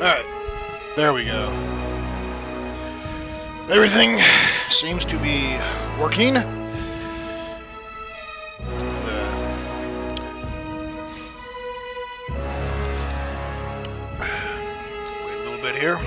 Alright, there we go. Everything seems to be working. Wait a little bit here.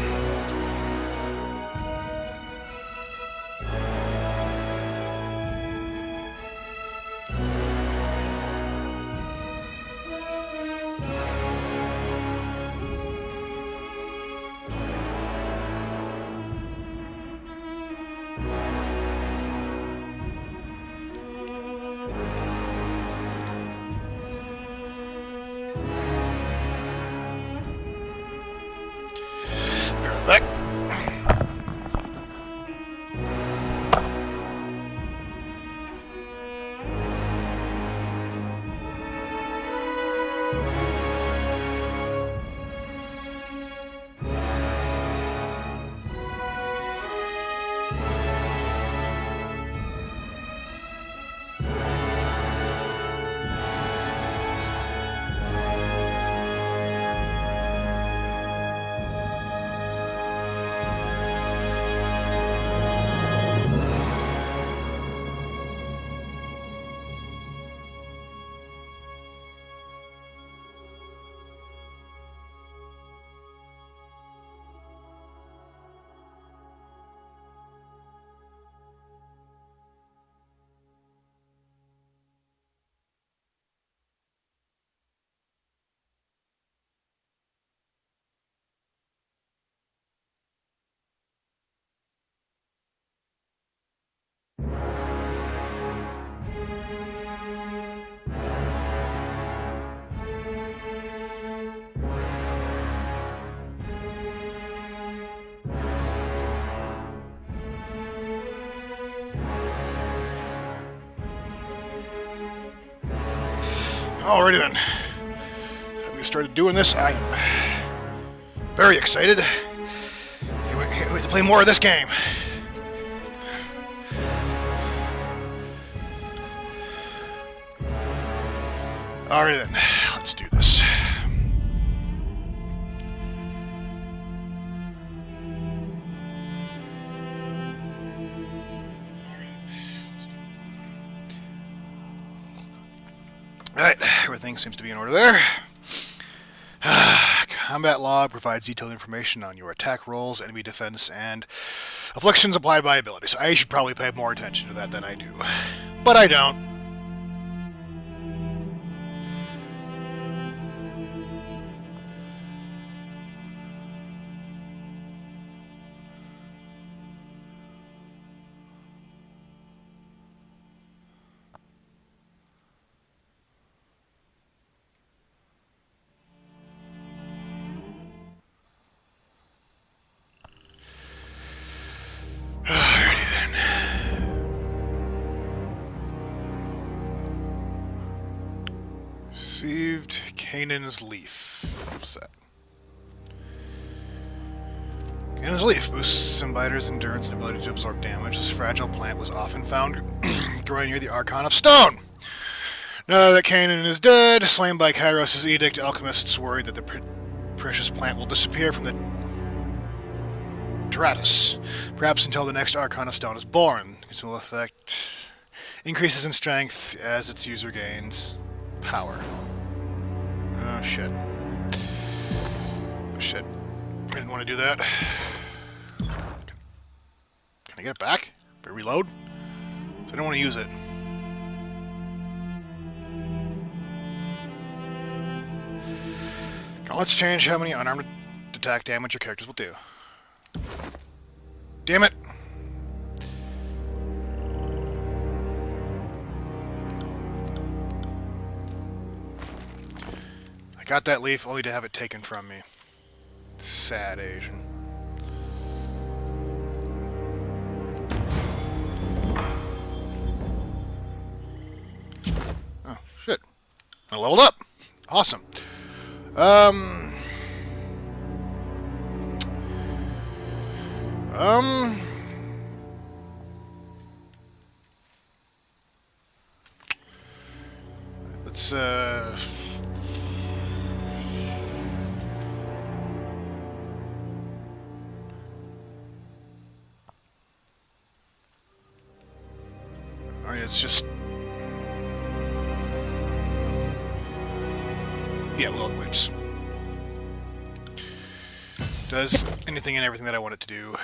Back. Alrighty then. I'm gonna start doing this. I am very excited. Can't wait to play more of this game. Alright then, let's do this. Alright, everything seems to be in order there. Combat log provides detailed information on your attack rolls, enemy defense, and afflictions applied by abilities. I should probably pay more attention to that than I do. But I don't. Received Canaan's Leaf. What's that? Canaan's Leaf boosts Imbiter's endurance and ability to absorb damage. This fragile plant was often found growing near the Archon of Stone. Now that Canaan is dead, slain by Kairos' edict, alchemists worry that the precious plant will disappear from the Dratus, perhaps until the next Archon of Stone is born. This will affect increases in strength as its user gains power. Oh shit. Oh shit. I didn't want to do that. Can I get it back? Can I reload? So I don't want to use it. Now let's change how many unarmed attack damage your characters will do. Damn it! I got that leaf only to have it taken from me. Sad Asian. Oh, shit. I leveled up! Awesome. Let's, It's just... Yeah, Will of the Wisps. Does anything and everything that I want it to do.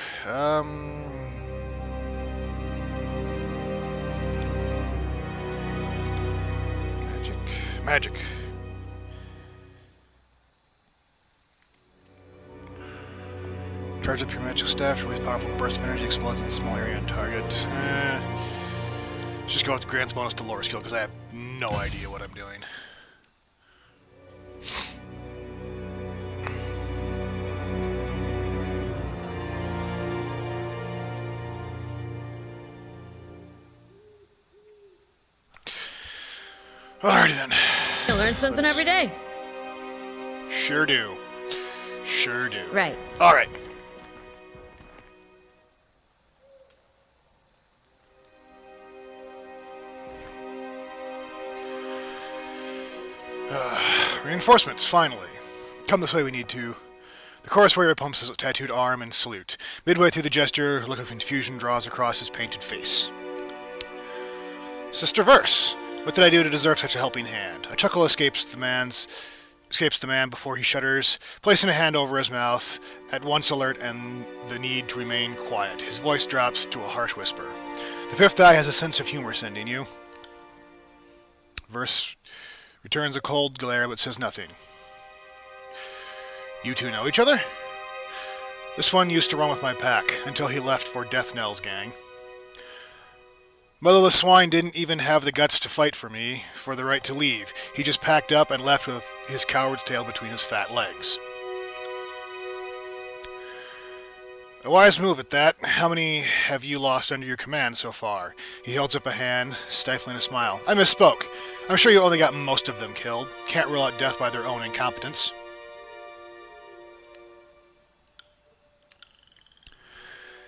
Magic. Charge up your magic staff, release powerful burst of energy, explodes in a small area on target. Let's just go with the grants bonus to lore skill, because I have no idea what I'm doing. Alrighty then. You learn something every day. Sure do. Sure do. Right. Alright. Reinforcements, finally. Come this way, we need to. The chorus warrior pumps his tattooed arm and salute. Midway through the gesture, a look of confusion draws across his painted face. Sister Verse, what did I do to deserve such a helping hand? A chuckle escapes the man before he shudders, placing a hand over his mouth, at once alert and the need to remain quiet. His voice drops to a harsh whisper. The fifth eye has a sense of humor sending you. Verse returns a cold glare but says nothing. You two know each other? This one used to run with my pack, until he left for Death Knell's gang. Motherless Swine didn't even have the guts to fight for me, for the right to leave. He just packed up and left with his coward's tail between his fat legs. A wise move at that. How many have you lost under your command so far? He holds up a hand, stifling a smile. I misspoke. I'm sure you only got most of them killed. Can't rule out death by their own incompetence.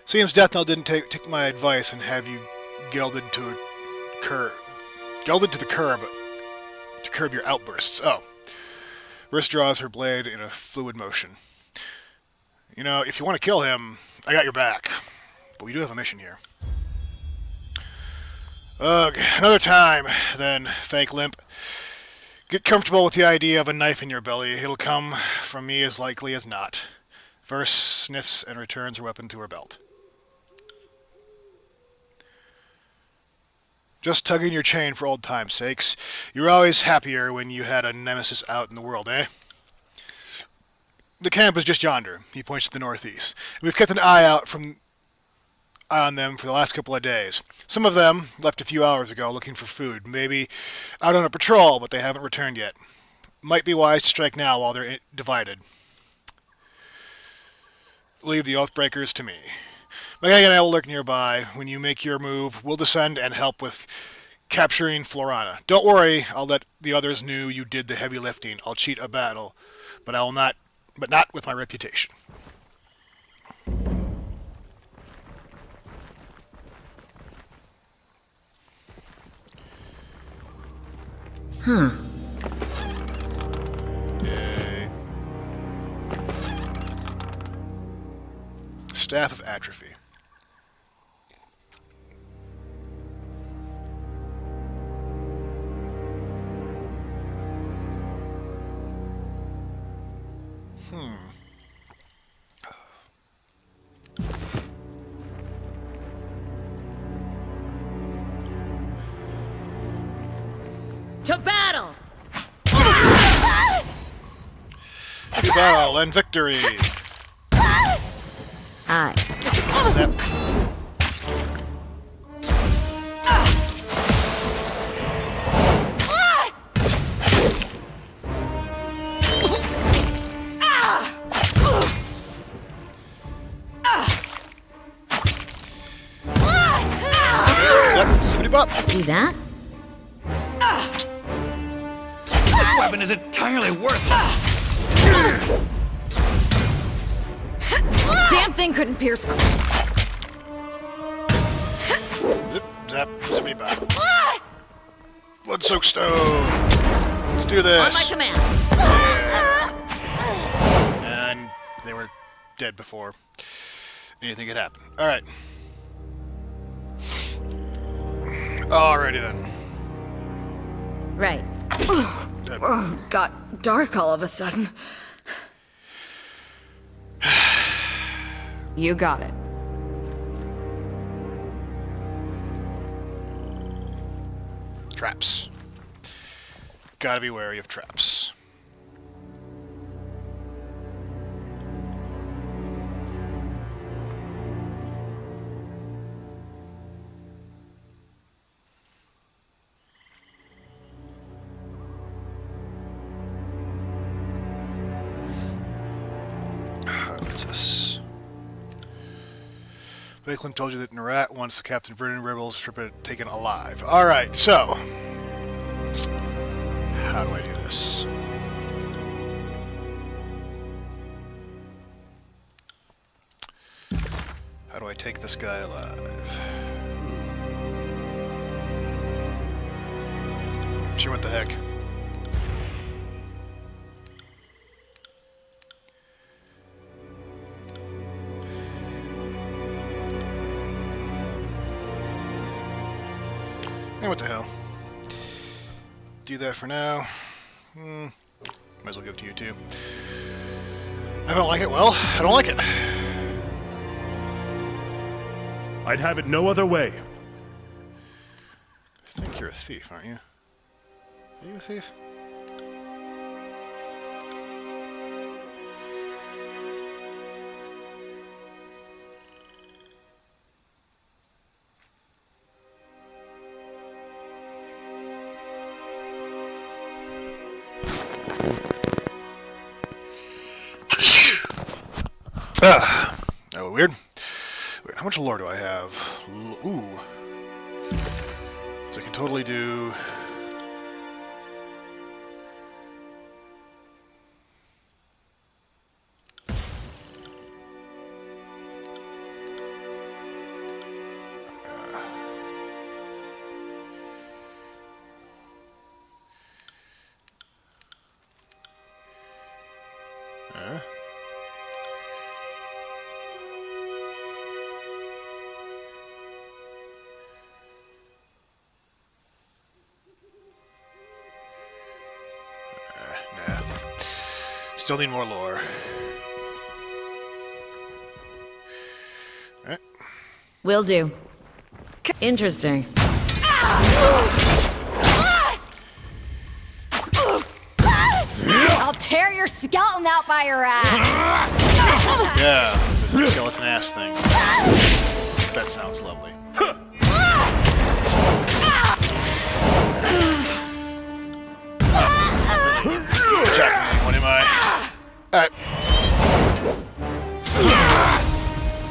Seems Death Knell didn't take my advice and have you gelded to the curb to curb your outbursts. Oh. Wrist draws her blade in a fluid motion. You know, if you want to kill him, I got your back. But we do have a mission here. Ugh, another time, then, fake limp. Get comfortable with the idea of a knife in your belly. It'll come from me as likely as not. Verse sniffs and returns her weapon to her belt. Just tugging your chain for old time's sakes. You were always happier when you had a nemesis out in the world, eh? The camp is just yonder. He points to the northeast. We've kept an eye on them for the last couple of days. Some of them left a few hours ago looking for food. Maybe out on a patrol, but they haven't returned yet. Might be wise to strike now while they're divided. Leave the Oathbreakers to me. My gang and I will lurk nearby. When you make your move, we'll descend and help with capturing Florana. Don't worry, I'll let the others know you did the heavy lifting. I'll cheat a battle, but not with my reputation. Yay. Staff of Atrophy. To battle! To battle and victory! Aye. Zap. See that? This weapon is entirely worthless. Damn thing couldn't pierce. Zip, zap, zippity bop. Blood-soaked stone. Let's do this. On my command. Yeah. And they were dead before anything could happen. Alright. Alrighty then. Right. Got dark all of a sudden. You got it. Traps. Gotta be wary of traps. What's this? Bakeland told you that Narat wants the Captain Vernon rebels taken alive. Alright, so. How do I do this? How do I take this guy alive? Sure, what the heck? And what the hell? Do that for now. Might as well give it to you too. I don't like it. Well, I don't like it. I'd have it no other way. I think you're a thief, aren't you? Are you a thief? Oh, weird. Wait, how much lore do I have? Ooh. So I can totally do... Nah. Still need more lore. Alright. Will do. Interesting. I'll tear your skeleton out by your ass. Yeah, the skeleton ass thing. That sounds lovely. Attacking anyone, am I? Alright.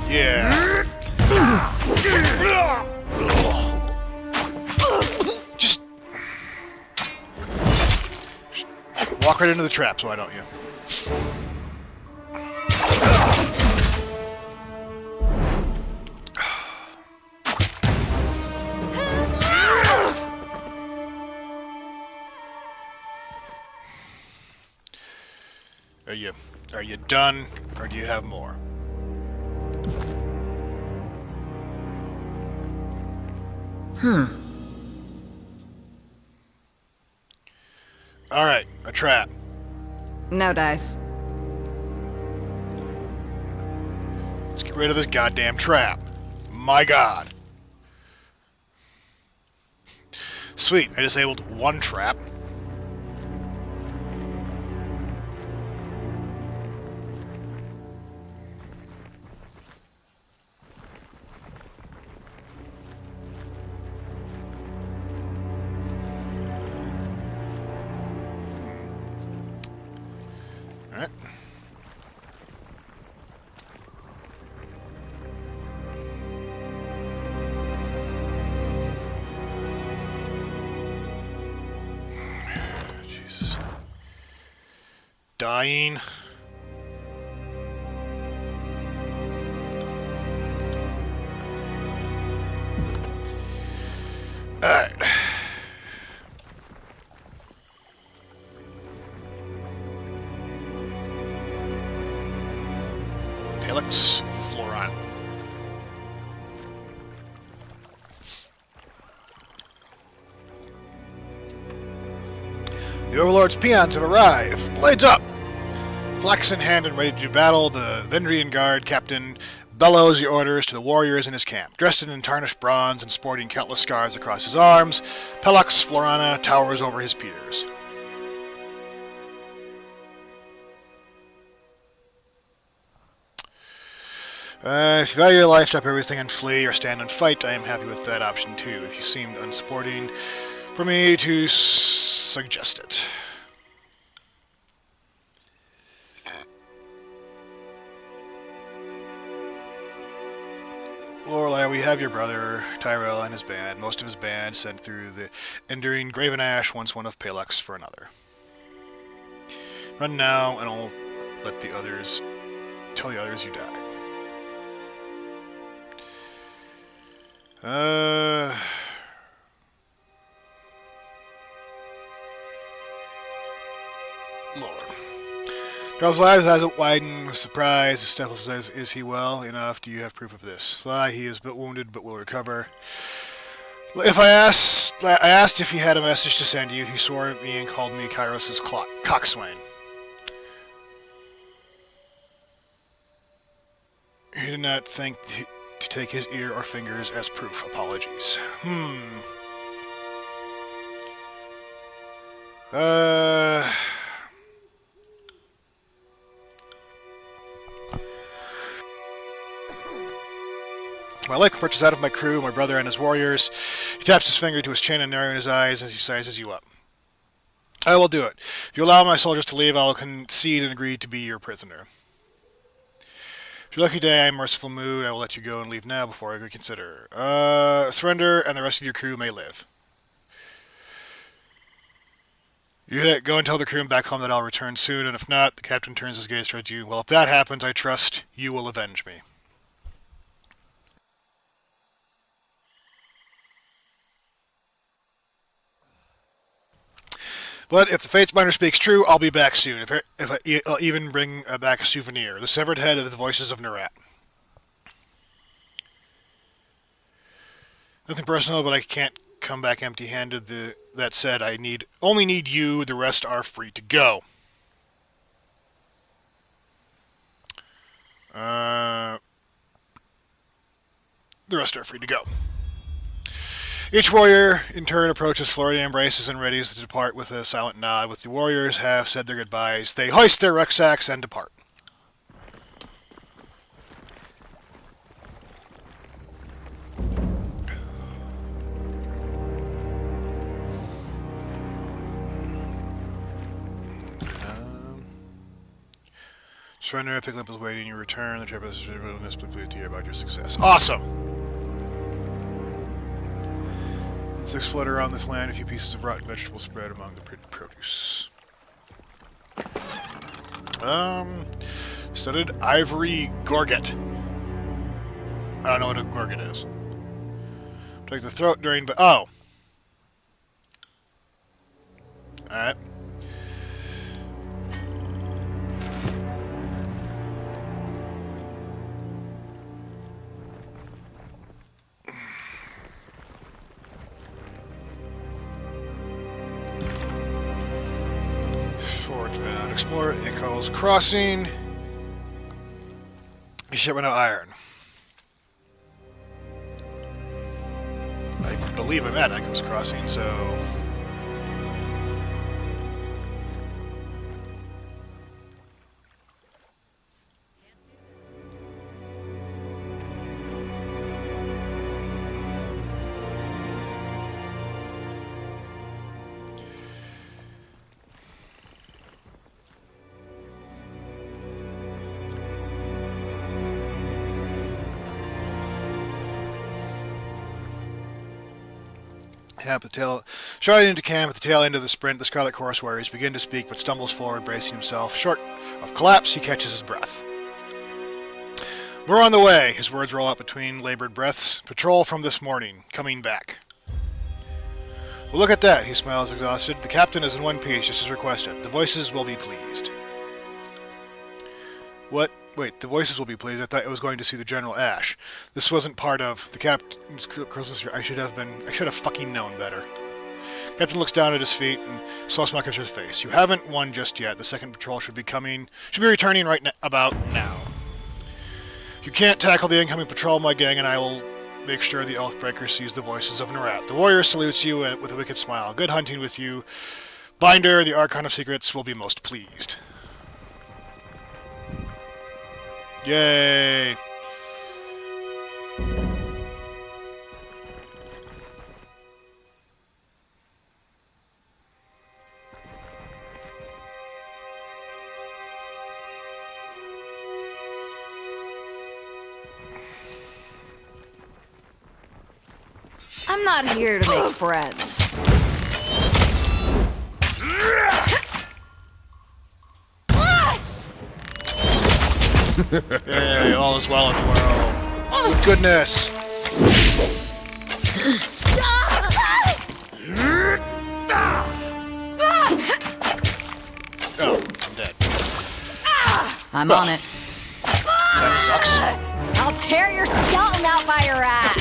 Yeah. Just walk right into the traps, why don't you? Are you done, or do you have more? Alright, a trap. No dice. Let's get rid of this goddamn trap. My god. Sweet, I disabled one trap. Alright. Jesus. Dying. Alright. Helix Floran. Overlord's peons have arrived. Blades up! Flex in hand and ready to do battle, the Vendrian Guard captain bellows the orders to the warriors in his camp. Dressed in tarnished bronze and sporting countless scars across his arms, Pellux Florana towers over his peers. If you value your life, drop everything and flee, or stand and fight, I am happy with that option too. If you seemed unsupporting, for me to suggest it. Lorelei, we have your brother, Tyrell, and his band. Most of his band sent through the enduring Graven Ash, once one of Palex for another. Run now, and I'll let the others tell the others you died. Lord. Charles' eyes widen with surprise. Steffel says, "Is he well enough? Do you have proof of this?" Sly, he is a bit wounded, but will recover. If I asked if he had a message to send you. He swore at me and called me Kairos' coxswain. He did not think to take his ear or fingers as proof. Apologies. My life purchased out of my crew, my brother and his warriors. He taps his finger to his chin and narrowing his eyes as he sizes you up. I will do it. If you allow my soldiers to leave, I will concede and agree to be your prisoner. If you're lucky today, I am in a merciful mood. I will let you go and leave now before I reconsider. Surrender, and the rest of your crew may live. You go and tell the crew back home that I'll return soon, and if not, the captain turns his gaze towards you. Well, if that happens, I trust you will avenge me. But if the Fatesbinder speaks true, I'll be back soon. I'll even bring back a souvenir. The severed head of the voices of Nerat. Nothing personal, but I can't come back empty-handed. That said, I only need you. The rest are free to go. The rest are free to go. Each warrior, in turn, approaches Florian, embraces, and readies to depart with a silent nod. With the warriors have said their goodbyes, they hoist their rucksacks and depart. Surrender, if Limp is waiting, you return. The trip is to hear about your success. Awesome! Insects flutter around this land, a few pieces of rotten vegetables spread among the produce. Studded ivory gorget. I don't know what a gorget is. Protect the throat during... Oh! Alright. Explorer, Echo's Crossing. Shipment of iron. I believe I'm at Echo's Crossing, so... Striding into camp at the tail end of the sprint, the Scarlet Chorus warriors begin to speak, but stumbles forward, bracing himself. Short of collapse, he catches his breath. We're on the way, his words roll out between labored breaths. Patrol from this morning, coming back. Well, look at that, he smiles exhausted. The captain is in one piece, just as requested. The voices will be pleased. What? Wait, the voices will be pleased. I thought I was going to see the General Ash. This wasn't part of the captain's Christmas. I should have fucking known better. Captain looks down at his feet and slow smile comes to his face. You haven't won just yet. The second patrol should be returning about now. You can't tackle the incoming patrol, my gang, and I will make sure the Oathbreaker sees the voices of Narat. The warrior salutes you with a wicked smile. Good hunting with you. Binder, the Archon of Secrets, will be most pleased. Yay! I'm not here to make friends. Hey, all is well in the world. With goodness. Oh, I'm dead. I'm on it. That sucks. I'll tear your skeleton out by your ass.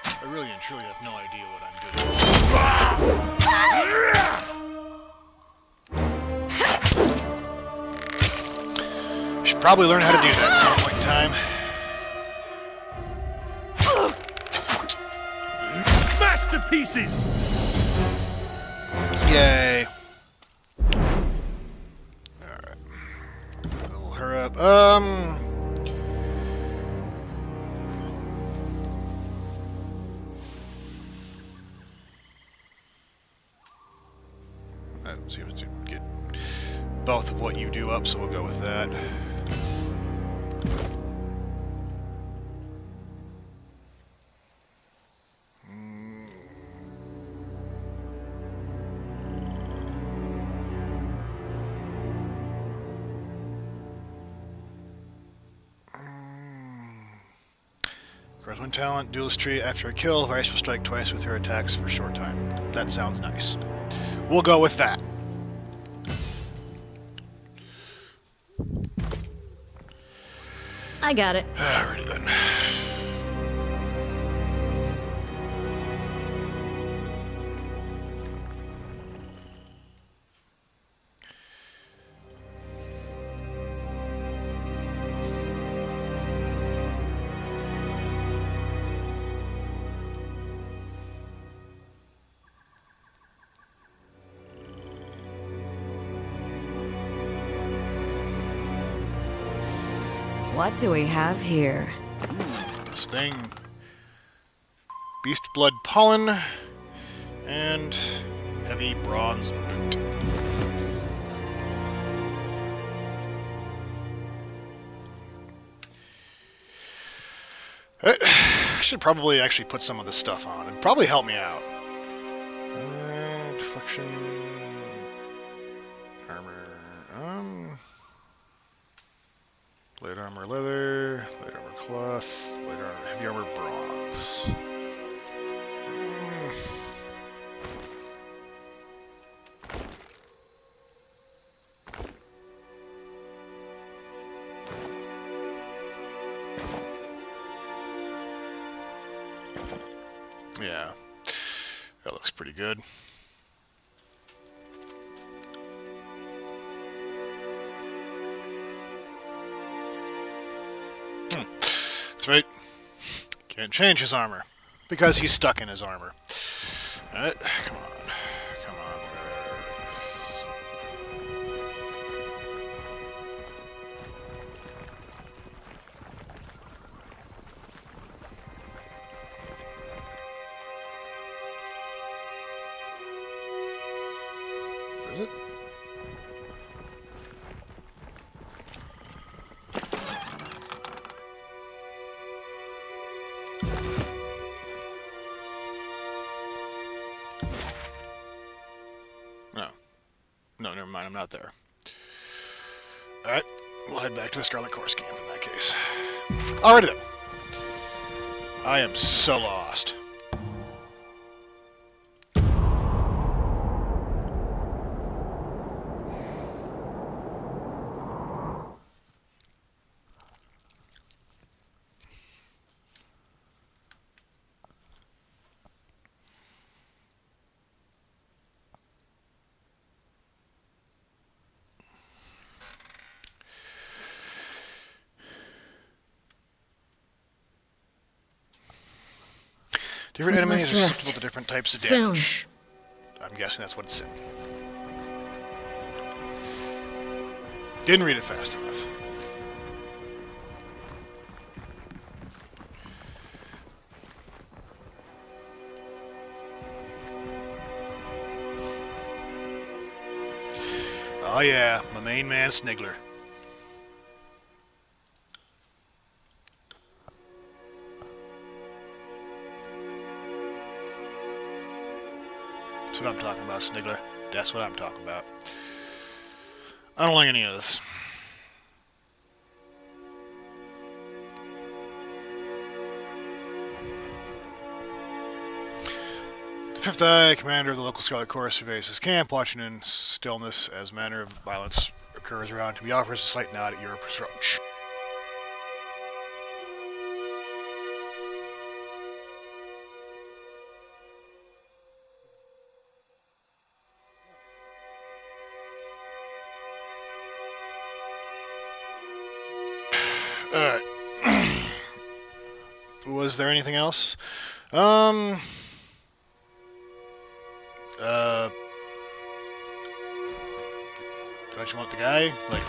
I really and truly have no idea what I'm doing. Should probably learn how to do that at some point in time. Smashed to pieces! Yay. Alright. A little hurry up. That seems to get both of what you do up, so we'll go with that. One talent, duelistry. After a kill, Vice will strike twice with her attacks for a short time. That sounds nice. We'll go with that. I got it. Alrighty then. What do we have here? Sting. Beast Blood Pollen. And Heavy Bronze Boot. I should probably actually put some of this stuff on. It'd probably help me out. Deflection. Armor. Light armor leather, light armor cloth, light armor, heavy armor bronze. Yeah, that looks pretty good. That's right. Can't change his armor. Because he's stuck in his armor. Alright, come on. Come on. Is it? No, never mind, I'm not there. Alright, we'll head back to the Scarlet Course camp in that case. Alrighty then. I am so lost. Different We enemies must are rest. susceptible to different types of Soon. damage. I'm guessing that's what it said. Didn't read it fast enough. Oh yeah, my main man Snigler. That's what I'm talking about, Snigler. That's what I'm talking about. I don't like any of this. The Fifth Eye, commander of the local Scarlet Corps, surveys his camp, watching in stillness as manner of violence occurs around him. He offers a slight nod at your approach. Alright. Was there anything else? Don't you want the guy? Like...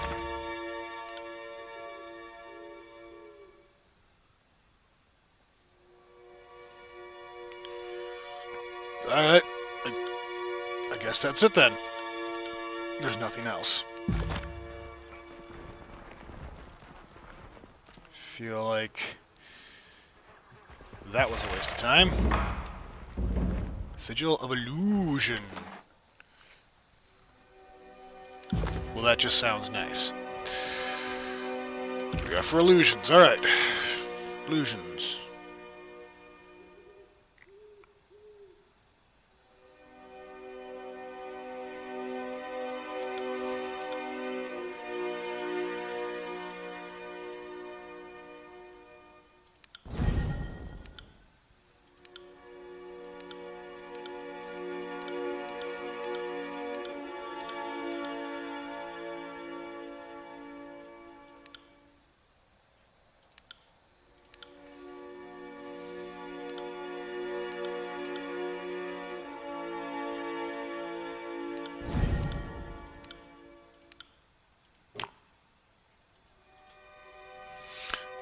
Alright. I guess that's it then. There's nothing else. Feel like that was a waste of time. Sigil of Illusion. Well, that just sounds nice. We got for illusions. Alright. Illusions.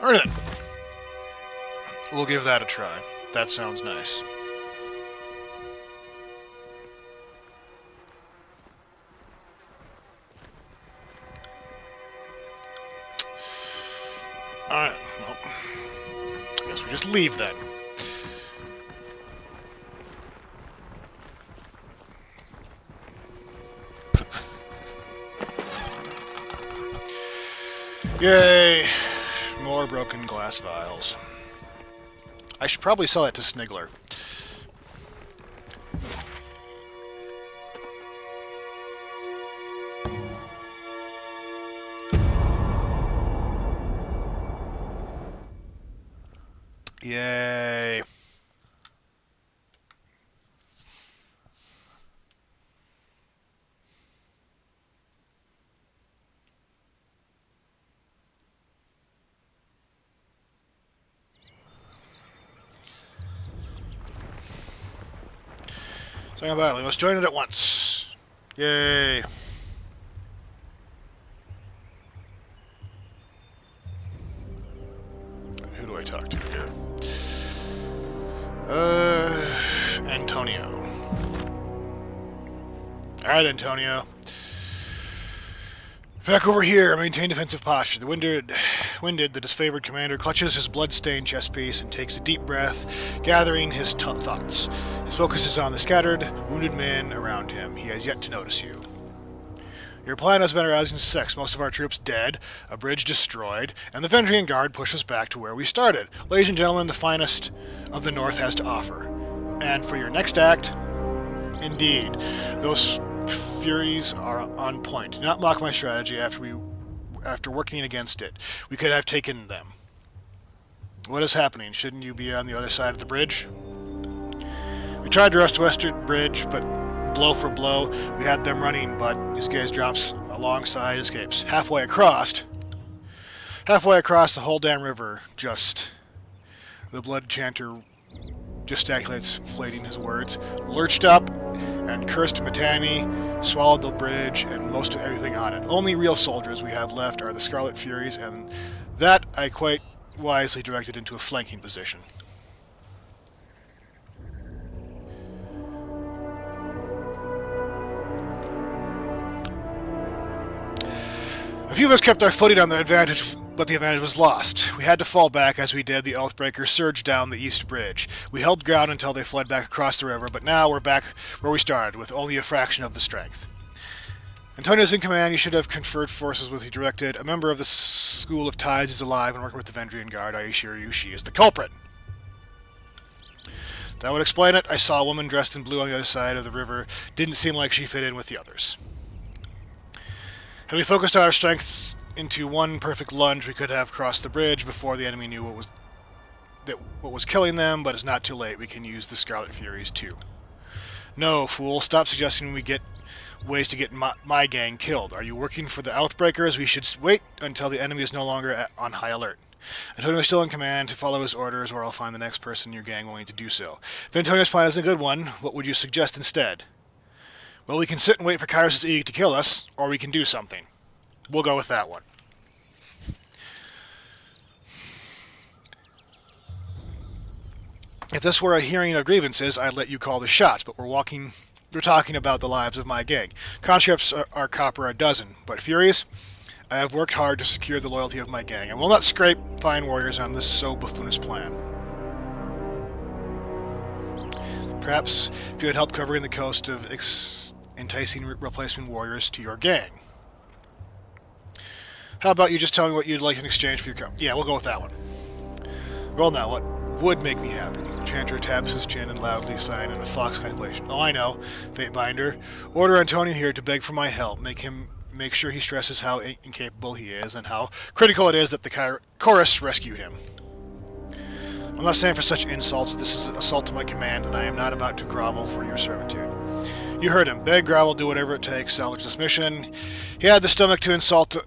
Alright then. We'll give that a try. That sounds nice. Alright, well, I guess we just leave then. Yay! More broken glass vials. I should probably sell that to Snigler. Yay. Second battle, we must join it at once. Yay. Who do I talk to here? Antonio. Alright, Antonio. Back over here, maintain defensive posture. The winded, the disfavored commander clutches his blood-stained chest piece and takes a deep breath, gathering his thoughts. His focus is on the scattered, wounded men around him. He has yet to notice you. Your plan has been a rousing success. Most of our troops dead, a bridge destroyed, and the Vendrian Guard pushed us back to where we started. Ladies and gentlemen, the finest of the North has to offer. And for your next act, indeed, those Furies are on point. Do not mock my strategy after working against it. We could have taken them. What is happening? Shouldn't you be on the other side of the bridge? We tried to rush the western bridge, but blow for blow, we had them running, but these guys drops alongside, escapes. Halfway across, the whole damn river, the blood chanter gesticulates, flating his words, lurched up and cursed Tyranny, swallowed the bridge and most of everything on it. Only real soldiers we have left are the Scarlet Furies, and that I quite wisely directed into a flanking position. A few of us kept our footing on the advantage, but the advantage was lost. We had to fall back. As we did, the Oathbreakers surged down the east bridge. We held ground until they fled back across the river, but now we're back where we started, with only a fraction of the strength. Antonio's in command. You should have conferred forces with you directed. A member of the School of Tides is alive and working with the Vendrian Guard. I assure you, she is the culprit. That would explain it. I saw a woman dressed in blue on the other side of the river. Didn't seem like she fit in with the others. Had we focused our strength into one perfect lunge, we could have crossed the bridge before the enemy knew what was killing them, but it's not too late. We can use the Scarlet Furies too. No, fool. Stop suggesting we get ways to get my gang killed. Are you working for the Oathbreakers? We should wait until the enemy is no longer on high alert. Antonio is still in command. To follow his orders, or I'll find the next person in your gang willing to do so. If Antonio's plan is a good one, what would you suggest instead? Well, we can sit and wait for Kyrus' edict to kill us, or we can do something. We'll go with that one. If this were a hearing of grievances, I'd let you call the shots, but we're talking about the lives of my gang. Conscripts are copper a dozen, but Furies, I have worked hard to secure the loyalty of my gang, and will not scrape fine warriors on this so buffoonish plan. Perhaps if you had help covering the coast of enticing replacement warriors to your gang. How about you just tell me what you'd like in exchange for your company? Yeah, we'll go with that one. Well now, what would make me happy? The chanter taps his chin and loudly sighing in a fox contemplation. Oh, I know, Fatebinder. Order Antonio here to beg for my help. Make sure he stresses how incapable he is and how critical it is that the chorus rescue him. I'm not saying for such insults. This is an assault to my command, and I am not about to grovel for your servitude. You heard him. Beg, grovel, do whatever it takes. Salvage this mission. He had to stomach the insult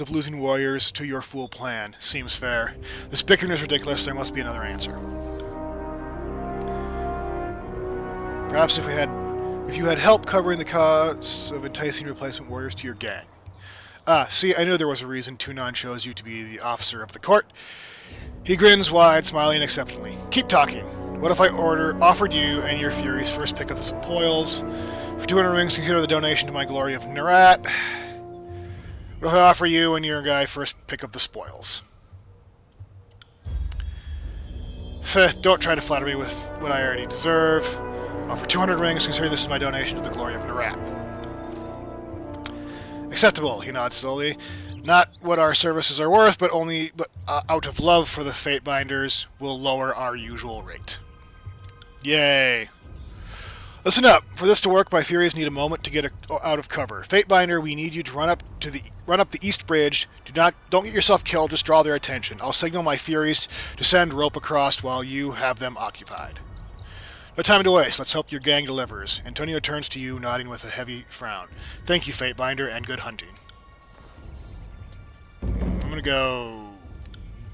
of losing warriors to your fool plan. Seems fair. This bickering is ridiculous. There must be another answer. Perhaps if you had help covering the cause of enticing replacement warriors to your gang. See, I knew there was a reason Tunon chose you to be the officer of the court. He grins wide, smiling acceptantly. Keep talking. What if I offered you and your Furies first pick of the spoils? For 200 rings, consider the donation to my glory of Nerat. What if I offer you and your guy first pick of the spoils? Don't try to flatter me with what I already deserve. Offer 200 rings, consider this is my donation to the glory of Nerat. Acceptable, he nods slowly. Not what our services are worth, but out of love for the Fatebinders, we'll lower our usual rate. Yay. Listen up. For this to work, my Furies need a moment to get out of cover. Fatebinder, we need you to run up the east bridge. Don't get yourself killed. Just draw their attention. I'll signal my Furies to send rope across while you have them occupied. No time to waste. Let's hope your gang delivers. Antonio turns to you, nodding with a heavy frown. Thank you, Fatebinder, and good hunting. I'm gonna go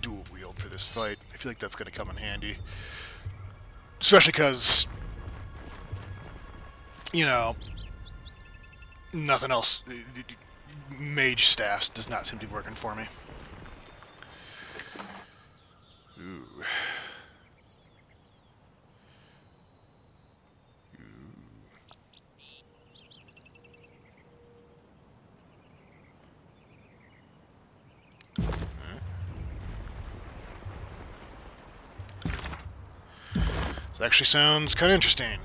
dual wield for this fight. I feel like that's gonna come in handy, especially because, you know, nothing else. Mage staffs does not seem to be working for me. Ooh. This actually sounds kind of interesting.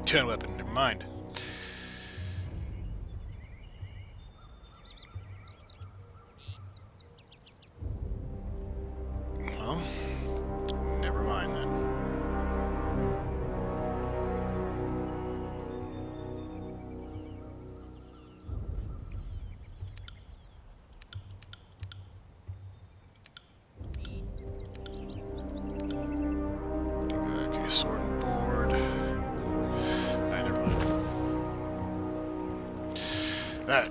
Two-handed weapon, never mind. Well, never mind then. Okay, sword and board. Never mind. Alright.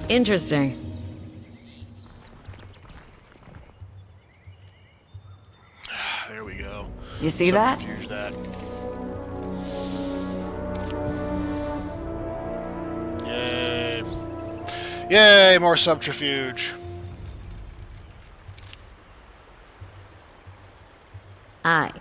Interesting. There we go. You see that? Subterfuge that. Yay. Yay, more subterfuge. Aye.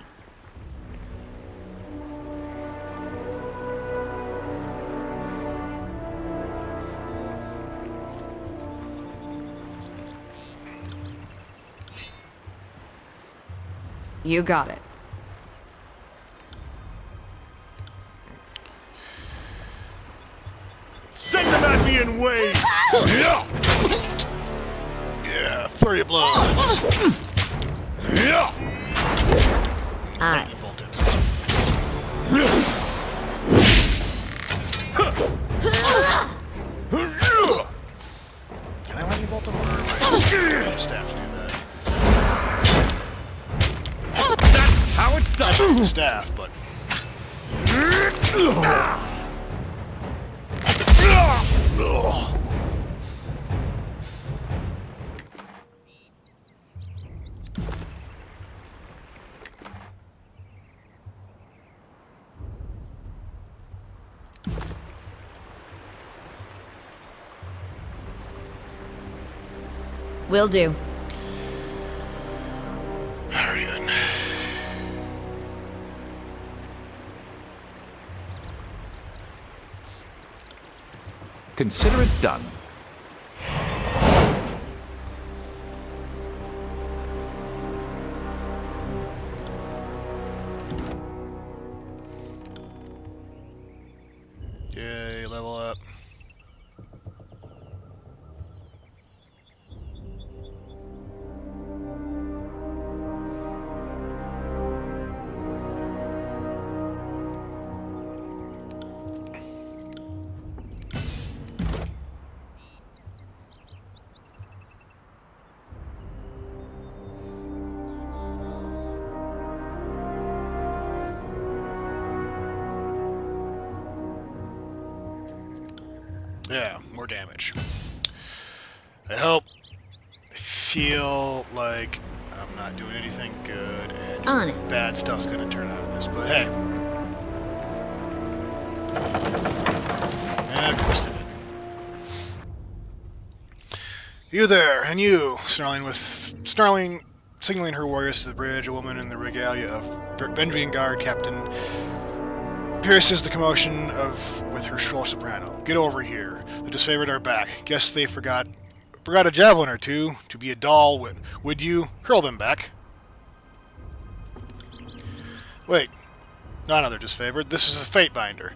You got it. Send them at me in waves! Yeah! Yeah, flurry of blows. Yeah! Aye. Bolt it. Can I lightning bolt him, or am I just using the staff to do that? That's how it's done. The staff, but Will do. alrighty then. Consider it done. Yay, level up. Yeah, more damage. I hope. I feel like I'm not doing anything good, and On it. bad stuff's gonna turn out of this, but hey. Yeah, of course I did. You there, and you, snarling, signaling her warriors to the bridge, a woman in the regalia of Benjamin Guard Captain pierces the commotion with her shrill soprano. Get over here. The disfavored are back. Guess they forgot a javelin or two. To be a doll, would you? Hurl them back. Wait. Not another disfavored. This is a fate binder.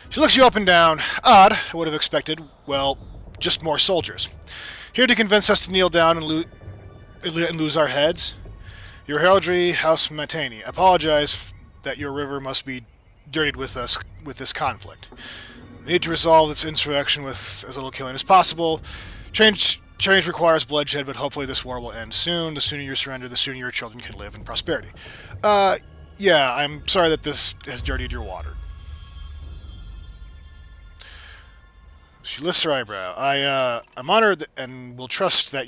She looks you up and down. Odd. I would have expected, well, just more soldiers. Here to convince us to kneel down and lose our heads? Your heraldry, House Matani. Apologize that your river must be dirtied with this conflict. We need to resolve this insurrection with as little killing as possible. Change requires bloodshed, but hopefully this war will end soon. The sooner you surrender, the sooner your children can live in prosperity. Yeah, I'm sorry that this has dirtied your water. She lifts her eyebrow. I'm honored and will trust that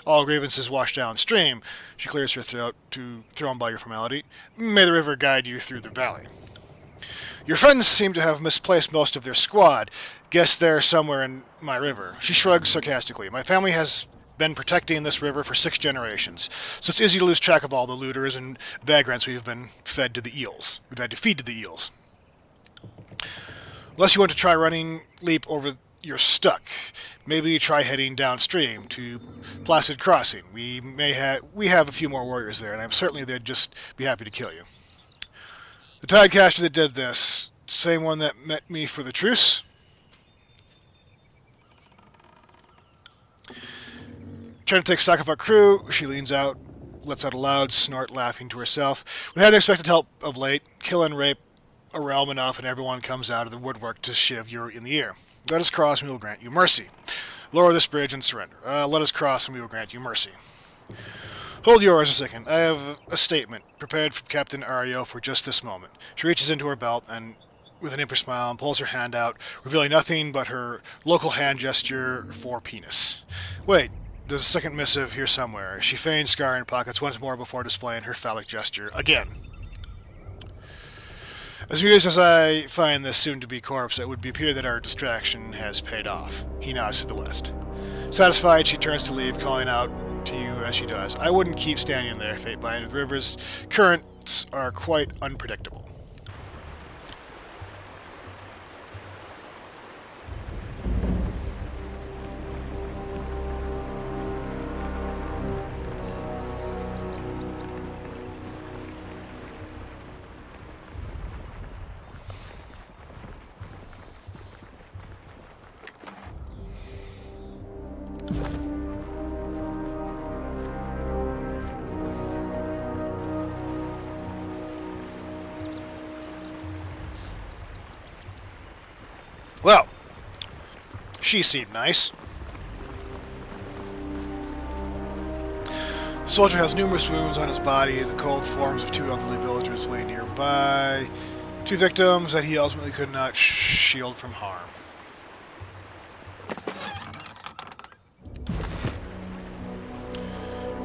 all grievances wash downstream. She clears her throat to throw on by your formality. May the river guide you through the valley. Your friends seem to have misplaced most of their squad. Guess they're somewhere in my river. She shrugs sarcastically. My family has been protecting this river for 6 generations, so it's easy to lose track of all the looters and vagrants we've had to feed to the eels. Unless you want to try running leap over you're stuck. Maybe try heading downstream to Placid Crossing. We have a few more warriors there, and I'm certainly they'd just be happy to kill you. The Tidecaster that did this, same one that met me for the truce. Trying to take stock of our crew, she leans out, lets out a loud snort, laughing to herself. We hadn't expected help of late. Kill and rape a realm enough, and everyone comes out of the woodwork to shiv you in the ear. Let us cross, and we will grant you mercy. Lower this bridge and surrender. Let us cross, and we will grant you mercy. Hold yours a second. I have a statement prepared from Captain Ario for just this moment. She reaches into her belt and, with an impish smile, and pulls her hand out, revealing nothing but her local hand gesture for penis. Wait, there's a second missive here somewhere. She feigns scouring pockets once more before displaying her phallic gesture again. As amused as I find this soon-to-be corpse, it would appear that our distraction has paid off. He nods to the west. Satisfied, she turns to leave, calling out to you as she does. I wouldn't keep standing there, fate binding. The river's currents are quite unpredictable. Well, she seemed nice. The soldier has numerous wounds on his body. The cold forms of two elderly villagers lay nearby. Two victims that he ultimately could not shield from harm.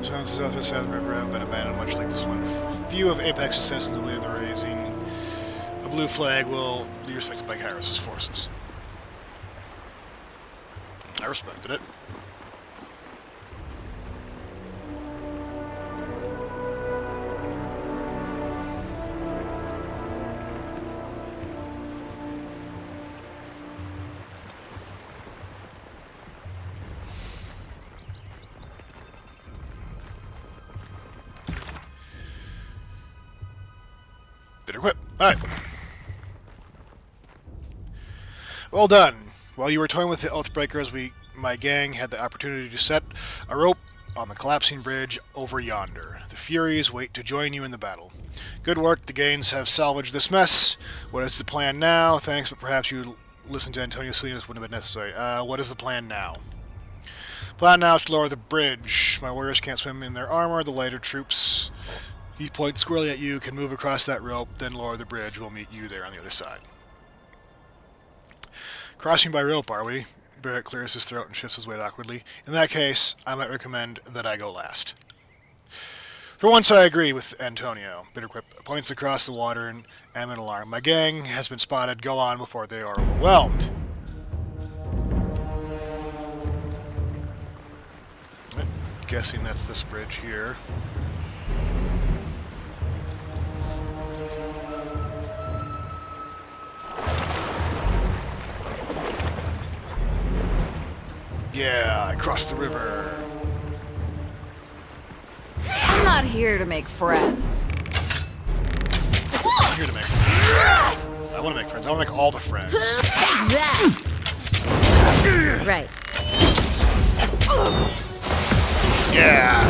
Some southwest side of the river have been abandoned, much like this one. Few of Apex's citizens will believe the raising a blue flag will be respected by Kairos' forces. I respected it. Bitter whip. Alright. Well done. While you were toying with the Oathbreakers, my gang had the opportunity to set a rope on the collapsing bridge over yonder. The Furies wait to join you in the battle. Good work. The Gaines have salvaged this mess. What is the plan now? Thanks, but perhaps you listen to Antonio Salinas wouldn't have been necessary. What is the plan now? Plan now is to lower the bridge. My warriors can't swim in their armor. The lighter troops, he points squarely at you, can move across that rope, then lower the bridge. We'll meet you there on the other side. Crossing by rope, are we? Barrett clears his throat and shifts his weight awkwardly. In that case, I might recommend that I go last. For once, I agree with Antonio. Bitterquip points across the water and am in alarm. My gang has been spotted. Go on before they are overwhelmed. I'm guessing that's this bridge here. Yeah, I crossed the river. I'm not here to make friends. I'm here to make friends. I want to make friends. I want to make all the friends. Take that! Right. Yeah!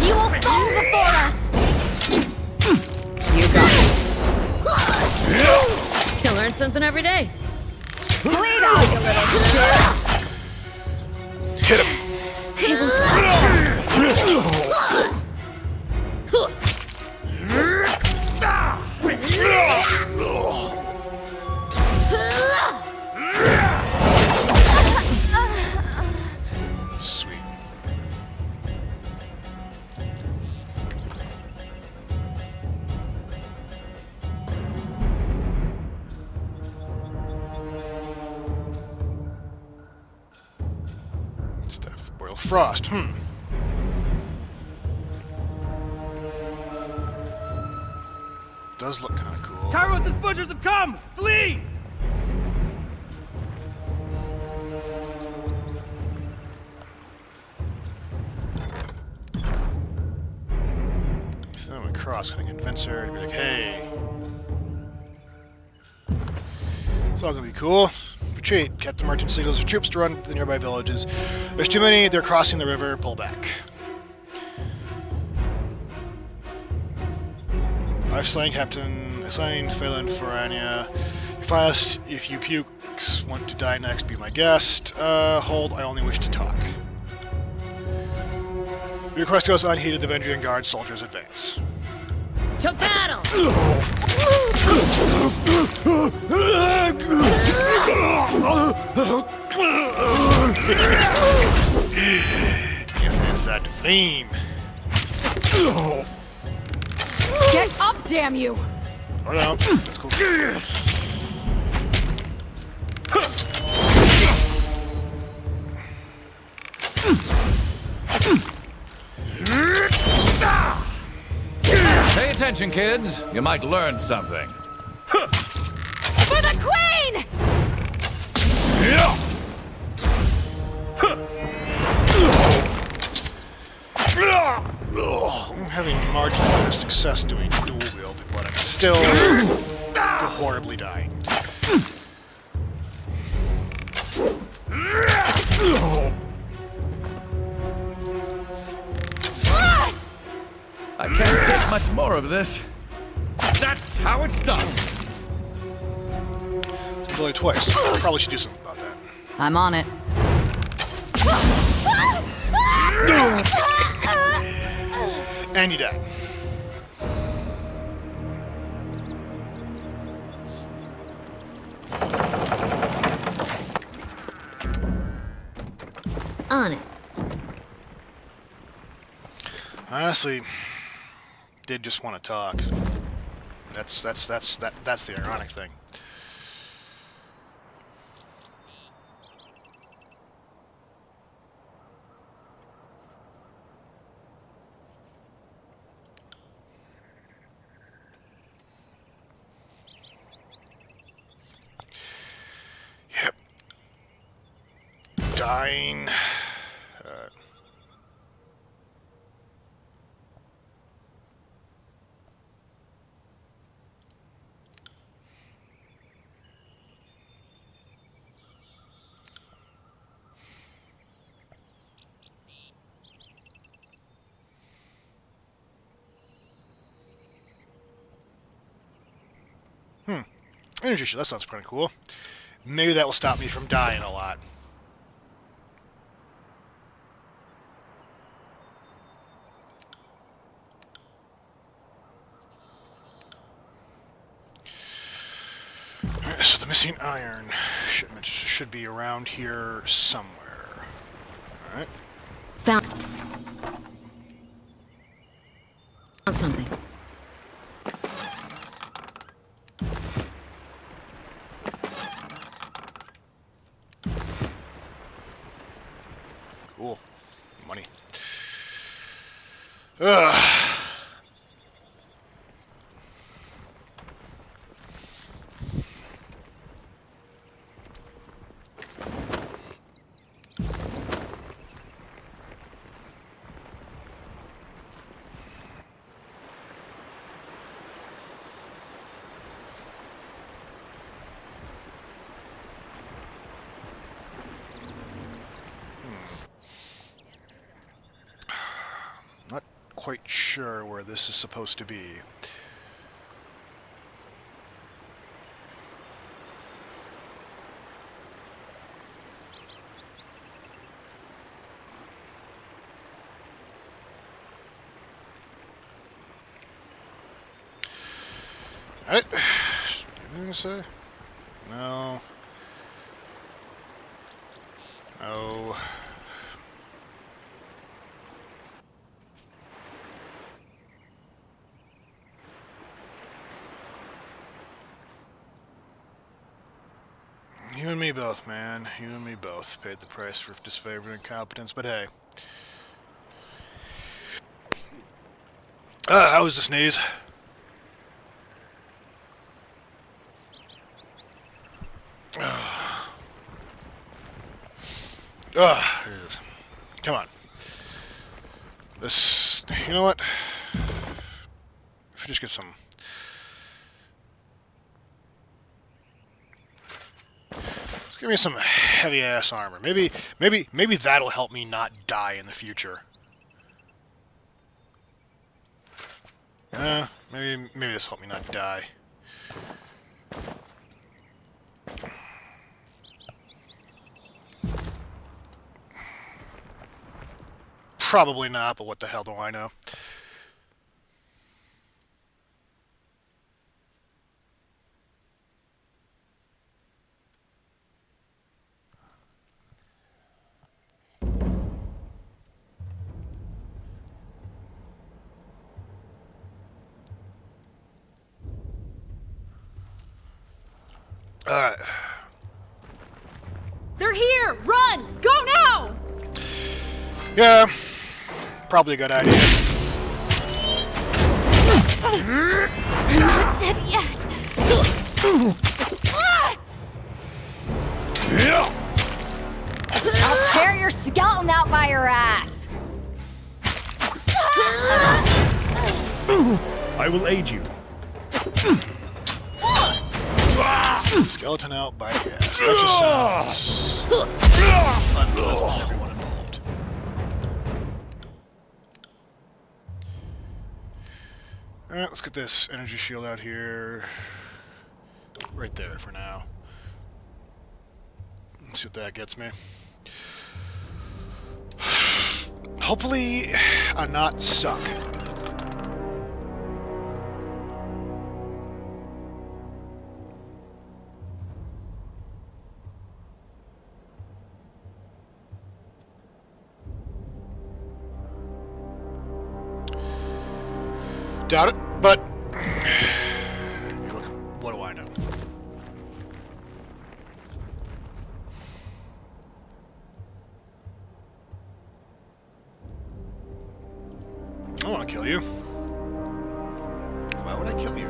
You will fall before us! You got it. You learn something every day. Bleed out, you little shit! Hit him! Sweet. Stuff. Boil frost. does look kind of cool. Kairos' butchers have come! Flee! So I'm across, gonna convince her to be like, hey. It's all gonna be cool. Retreat. Captain Martin signals for troops to run to the nearby villages. There's too many, they're crossing the river, pull back. I've slain Phelan Forania. You find us if you pukes want to die next, be my guest. Hold, I only wish to talk. Your request goes unheeded, the Vendrian Guard soldiers advance. To battle! Yes, inside the flame. Get up, damn you! Oh no, that's cool. Pay attention, kids. You might learn something. For the queen! I'm having marginally better success doing dual wielding, but I'm still horribly dying. I can't take much more of this. That's how it's done. It's really twice. Probably should do something about that. I'm on it. And you died. On it. Honestly, did just want to talk. That's the ironic thing. Yep. Dying. Energy shield, that sounds pretty cool. Maybe that will stop me from dying a lot. Alright, so the missing iron shipments should be around here somewhere. Alright. Found something. Cool. Money. Ugh. Not quite sure where this is supposed to be. Alright. Anything to say? No. No. You and me both, man. You and me both paid the price for disfavor and incompetence, but hey. How was the sneeze? Ugh. Come on. This... You know what? If we just get some... Just give me some heavy-ass armor. Maybe that'll help me not die in the future. Maybe this will help me not die. Probably not, but what the hell do I know? Alright. They're here! Run! Go now! Yeah, probably a good idea. Not dead yet. I'll tear your skeleton out by your ass. I will aid you. Skeleton out by the ass. That just sounds unpleasant to everyone involved. Alright, let's get this energy shield out here. Right there for now. Let's see what that gets me. Hopefully, I'm not suck. Doubt it, but look, what do I know? I don't want to kill you. Why would I kill you?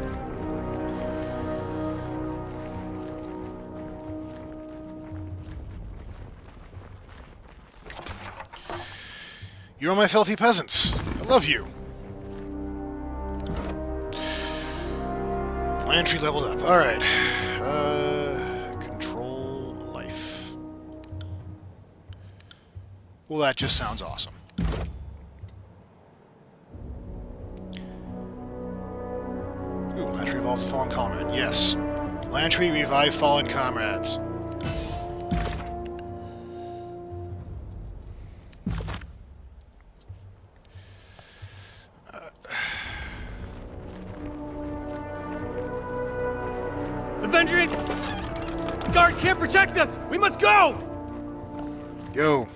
You're my filthy peasants. I love you. Entry leveled up. Alright. Control life. Well, that just sounds awesome. Ooh, Lantry revives the fallen comrade. Yes. Lantry revive fallen comrades. Avenging! The guard can't protect us! We must go! Yo.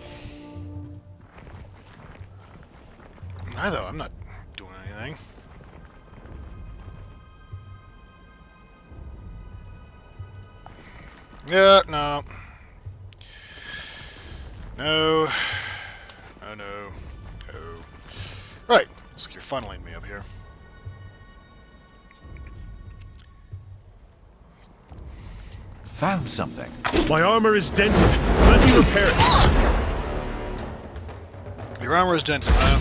Hi, though. I'm not doing anything. Yeah, no. No. No, no. No. Right. Looks like you're funneling me up here. Found something. My armor is dented. Let me repair it. Your armor is dented, huh?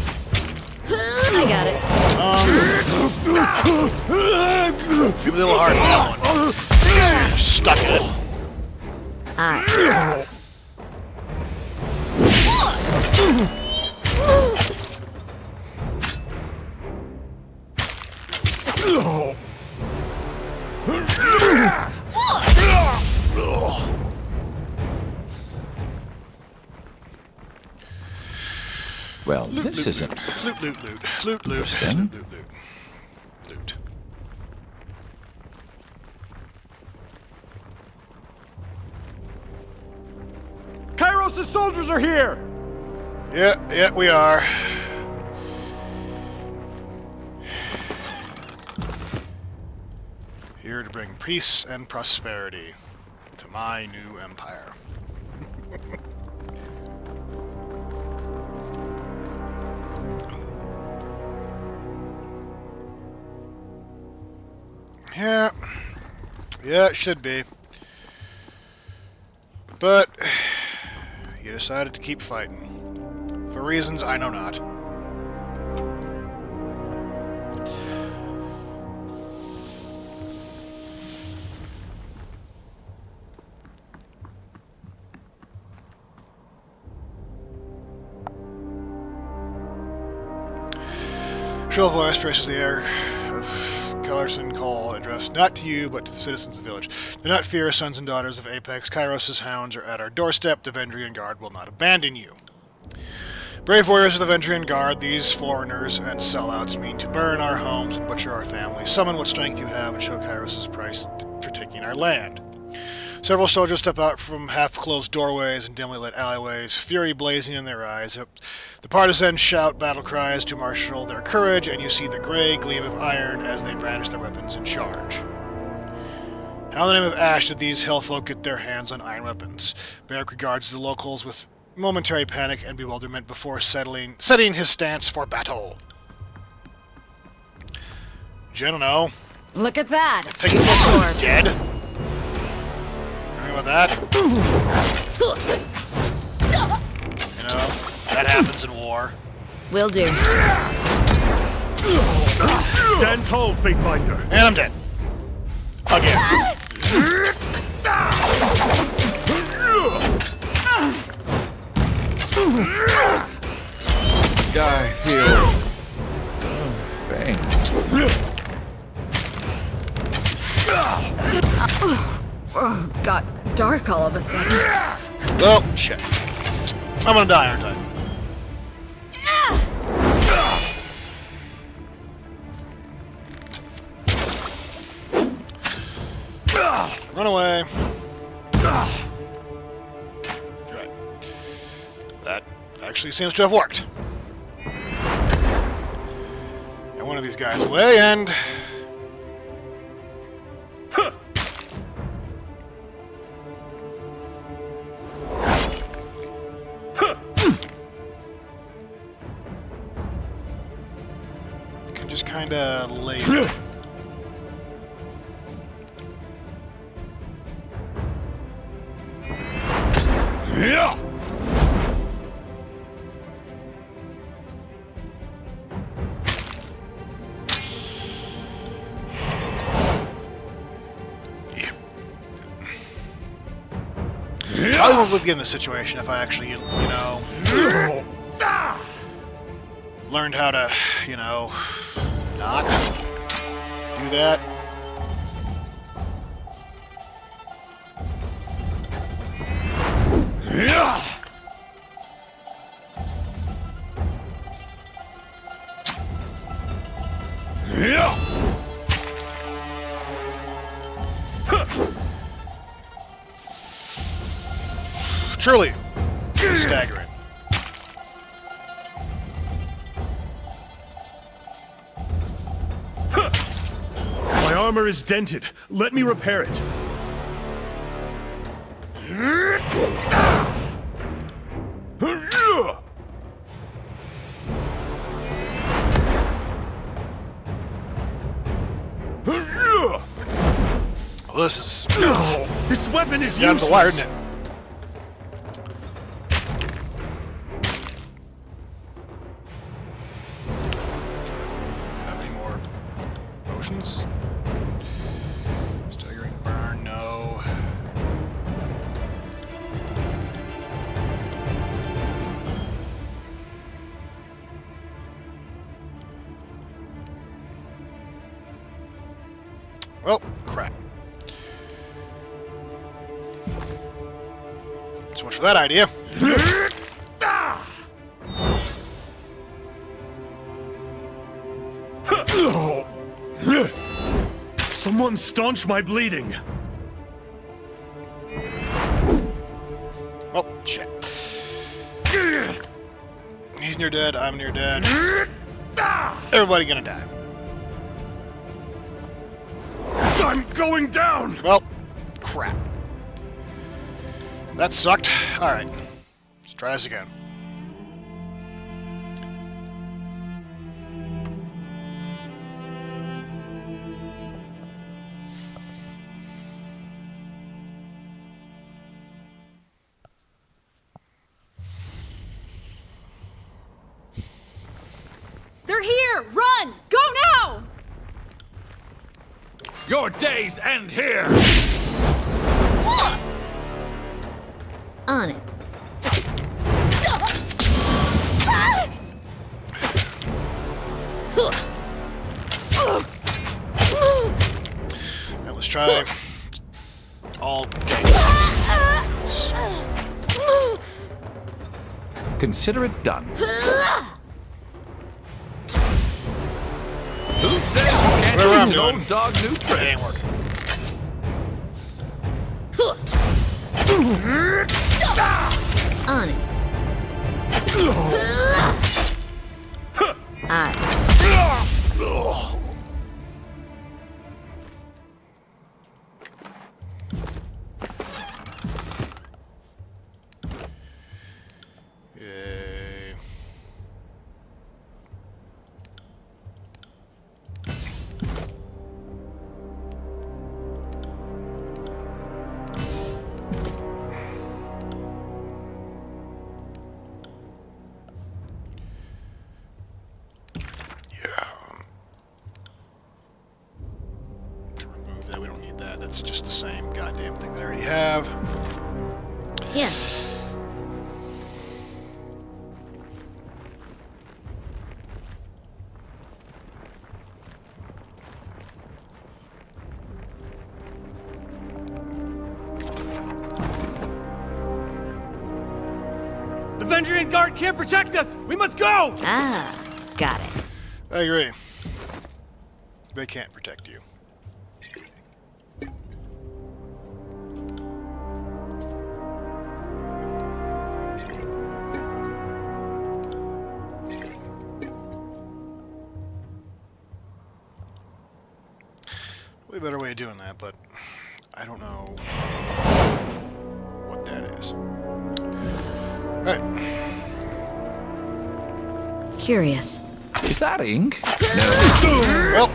I got it. Give me a little hard for that one. You're stuck in it. Well, this isn't... Loot, loot, loot. Loot, loot, Interesting. loot, loot, loot. Loot. Kairos' soldiers are here! Yeah, we are. Here to bring peace and prosperity to my new empire. Yeah, it should be. But you decided to keep fighting. For reasons I know not. Shrill voice traces the air of Kellerson call addressed not to you, but to the citizens of the village. Do not fear, sons and daughters of Apex. Kairos' hounds are at our doorstep. The Vendrian Guard will not abandon you. Brave warriors of the Vendrian Guard, these foreigners and sellouts mean to burn our homes and butcher our families. Summon what strength you have and show Kairos' price for taking our land. Several soldiers step out from half-closed doorways and dimly lit alleyways, fury blazing in their eyes. The partisans shout battle cries to marshal their courage, and you see the gray gleam of iron as they brandish their weapons in charge. How in the name of Ash did these hillfolk get their hands on iron weapons? Barrack regards the locals with momentary panic and bewilderment before setting his stance for battle. I don't know. Look at that. Pick him up dead. Anything about that? You know, that happens in war. Will do. Stand tall, Fatebinder. And I'm dead. Again. Guy feels faint. Got dark all of a sudden. Well, shit. I'm gonna die, aren't I? Run away. Good. That actually seems to have worked. Get one of these guys away and... can just kinda lay it. Yeah. I would be in this situation if I actually, you know, learned how to, you know, not do that. Yeah. Yeah. Truly, staggering. My armor is dented. Let me repair it. Well, this is This weapon is down to the wire, isn't useless. it? Have any more potions? Staggering burn, no. Well, crap. So much for that idea. Someone staunch my bleeding. Oh, shit. He's near dead, I'm near dead. Everybody gonna die. I'm going down. Well, crap. That sucked. Alright. Let's try this again. They're here! Run! Go now! Your days end here! On it. Now let's try all games. Consider it done. Who says you can't Whatever I'm teach an doing. old dog new It ain't tricks? working. On it. Aye. Yay. To remove that, we don't need that. That's just the same goddamn thing that I already have. Yes. The Vendrian guard can't protect us! We must go! Ah, got it. I agree. They can't protect you. Way better way of doing that, but I don't know what that is. Alright. Curious. Is that ink? Well,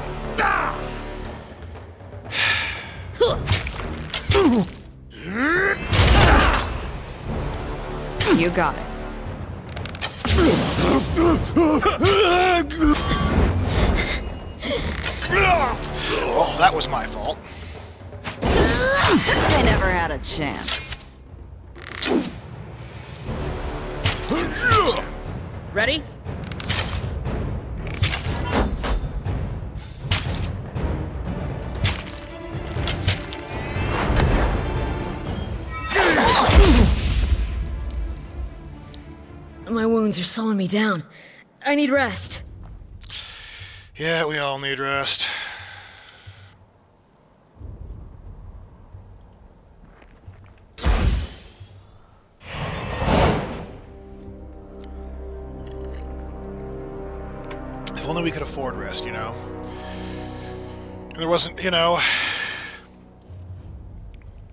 You got it. well, that was my fault. They never had a chance. Ready? My wounds are slowing me down. I need rest. Yeah, we all need rest. If only we could afford rest, you know? And there wasn't, you know,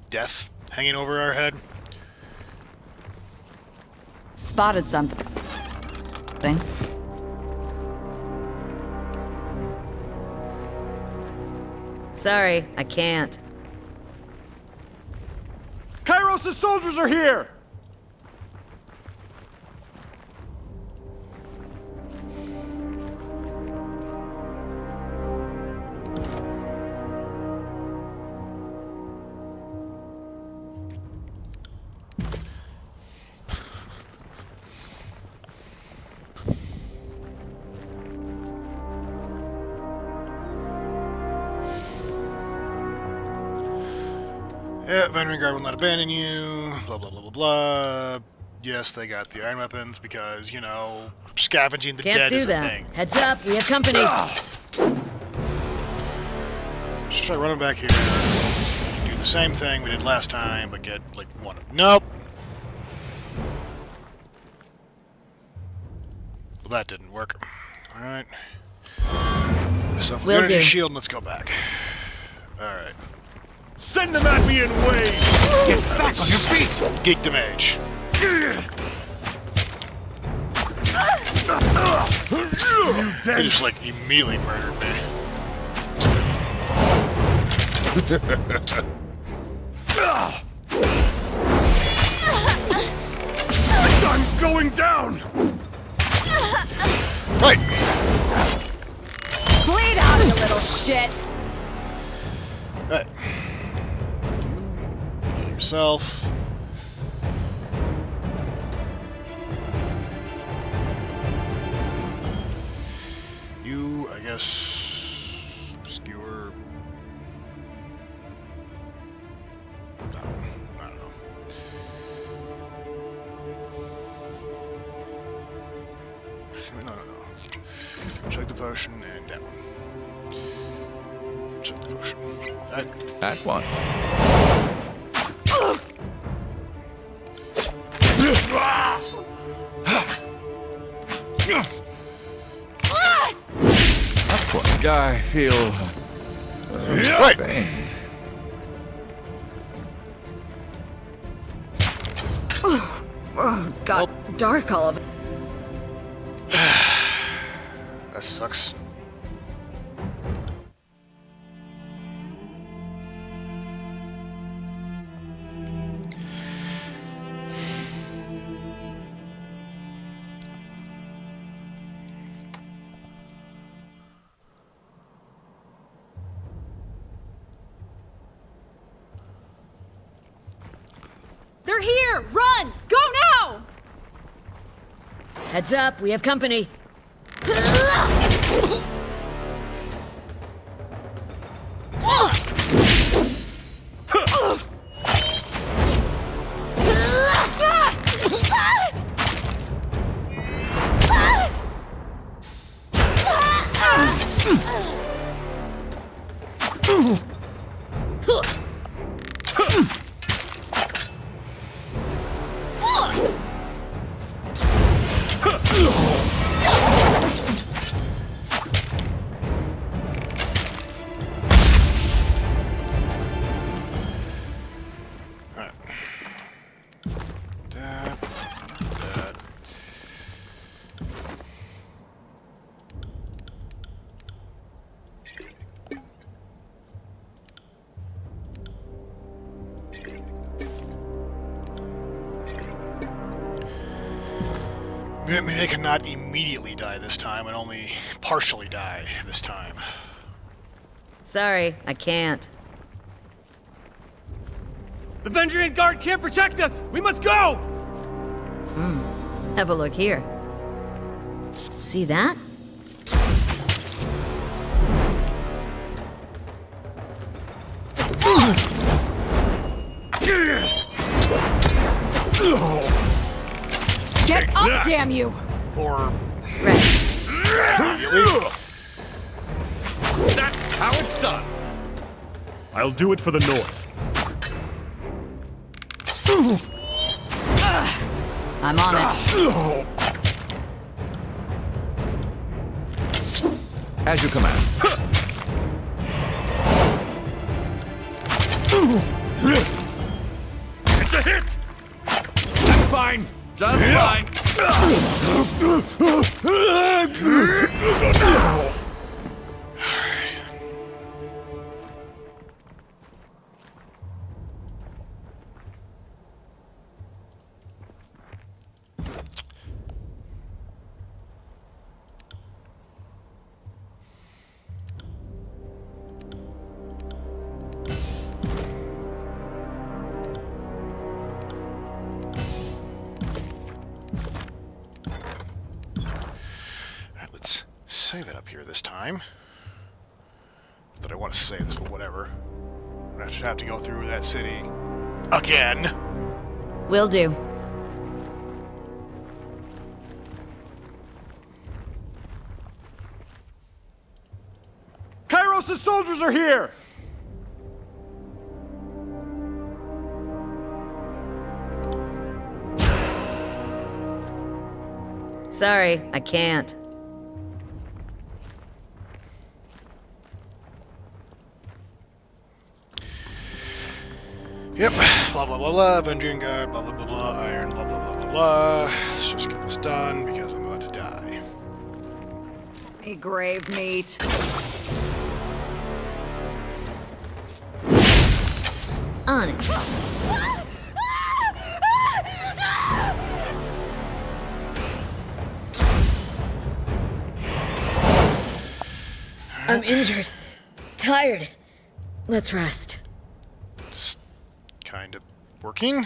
death hanging over our head. Spotted something. Sorry, I can't. Kairos' soldiers are here! Yeah, Veteran Guard will not abandon you, blah, blah, blah, blah, blah. Yes, they got the iron weapons because, you know, scavenging the Can't dead do is a that. thing. Heads up, we have company. Just try running back here. We can do the same thing we did last time, but get, like, one of... Nope! Well, that didn't work. Alright. Myself Will energy do. shield, and let's go back. Alright. Send them at me in waves! Get back on your feet! Geek the mage. You They dead! just, like, immediately murdered me. I'm going down! Right! shit. Alright. You yourself. You, I guess, skewer. I don't know. No. Chug the potion and that one. Chug the potion. That. At once. That poor guy feel Right. pain. Oh, got dark all of it. That sucks. They're here! Run! Go now! Heads up, we have company. Maybe they cannot immediately die this time and only partially die this time. Sorry, I can't. The Vendrian guard can't protect us! We must go! Have a look here. See that? Get up, damn you! Or Right. immediately. That's how it's done. I'll do it for the North. I'm on it. As you command. It's a hit! That's fine. Just fine. Alright, let's save it up here this time. Not that I want to save this, but whatever. I'm gonna have to go through that city again. Will do. Kairos' soldiers are here! Sorry, I can't. Yep, blah blah blah blah, Vendrian Guard, blah blah blah blah, Iron, blah blah blah blah blah. Let's just get this done because I'm about to die. A grave meat. On it. I'm injured. tired. Let's rest. It's kind of working.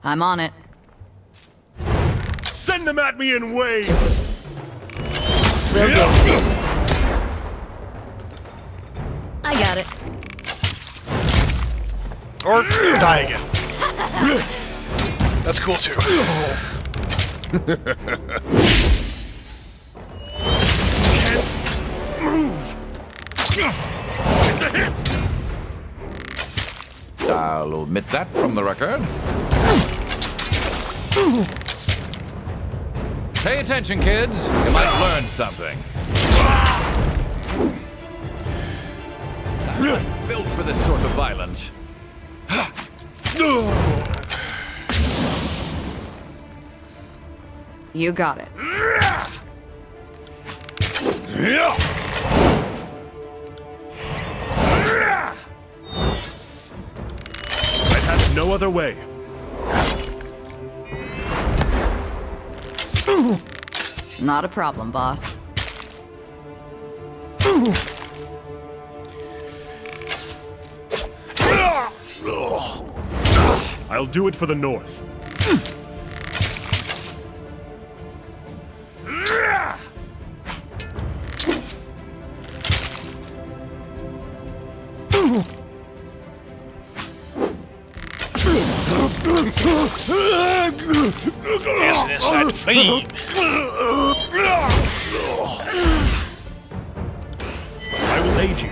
I'm on it. Send them at me in waves! Will do. I got it. Or die again. That's cool too. Can't move! It's a hit! I'll omit that from the record. Pay attention, kids. You might learn something. I'm not built for this sort of violence. You got it. I'd have no other way. Not a problem, boss. I'll do it for the North. Dancing inside the flame. I will aid you.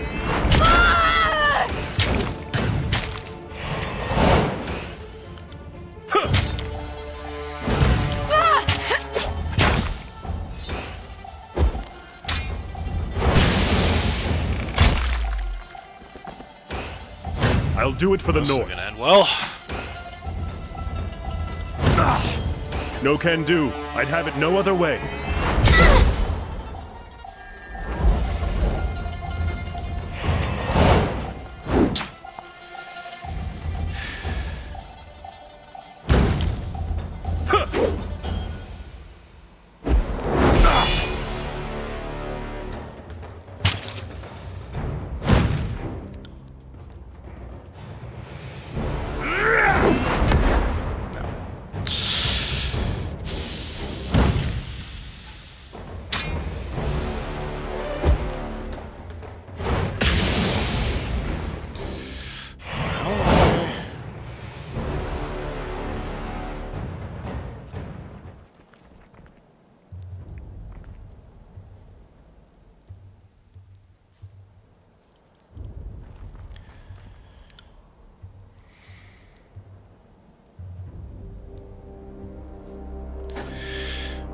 I'll do it for the This is North. gonna end well. No can do. I'd have it no other way.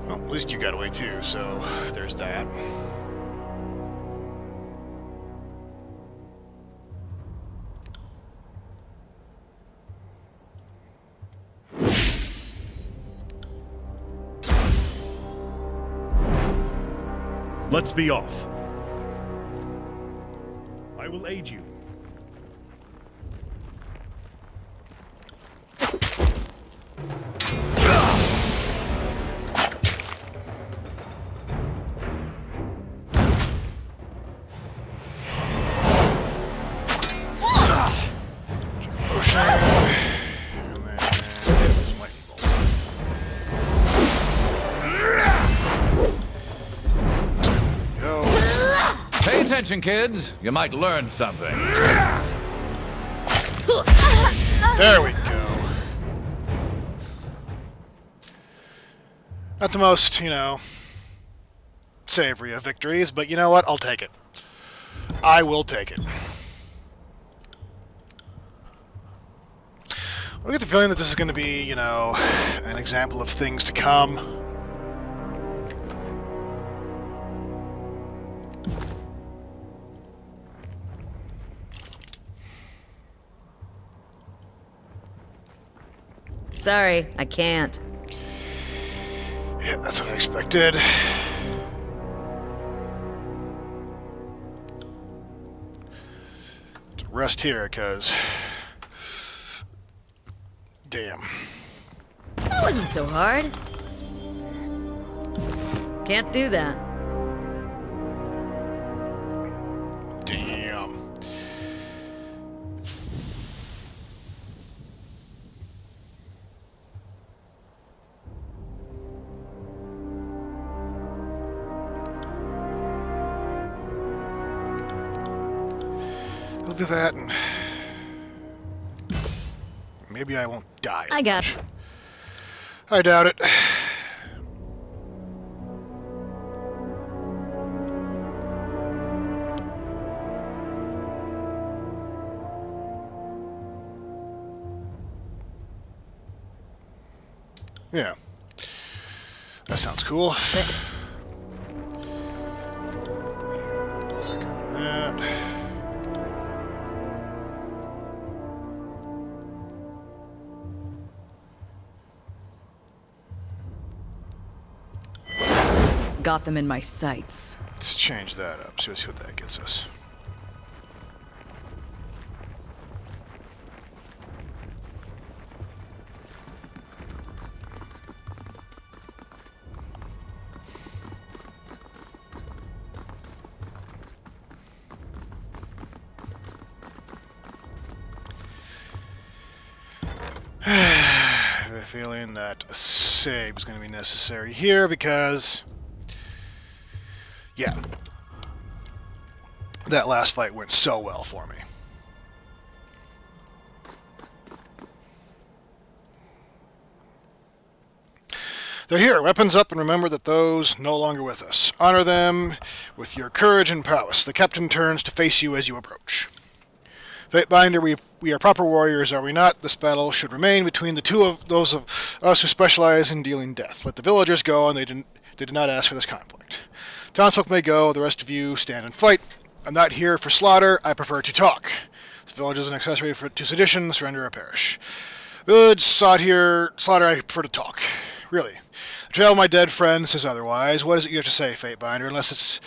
Well, at least you got away too, so there's that. Let's be off. I will aid you. Pay attention, kids. You might learn something. There we go. Not the most, savory of victories, but you know what? I'll take it. I will take it. I get the feeling that this is going to be, an example of things to come. Sorry, I can't. Yeah, that's what I expected. Rest here, cause... Damn. That wasn't so hard. Can't do that. Damn. I'll do that, and maybe I won't die. I got much. I doubt it. Yeah. That sounds cool. That. Got them in my sights. Let's change that up. See what that gets us. I have a feeling that a save is going to be necessary here because, yeah, that last fight went so well for me. They're here, weapons up, and remember that those no longer with us. Honor them with your courage and prowess. The captain turns to face you as you approach. Fatebinder, we are proper warriors, are we not? This battle should remain between the two of those of us who specialize in dealing death. Let the villagers go, and they did not ask for this conflict. Townsfolk may go, the rest of you stand and fight. I'm not here for slaughter, I prefer to talk. This village is an accessory to sedition, surrender or perish. Good, slaughter, I prefer to talk. Really. The trail of my dead friend says otherwise. What is it you have to say, Fatebinder? Unless it's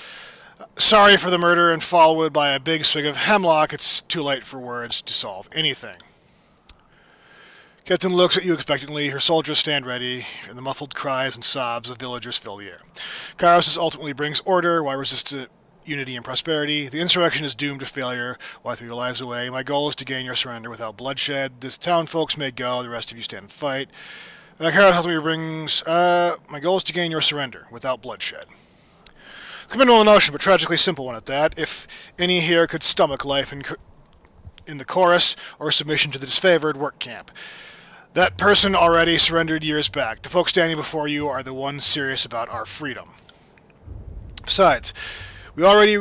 sorry for the murder and followed by a big swig of hemlock, it's too late for words to solve anything. Captain looks at you expectantly. Her soldiers stand ready, and the muffled cries and sobs of villagers fill the air. Kairos ultimately brings order. Why resist unity and prosperity? The insurrection is doomed to failure. Why throw your lives away? My goal is to gain your surrender without bloodshed. This town folks may go. The rest of you stand and fight. Kairos ultimately brings... my goal is to gain your surrender without bloodshed. Criminal notion, but tragically simple one at that. If any here could stomach life in the chorus or submission to the disfavored work camp. That person already surrendered years back. The folks standing before you are the ones serious about our freedom. Besides, we already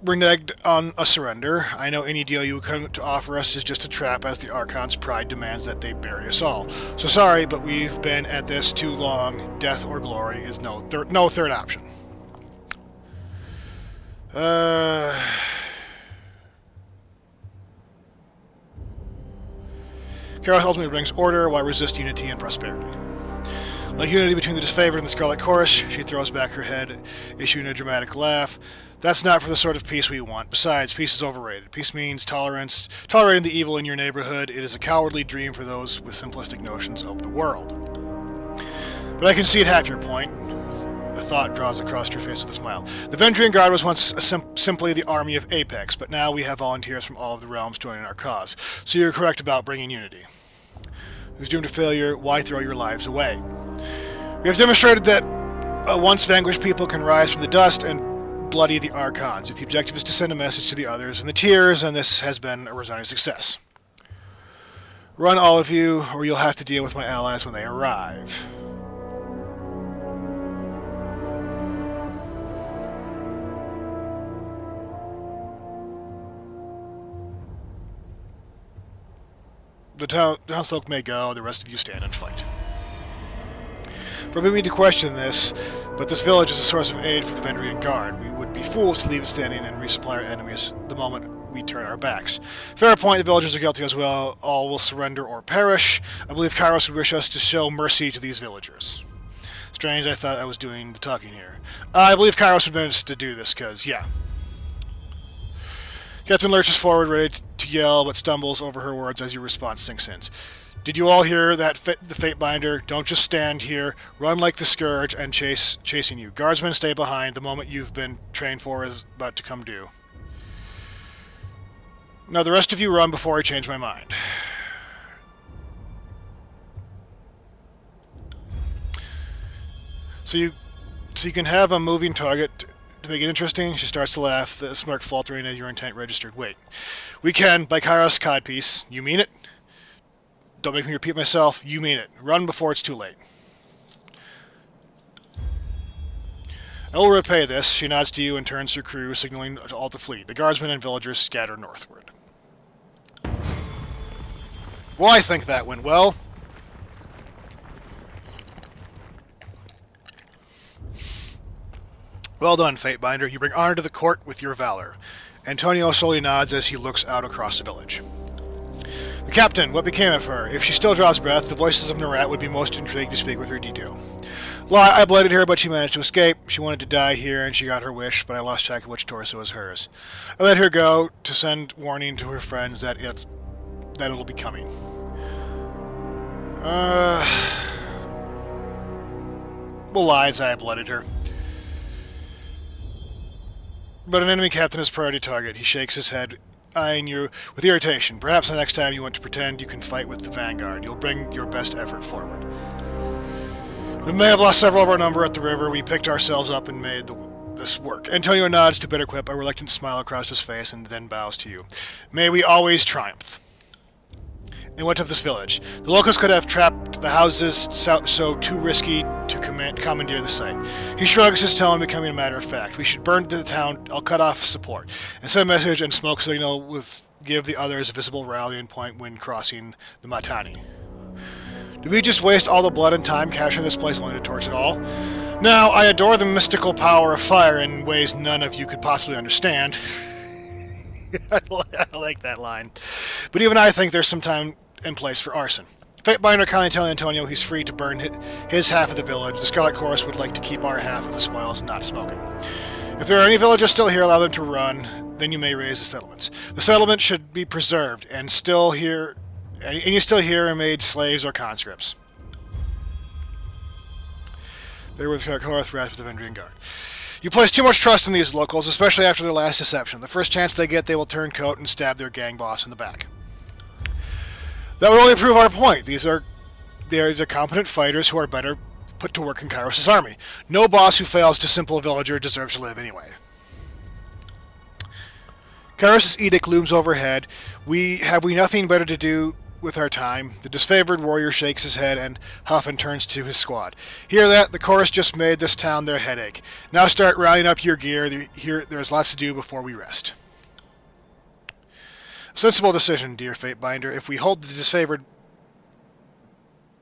reneged on a surrender. I know any deal you come to offer us is just a trap, as the Archon's pride demands that they bury us all. So sorry, but we've been at this too long. Death or glory is no third option. Kairos ultimately brings order, while resist unity and prosperity. Like unity between the disfavored and the Scarlet Chorus, she throws back her head, issuing a dramatic laugh. That's not for the sort of peace we want. Besides, peace is overrated. Peace means tolerance, tolerating the evil in your neighborhood. It is a cowardly dream for those with simplistic notions of the world. But I concede half your point. A thought draws across your face with a smile. The Vendrian Guard was once simply the army of Apex, but now we have volunteers from all of the realms joining our cause. So you're correct about bringing unity. Who's doomed to failure, why throw your lives away? We have demonstrated that once vanquished people can rise from the dust and bloody the Archons, if the objective is to send a message to the others and the tiers, and this has been a resounding success. Run, all of you, or you'll have to deal with my allies when they arrive. The townsfolk may go, the rest of you stand and fight. Permit me to question this, but this village is a source of aid for the Vendrian Guard. We would be fools to leave it standing and resupply our enemies the moment we turn our backs. Fair point, the villagers are guilty as well. All will surrender or perish. I believe Kairos would wish us to show mercy to these villagers. Strange, I thought I was doing the talking here. I believe Kairos would want us to do this, because, yeah. Captain lurches forward, ready to yell, but stumbles over her words as your response sinks in. Did you all hear that, the Fate Binder? Don't just stand here. Run like the Scourge and chasing you. Guardsmen, stay behind. The moment you've been trained for is about to come due. Now, the rest of you run before I change my mind. So you can have a moving target to make it interesting. She starts to laugh, the smirk faltering as your intent registered. Wait. We can, by Kairos codpiece. You mean it? Don't make me repeat myself. You mean it. Run before it's too late. I will repay this. She nods to you and turns to her crew, signaling to all to flee. The guardsmen and villagers scatter northward. Well, I think that went well. Well done, Fatebinder. You bring honor to the court with your valor. Antonio slowly nods as he looks out across the village. The captain, what became of her? If she still draws breath, the voices of Narat would be most intrigued to speak with her detail. I blooded her, but she managed to escape. She wanted to die here, and she got her wish, but I lost track of which torso was hers. I let her go to send warning to her friends that it'll be coming. Well, lies, I blooded her. But an enemy captain is priority target. He shakes his head, eyeing you with irritation. Perhaps the next time you want to pretend you can fight with the Vanguard. You'll bring your best effort forward. We may have lost several of our number at the river. We picked ourselves up and made this work. Antonio nods to Bitterquip, a reluctant smile across his face, and then bows to you. May we always triumph. And what of this village? The locals could have trapped the houses, so too risky to commandeer the site. He shrugs, his tone becoming a matter of fact. We should burn the town. I'll cut off support. And send a message and smoke signal give the others a visible rallying point when crossing the Matani. Did we just waste all the blood and time capturing this place only to torch it all? Now, I adore the mystical power of fire in ways none of you could possibly understand. I like that line. But even I think there's some time and place for arson. Fatebinder kindly telling Antonio he's free to burn his half of the village. The Scarlet Chorus would like to keep our half of the spoils, not smoking. If there are any villagers still here, allow them to run. Then you may raise the settlements. The settlement should be preserved, and you still here are made slaves or conscripts. There with Korath wrapped with the Vendrian Guard. You place too much trust in these locals, especially after their last deception. The first chance they get, they will turn coat and stab their gang boss in the back. That would only prove our point. They are competent fighters who are better put to work in Kairos' army. No boss who fails to simple villager deserves to live anyway. Kairos' edict looms overhead. Have we nothing better to do with our time? The disfavored warrior shakes his head and huff and turns to his squad. Hear that? The chorus just made this town their headache. Now start rallying up your gear. There's lots to do before we rest. Sensible decision, dear Fatebinder. If we hold the disfavored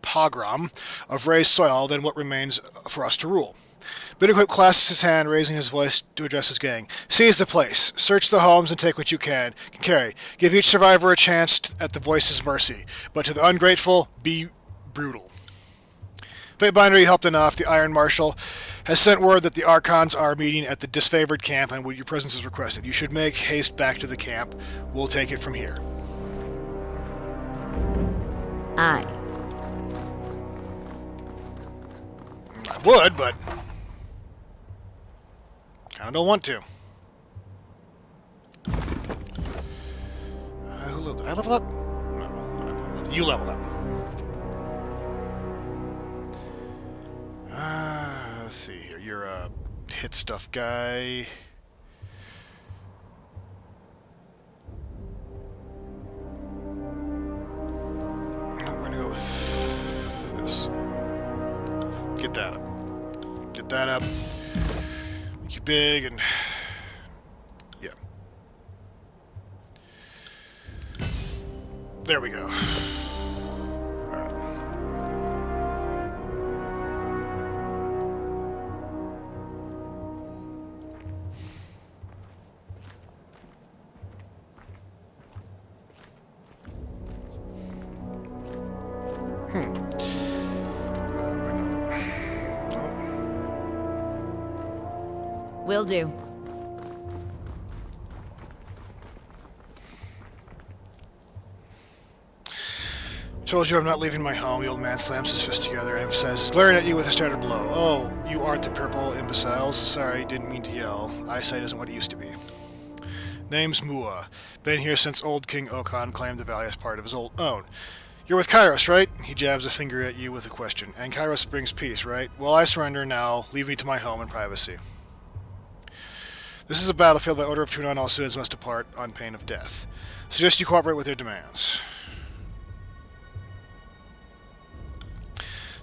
pogrom of raised soil, then what remains for us to rule? Bitterquip clasps his hand, raising his voice to address his gang. Seize the place. Search the homes and take what you can carry. Give each survivor a chance at the voice's mercy. But to the ungrateful, be brutal. Fatebinder, you helped enough. The Iron Marshal has sent word that the Archons are meeting at the disfavored camp, and your presence is requested. You should make haste back to the camp. We'll take it from here. Aye. I would, but kinda don't want to. Who leveled? I leveled up? No, you leveled up. Let's see here. You're a hit stuff guy. I'm gonna go with this. Get that up. Get that up. Make you big and yeah. There we go. Alright. Will do. Told you I'm not leaving my home. The old man slams his fist together and emphasizes, glaring at you with a startled blow. Oh, you aren't the purple imbeciles. Sorry, didn't mean to yell. Eyesight isn't what it used to be. Name's Mua. Been here since old King Okan claimed the valley as part of his own. You're with Kairos, right? He jabs a finger at you with a question. And Kairos brings peace, right? Well, I surrender now. Leave me to my home and privacy. This is a battlefield. By order of Tunon, all students must depart on pain of death. Suggest you cooperate with their demands.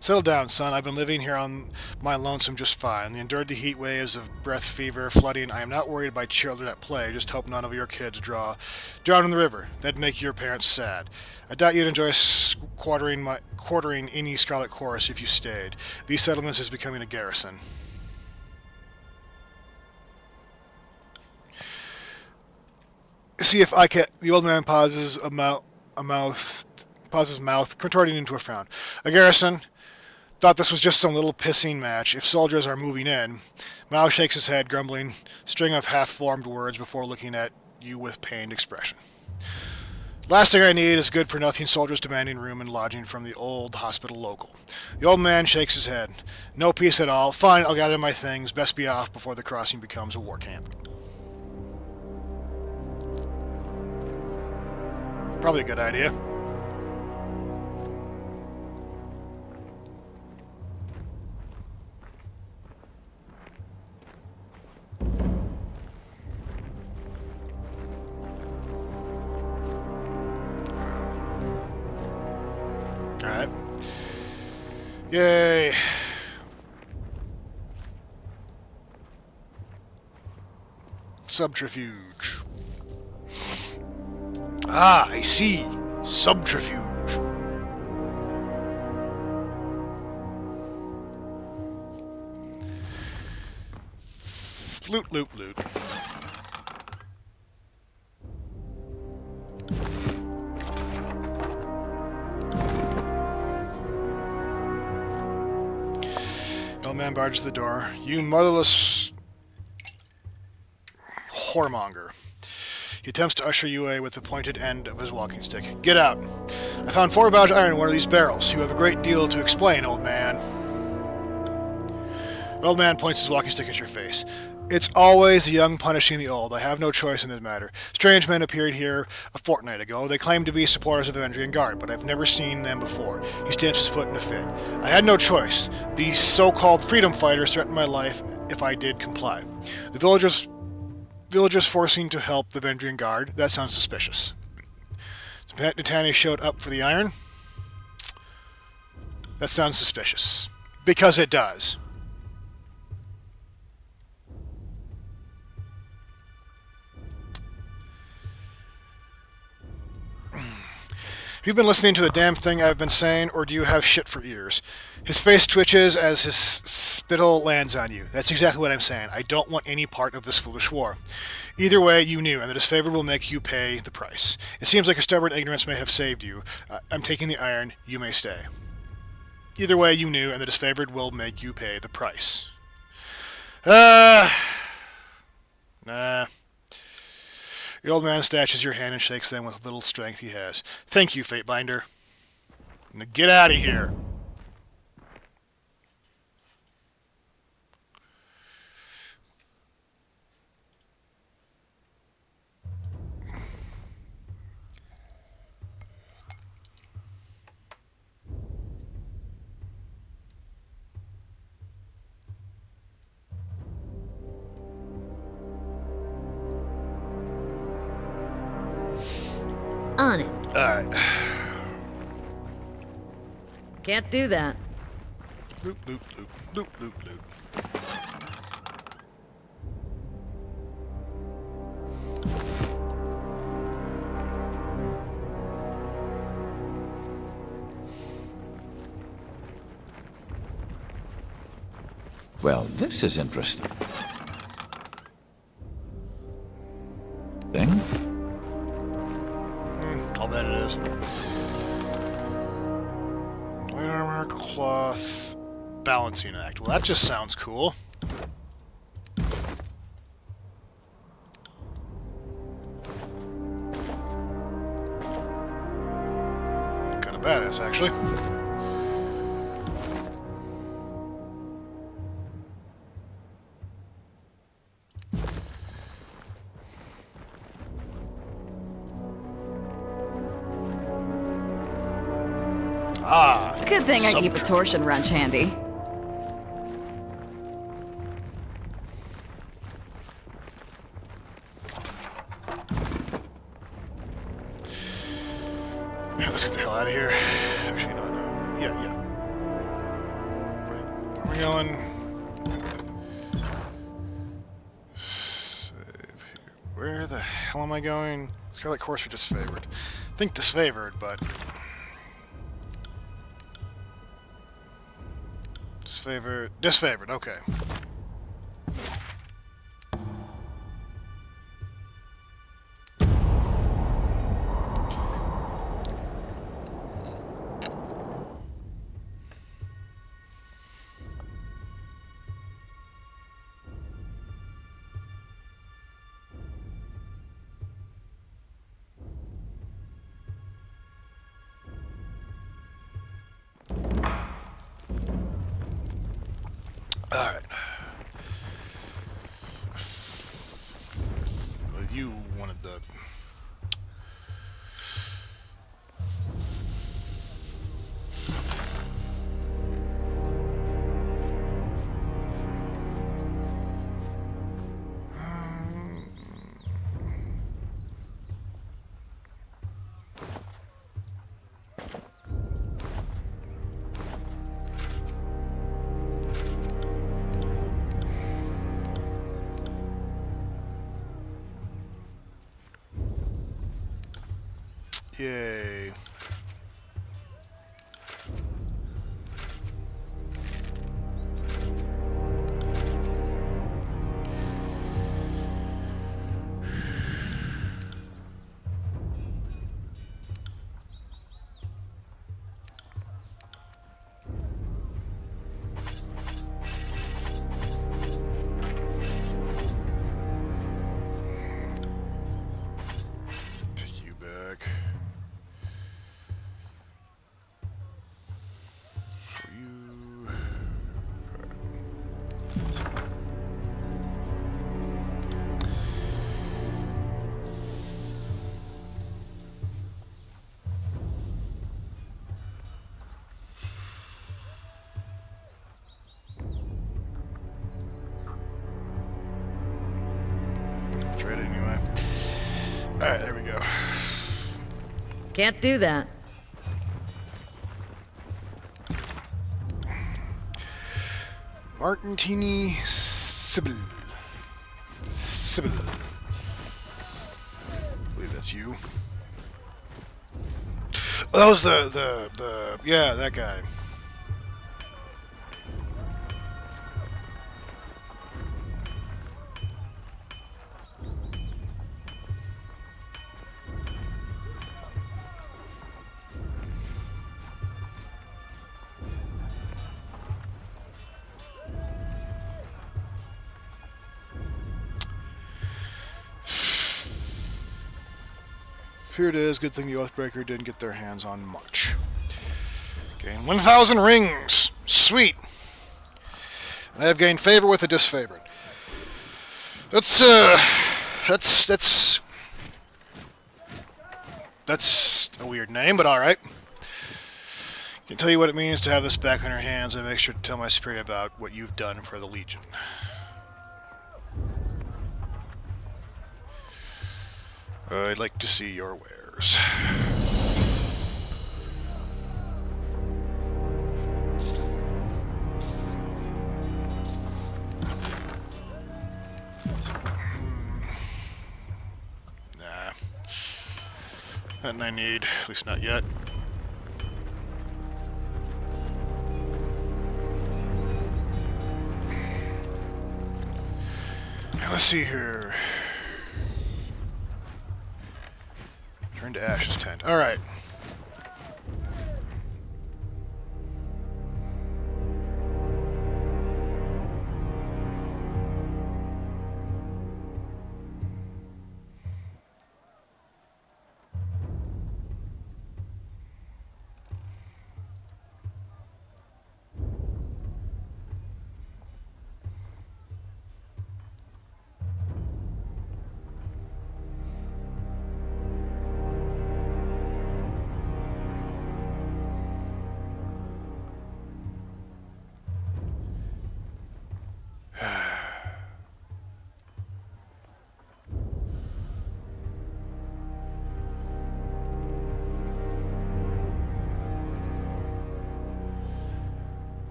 Settle down, son. I've been living here on my lonesome just fine. They endured the heat waves of breath fever, flooding. I am not worried by children at play. Just hope none of your kids drown in the river. That'd make your parents sad. I doubt you'd enjoy quartering any Scarlet Chorus if you stayed. These settlements is becoming a garrison. See if I can. The old man pauses mouth, contorting into a frown. A garrison. Thought this was just some little pissing match. If soldiers are moving in. Mao shakes his head, grumbling, string of half-formed words before looking at you with pained expression. Last thing I need is good-for-nothing soldiers demanding room and lodging from the old hospital local. The old man shakes his head. No peace at all. Fine, I'll gather my things. Best be off before the crossing becomes a war camp. Probably a good idea. Alright. Yay. Subterfuge. Ah, I see. Subterfuge. Loot, loot, loot. The old man barges the door. You motherless whoremonger. He attempts to usher you away with the pointed end of his walking stick. Get out. I found 4 barrels of iron in one of these barrels. You have a great deal to explain, old man. The old man points his walking stick at your face. It's always the young punishing the old. I have no choice in this matter. Strange men appeared here a fortnight ago. They claim to be supporters of the Vendrian Guard, but I've never seen them before. He stamps his foot in a fit. I had no choice. These so-called freedom fighters threatened my life if I did comply. The villagers forcing to help the Vendrian Guard. That sounds suspicious. Tyranny showed up for the iron. That sounds suspicious. Because it does. Have you been listening to the damn thing I've been saying, or do you have shit for ears? His face twitches as his spittle lands on you. That's exactly what I'm saying. I don't want any part of this foolish war. Either way, you knew, and the disfavored will make you pay the price. It seems like a stubborn ignorance may have saved you. I'm taking the iron. You may stay. Either way, you knew, and the disfavored will make you pay the price. Nah. The old man snatches your hand and shakes them with little strength he has. Thank you, Fatebinder. Now get out of here. On it. Alright. Can't do that. Loop, loop, loop, loop, loop, loop. Well, this is interesting. Thing? I'll bet it is. armor, cloth, balancing act. Well, that just sounds cool. Kind of badass, actually. Ah. Good thing I keep a torsion wrench handy. Let's get the hell out of here. Actually, no. Yeah. Wait, where are we going? Save here. Where the hell am I going? Scarlet Course or disfavored? I think disfavored, but... Disfavored, okay. Alright. Well, you wanted the... Yay. Take you back. You... Try it anyway. Alright, there we go. Can't do that. Martintini Sybil. Sybil. I believe that's you. Oh, that was the yeah, that guy. Here it is. Good thing the Oathbreaker didn't get their hands on much. Gain 1,000 rings. Sweet. And I have gained favor with a disfavored. That's a weird name, but all right. Can tell you what it means to have this back on your hands, and make sure to tell my superior about what you've done for the Legion. I'd like to see your wares. Nah. Nothing I need, at least not yet. Now, let's see here. Turn to Ash's tent. Alright.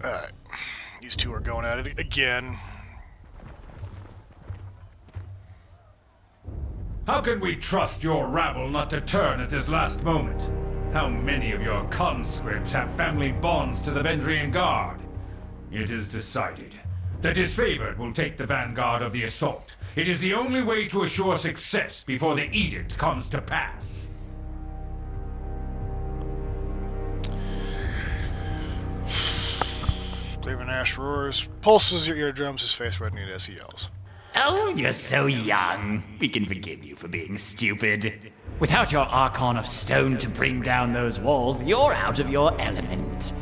Alright. These two are going at it again. How can we trust your rabble not to turn at this last moment? How many of your conscripts have family bonds to the Vendrian Guard? It is decided. The disfavored will take the vanguard of the assault. It is the only way to assure success before the edict comes to pass. Raven Ash roars, pulses your eardrums, his face reddening as he yells. Oh, you're so young. We can forgive you for being stupid. Without your Archon of Stone to bring down those walls, you're out of your element.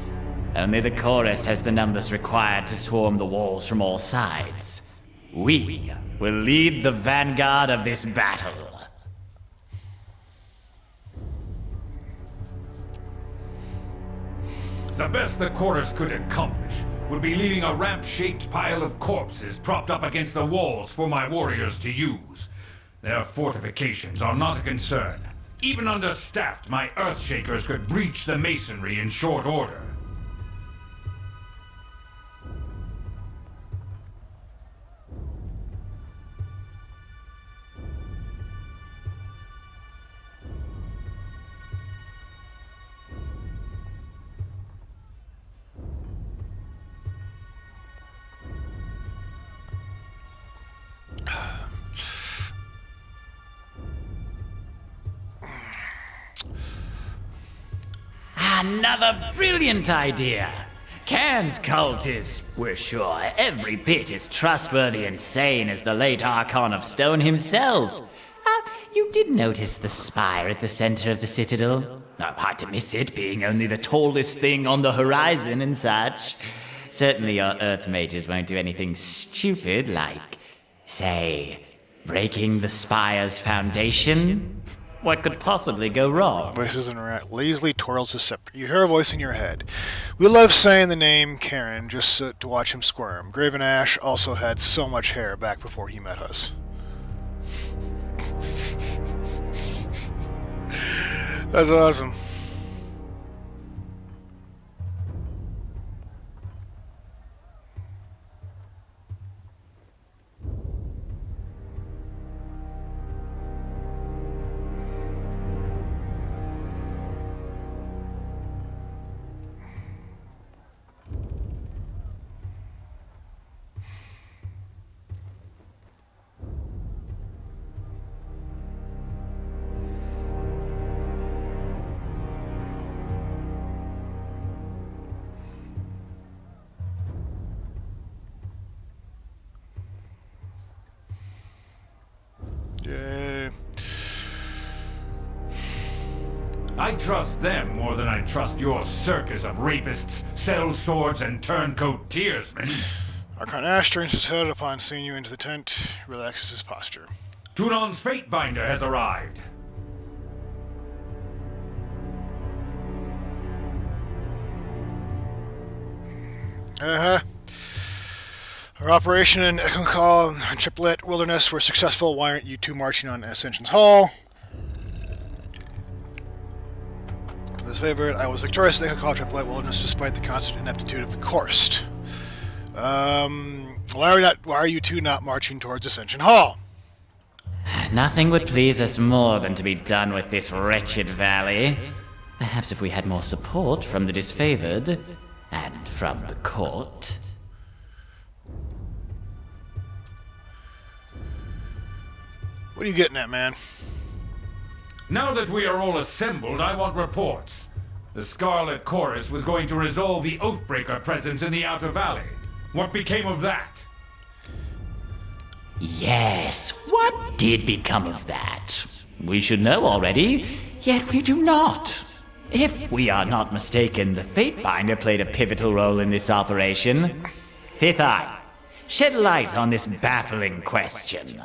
Only the chorus has the numbers required to swarm the walls from all sides. We will lead the vanguard of this battle. The best the chorus could accomplish would be leaving a ramp-shaped pile of corpses propped up against the walls for my warriors to use. Their fortifications are not a concern. Even understaffed, my Earthshakers could breach the masonry in short order. Another brilliant idea. Cairn's cult is, we're sure, every bit as trustworthy and sane as the late Archon of Stone himself. You did notice the spire at the center of the citadel? Hard to miss it, being only the tallest thing on the horizon and such. Certainly your Earth mages won't do anything stupid like, say, breaking the spire's foundation. What could possibly go wrong? Voices interact. Lazily twirls his scepter. You hear a voice in your head. We love saying the name Karen just to watch him squirm. Graven Ash also had so much hair back before he met us. That's awesome. Yay. I trust them more than I trust your circus of rapists, sellswords, and turncoat tearsmen. Archon Ash turns his head upon seeing you into the tent, relaxes his posture. Tunon's Fatebinder has arrived. Uh-huh. Our operation in Echoncall and Triplet Wilderness were successful. Why aren't you two marching on Ascension's Hall? For this favorite, I was victorious in Echoncall Triplet Wilderness despite the constant ineptitude of the Chorist. Why are you two not marching towards Ascension Hall? Nothing would please us more than to be done with this wretched valley. Perhaps if we had more support from the disfavored, and from the court. What are you getting at, man? Now that we are all assembled, I want reports. The Scarlet Chorus was going to resolve the Oathbreaker presence in the Outer Valley. What became of that? Yes, what did become of that? We should know already, yet we do not. If we are not mistaken, the Fatebinder played a pivotal role in this operation. Fifth Eye, shed light on this baffling question.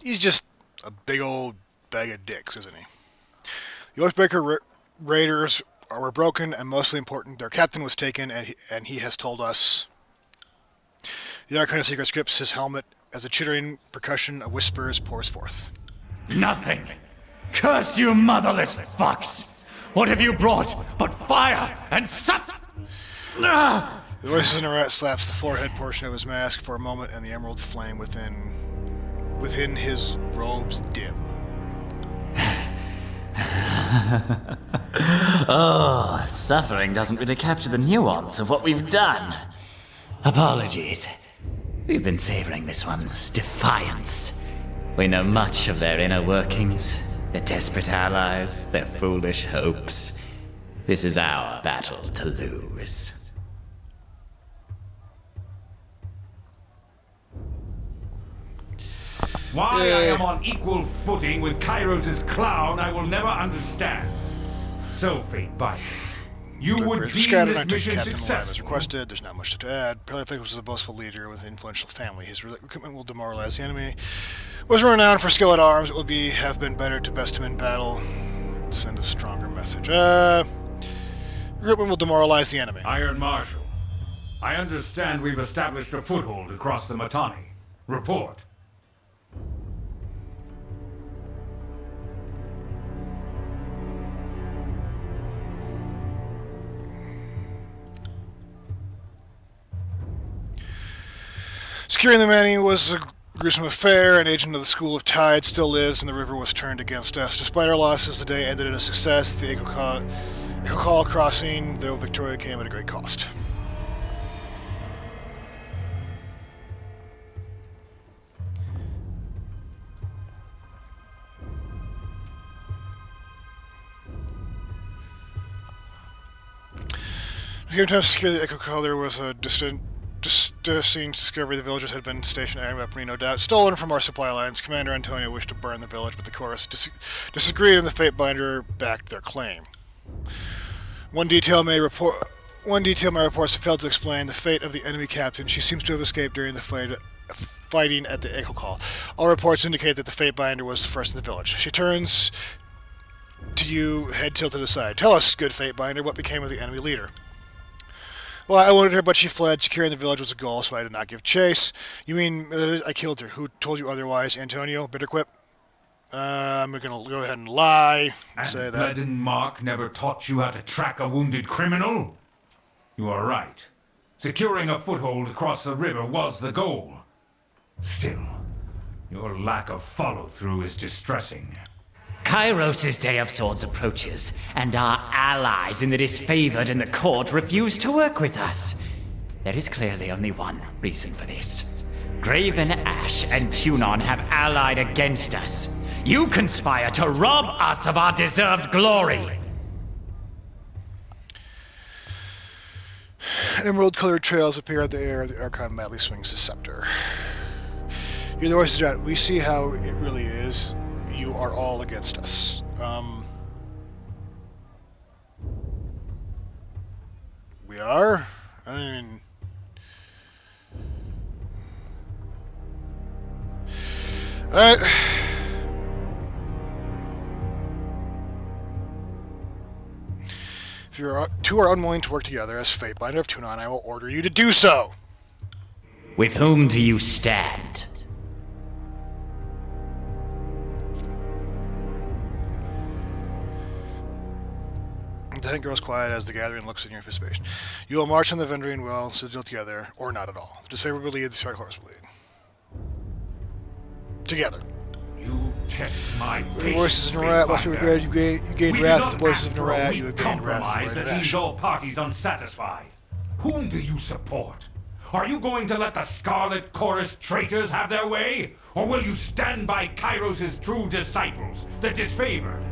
He's just a big old bag of dicks, isn't he? The Oathbreaker raiders were broken, and mostly important, their captain was taken, and he has told us. The Archon of Secret Scripts, his helmet, as a chittering percussion of whispers pours forth. Nothing! Curse you motherless fucks! What have you brought but fire and suff? The The voices in a rat slaps the forehead portion of his mask for a moment, and the emerald flame within his robes dim. Oh, suffering doesn't really capture the nuance of what we've done. Apologies. We've been savoring this one's defiance. We know much of their inner workings, their desperate allies, their foolish hopes. This is our battle to lose. Why I am on equal footing with Kairos' clown, I will never understand. So, Fatebinder, you would deem this mission Captain Alive as successful. requested. There's not much to add. Playhouse was a boastful leader with an influential family. His recruitment will demoralize the enemy. Was renowned for skill at arms. It would have been better to best him in battle. Send a stronger message. Recruitment will demoralize the enemy. Iron Marshal, I understand we've established a foothold across the Matani. Report. Securing the Manny was a gruesome affair. An agent of the School of Tide still lives, and the river was turned against us. Despite our losses, the day ended in a success. The Echo crossing, though Victoria, came at a great cost. During time to secure the Echo Call, there was a disturbing discovery. The villagers had been stationed at weaponry, no doubt stolen from our supply lines. Commander Antonio wished to burn the village, but the chorus disagreed, and the Fatebinder backed their claim. One detail my reports have failed to explain: the fate of the enemy captain. She seems to have escaped during the fighting at the Echo Call. All reports indicate that the Fatebinder was the first in the village. She turns to you, head tilted aside. Tell us, good Fatebinder, what became of the enemy leader? Well, I wanted her, but she fled. Securing the village was a goal, so I did not give chase. You mean I killed her? Who told you otherwise, Antonio? Bitterquip? I'm gonna go ahead and lie and say that. Leaden Mark never taught you how to track a wounded criminal? You are right. Securing a foothold across the river was the goal. Still, your lack of follow-through is distressing. Kairos' Day of Swords approaches, and our allies in the disfavored in the court refuse to work with us. There is clearly only one reason for this. Graven Ash and Tunon have allied against us. You conspire to rob us of our deserved glory. Emerald-colored trails appear at the air. The Archon madly swings his scepter. Hear the voices out. We see how it really is. You are all against us. We are? I mean... Alright. If you two are unwilling to work together as Fatebinder of Tunon, I will order you to do so. With whom do you stand? The tent grows quiet as the gathering looks in your anticipation. You will march on the Vendrian well, sigil together, or not at all. The disfavorable lead, the Strike Horse will lead. Together. You test my patience, The voices of Narat must be regretted. You gained wrath with the voices of Narat. You have gained wrath compromise with the that voice of leaves Ash. all parties unsatisfied. Whom do you support? Are you going to let the Scarlet Chorus traitors have their way? Or will you stand by Kairos' true disciples, the disfavored?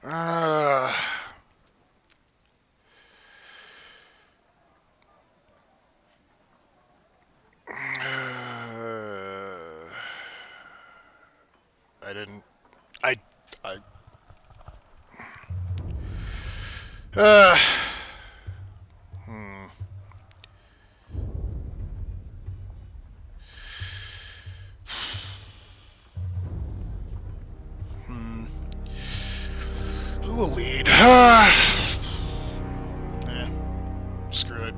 Uh, I didn't. I. Uh. Hmm. Who will lead? Screw it.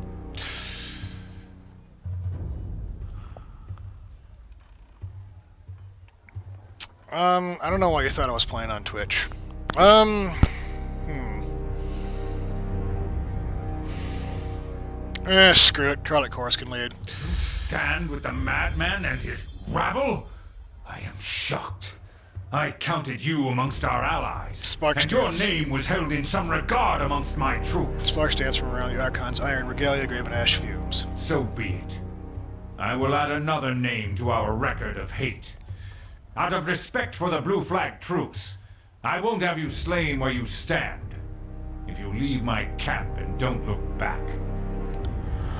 I don't know why you thought I was playing on Twitch. Screw it. Charlotte Chorus can lead. Stand with the madman and his rabble? I am shocked. I counted you amongst our allies, Sparks and your dance. name was held in some regard amongst my troops. Sparks dance from around the Archon's iron regalia, graven ash fumes. So be it. I will add another name to our record of hate. Out of respect for the Blue Flag troops, I won't have you slain where you stand. If you leave my camp and don't look back.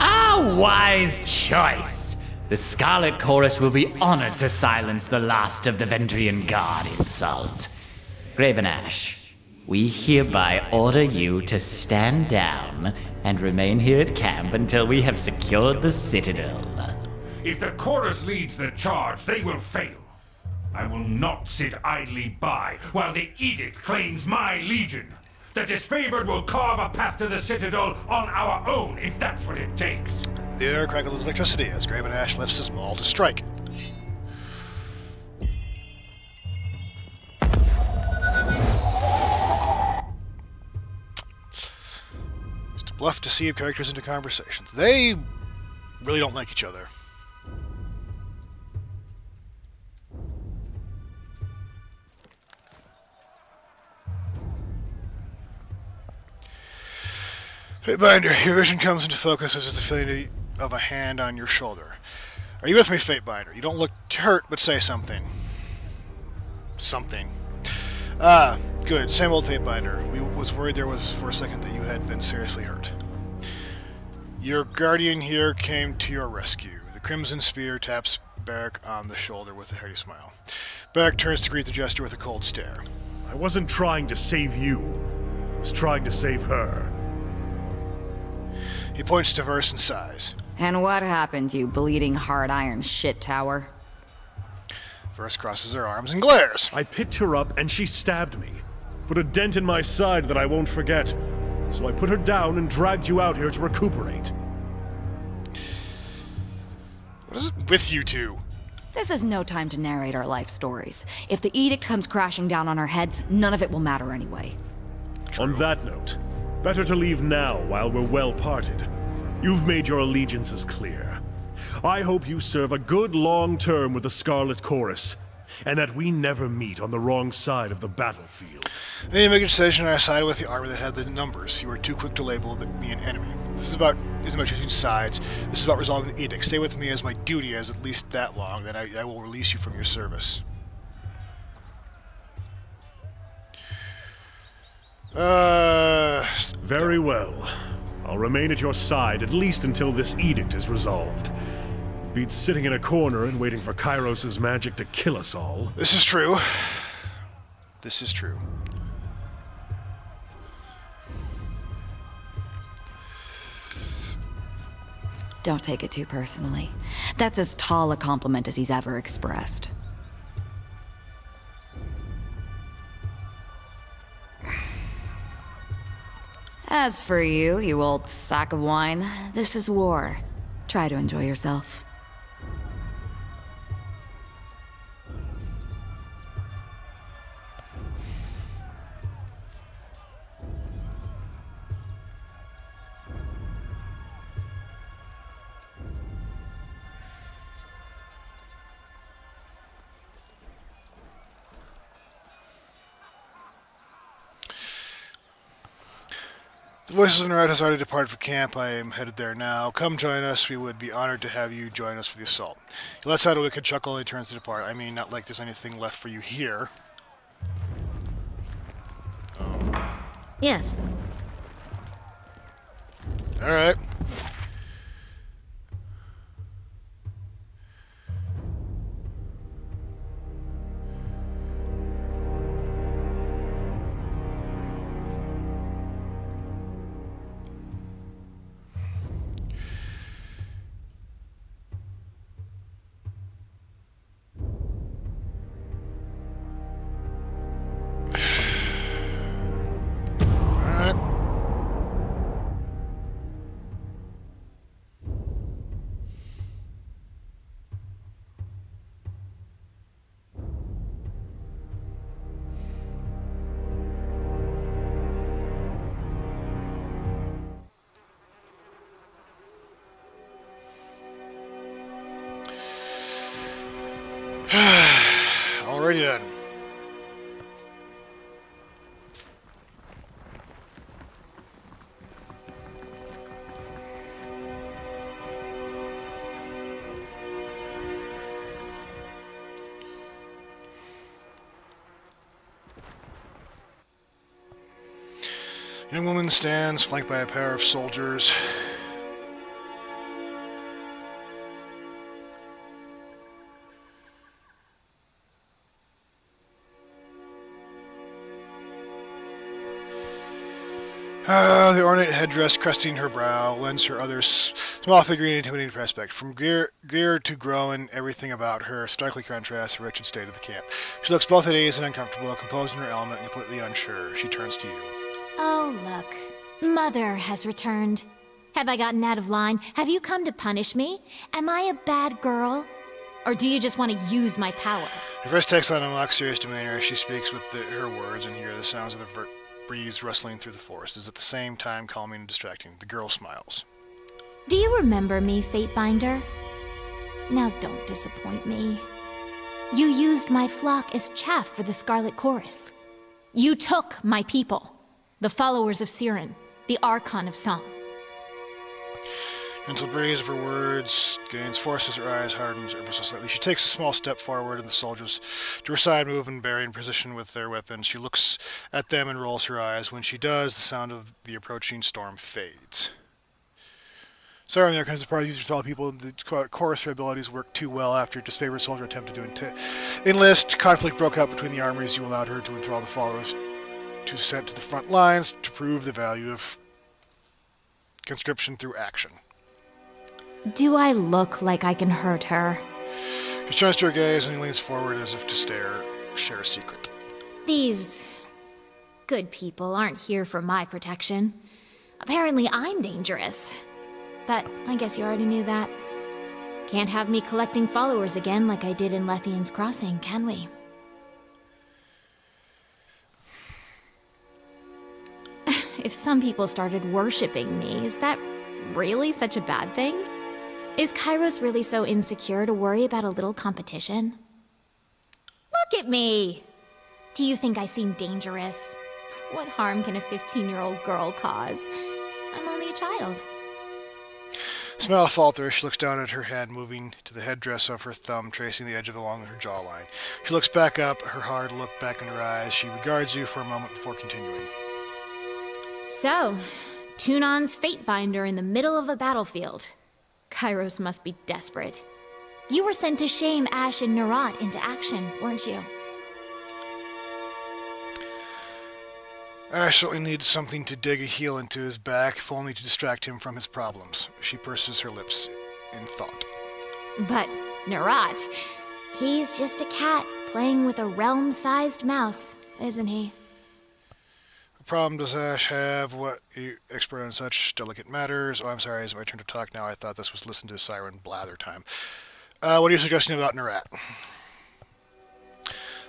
A wise choice. The Scarlet Chorus will be honored to silence the last of the Vendrian Guard insult. Graven Ash, we hereby order you to stand down and remain here at camp until we have secured the Citadel. If the chorus leads the charge, they will fail. I will not sit idly by while the edict claims my legion. The disfavored will carve a path to the Citadel on our own, if that's what it takes. The air crackles with electricity as Graven Ash lifts his maul to strike. Just to bluff, deceive characters into conversations. They really don't like each other. Fatebinder, your vision comes into focus as the feeling of a hand on your shoulder. Are you with me, Fatebinder? You don't look hurt, but say something. Something. Ah, good. Same old Fatebinder. We was worried there was for a second that you had been seriously hurt. Your guardian here came to your rescue. The Crimson Spear taps Barrack on the shoulder with a hearty smile. Barrack turns to greet the jester with a cold stare. I wasn't trying to save you. I was trying to save her. He points to Verse and sighs. And what happened, you bleeding hard iron shit tower? Verse crosses her arms and glares. I picked her up and she stabbed me. Put a dent in my side that I won't forget. So I put her down and dragged you out here to recuperate. What is it with you two? This is no time to narrate our life stories. If the edict comes crashing down on our heads, none of it will matter anyway. On that note, better to leave now while we're well parted. You've made your allegiances clear. I hope you serve a good long term with the Scarlet Chorus, and that we never meet on the wrong side of the battlefield. Then you make a decision and I sided with the army that had the numbers. You were too quick to label me an enemy. This is about as much choosing sides. This is about resolving the edict. Stay with me as my duty is at least that long, then I will release you from your service. Very well. I'll remain at your side at least until this edict is resolved. Beats sitting in a corner and waiting for Kairos' magic to kill us all. This is true. This is true. Don't take it too personally. That's as tall a compliment as he's ever expressed. As for you, you old sack of wine, this is war. Try to enjoy yourself. The voices on the right has already departed for camp. I am headed there now. Come join us. We would be honored to have you join us for the assault. He lets out a wicked chuckle and he turns to depart. I mean, not like there's anything left for you here. Oh. Yes. Alright. Alright. Alrighty then. Young woman stands, flanked by a pair of soldiers. The ornate headdress cresting her brow lends her other small figure an intimidating aspect. From gear to groan, everything about her starkly contrasts the wretched state of the camp. She looks both at ease and uncomfortable, composed in her element and completely unsure. She turns to you. Oh, look. Mother has returned. Have I gotten out of line? Have you come to punish me? Am I a bad girl? Or do you just want to use my power? Her voice takes on a mock serious demeanor as she speaks with her words, and hear the sounds of the breeze rustling through the forest is at the same time calming and distracting. The girl smiles. Do you remember me, Fatebinder? Now don't disappoint me. You used my flock as chaff for the Scarlet Chorus. You took my people, the followers of Siren, the Archon of Song. Gentle breeze of her words gains force as her eyes hardens ever so slightly. She takes a small step forward, and the soldiers to her side move and bury in position with their weapons. She looks at them and rolls her eyes. When she does, the sound of the approaching storm fades. Sorry, on the Archons, the party users tell people the chorus abilities worked too well after your disfavored soldier attempted to enlist. Conflict broke out between the armies. You allowed her to enthrall the followers to send to the front lines to prove the value of conscription through action. Do I look like I can hurt her? She turns to her gaze and leans forward as if to share a secret. These good people aren't here for my protection. Apparently I'm dangerous. But I guess you already knew that. Can't have me collecting followers again like I did in Lethian's Crossing, can we? If some people started worshipping me, is that really such a bad thing? Is Kairos really so insecure to worry about a little competition? Look at me! Do you think I seem dangerous? What harm can a 15-year-old girl cause? I'm only a child. Smile falters. She looks down at her hand, moving to the headdress of her thumb, tracing the edge of along her jawline. She looks back up, her hard look back in her eyes. She regards you for a moment before continuing. So, Tunon's Fatebinder in the middle of a battlefield. Kairos must be desperate. You were sent to shame Ash and Nerat into action, weren't you? Ash certainly needs something to dig a heel into his back, if only to distract him from his problems. She purses her lips in thought. But Nerat, he's just a cat playing with a realm-sized mouse, isn't he? What problem does Ash have? What you expert on such delicate matters? Oh, I'm sorry, it's my turn to talk now. I thought this was listen to Siren blather time. What are you suggesting about Nerat?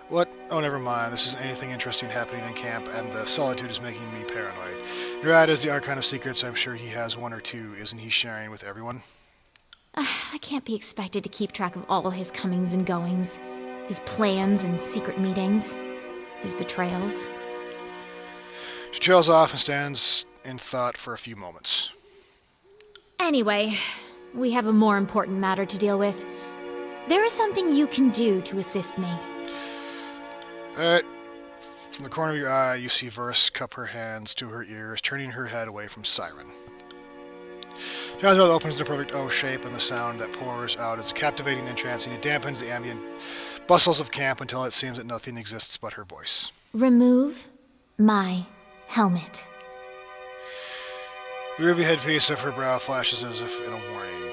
What? Oh, never mind. This isn't anything interesting happening in camp, and the solitude is making me paranoid. Nerat is the Archon of Secrets. I'm sure he has one or two. Isn't he sharing with everyone? I can't be expected to keep track of all his comings and goings, his plans and secret meetings, his betrayals. She trails off and stands in thought for a few moments. Anyway, we have a more important matter to deal with. There is something you can do to assist me. Alright. From the corner of your eye, you see Verse cup her hands to her ears, turning her head away from Siren. John's mouth opens in a perfect O shape, and the sound that pours out is captivating and entrancing. It dampens the ambient bustles of camp until it seems that nothing exists but her voice. Remove my helmet. The ruby headpiece of her brow flashes as if in a warning.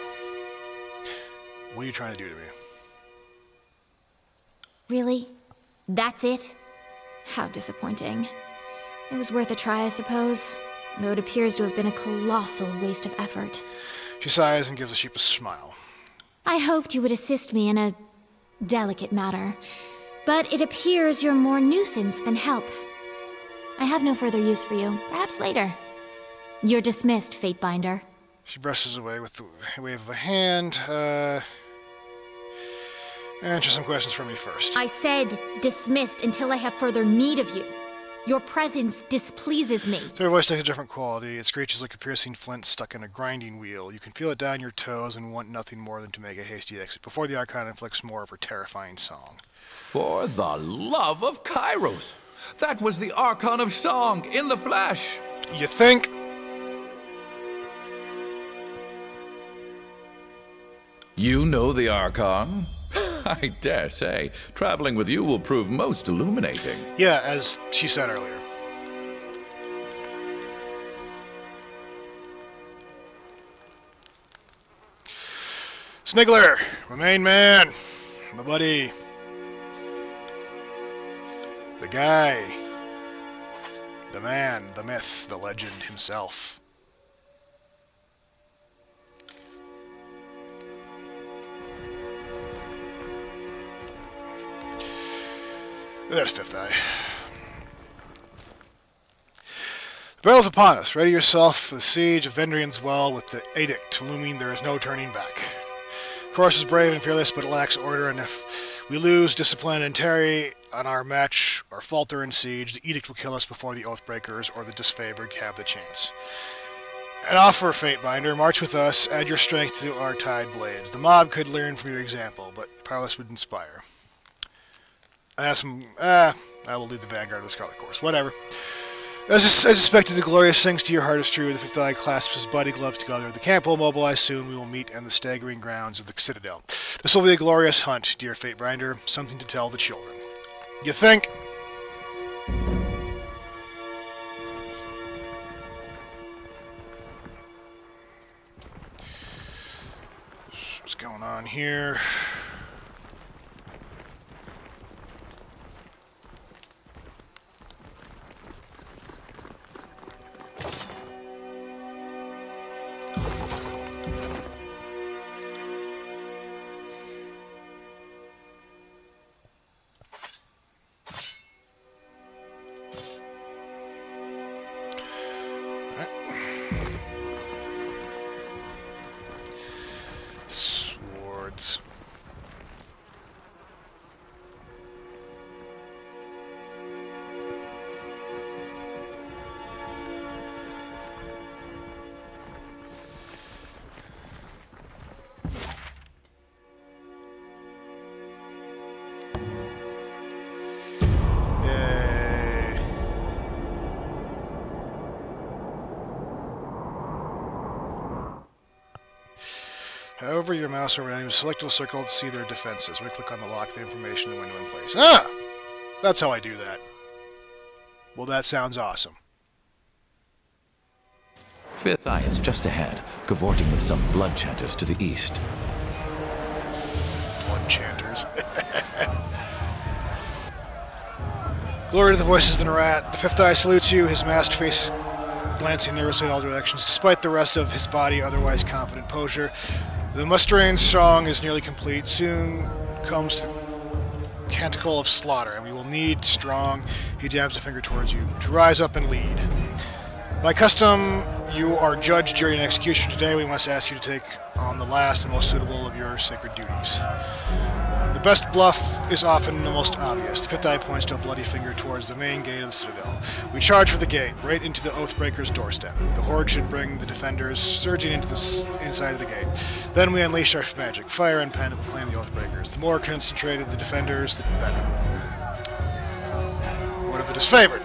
What are you trying to do to me? Really? That's it? How disappointing. It was worth a try, I suppose, though it appears to have been a colossal waste of effort. She sighs and gives a sheepish smile. I hoped you would assist me in a delicate matter, but it appears you're more nuisance than help. I have no further use for you. Perhaps later. You're dismissed, Fatebinder. She brushes away with the wave of a hand. Answer some questions for me first. I said dismissed until I have further need of you. Your presence displeases me. So her voice takes a different quality. It screeches like a piercing flint stuck in a grinding wheel. You can feel it down your toes and want nothing more than to make a hasty exit before the Archon inflicts more of her terrifying song. For the love of Kairos! That was the Archon of Song in the flesh! You think? You know the Archon? I dare say, traveling with you will prove most illuminating. Yeah, as she said earlier. Sniggler, my main man, my buddy, the guy, the man, the myth, the legend himself. There's Fifth Eye. The battle's upon us. Ready yourself for the siege of Vendrian's Well with the edict looming. There is no turning back. Chorus is brave and fearless, but it lacks order, and if we lose discipline and tarry on our match or falter in siege, the edict will kill us before the Oathbreakers or the disfavored have the chance. An offer, Fatebinder. March with us. Add your strength to our tide blades. The mob could learn from your example, but powerless would inspire. I have some... I will lead the vanguard of the Scarlet Course. Whatever. As expected, the glorious things to your heart is true. The Fifth Eye clasps his buddy gloves together. The camp will mobilize soon. We will meet in the staggering grounds of the Citadel. This will be a glorious hunt, dear Fatebinder. Something to tell the children. You think? What's going on here? Swords. Hover your mouse over any selectable circle to see their defenses. Right-click on the lock, the information in the window in place. Ah! That's how I do that. Well, that sounds awesome. Fifth Eye is just ahead, cavorting with some blood chanters to the east. Blood chanters. Glory to the voices of the rat. The Fifth Eye salutes you, his masked face glancing nervously in all directions, despite the rest of his body otherwise confident posture. The mustering song is nearly complete. Soon comes the canticle of slaughter, and we will need strong, he jabs a finger towards you, to rise up and lead. By custom, you are judged during an execution. Today we must ask you to take on the last and most suitable of your sacred duties. The best bluff is often the most obvious. The Fifth Eye points to a bloody finger towards the main gate of the Citadel. We charge for the gate, right into the Oathbreaker's doorstep. The Horde should bring the defenders surging into the inside of the gate. Then we unleash our magic, fire and pen, and proclaim the Oathbreakers. The more concentrated the defenders, the better. of the disfavored.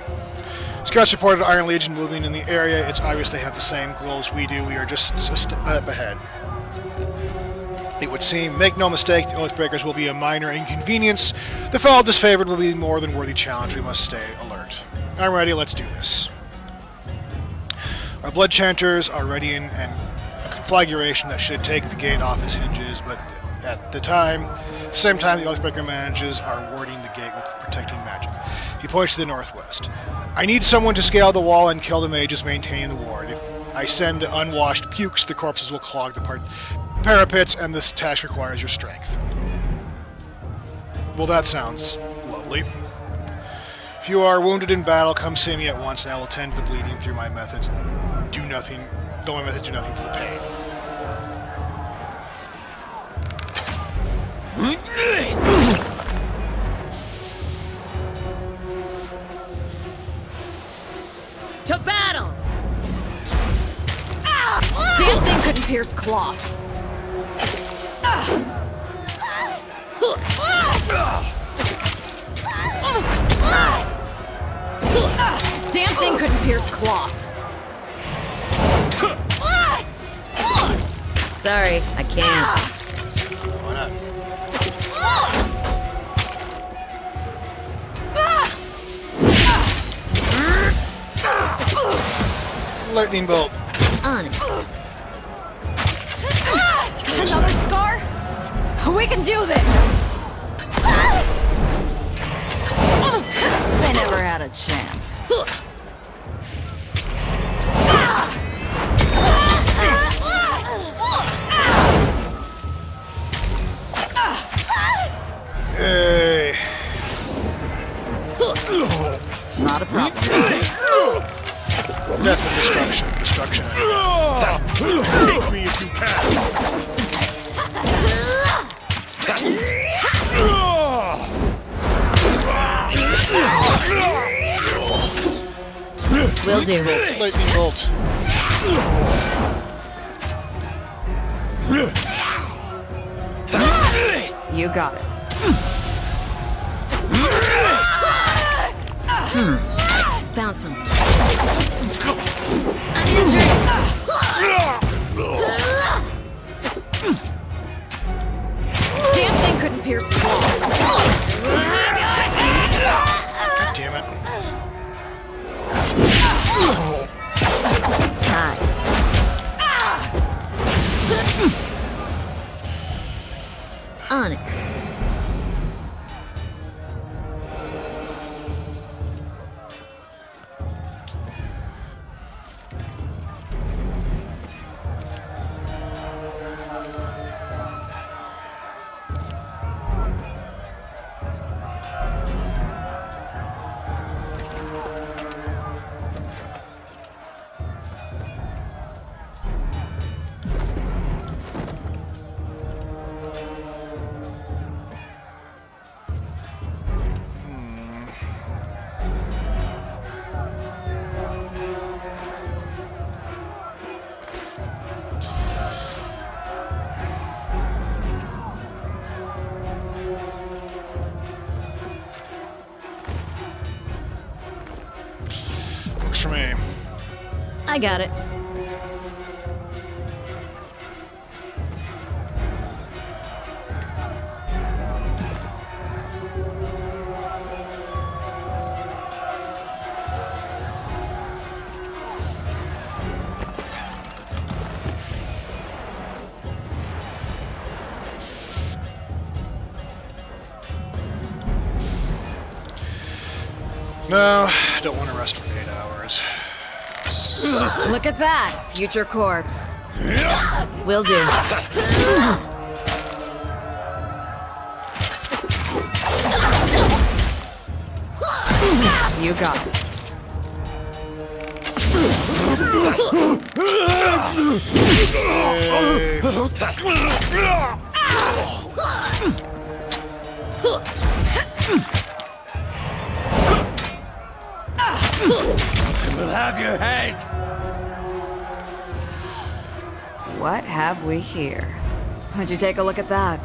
Scouts reported Iron Legion moving in the area. It's obvious they have the same goals we do. We are just a step ahead. It would seem, make no mistake, the Oathbreakers will be a minor inconvenience. The fellow disfavored will be a more than worthy challenge. We must stay alert. I'm ready, let's do this. Our blood chanters are ready in a conflagration that should take the gate off its hinges, but at the same time, the Oathbreaker manages are warding the gate with protecting magic. He points to the northwest. I need someone to scale the wall and kill the mages maintaining the ward. If I send the unwashed pukes, the corpses will clog the parapets, and this task requires your strength. Well, that sounds lovely. If you are wounded in battle, come see me at once, and I will tend to the bleeding through my methods. Do nothing. Though my methods do nothing for the pain. To battle! Damn thing couldn't pierce cloth. Damn thing couldn't pierce cloth. Sorry, I can't. Why not? Lightning bolt. On it. Another scar? We can do this! They never had a chance. Hey. Not a problem. Death and destruction. Destruction. Take me if you can. Will do. Lightning bolt. You got it. Found some. Damn thing couldn't pierce cloth. God damn it. On it. Works for me. I got it. No, don't want to rest for 8 hours. Look at that, future corpse. Will do. You got it. We'll have your head! What have we here? Would you take a look at that?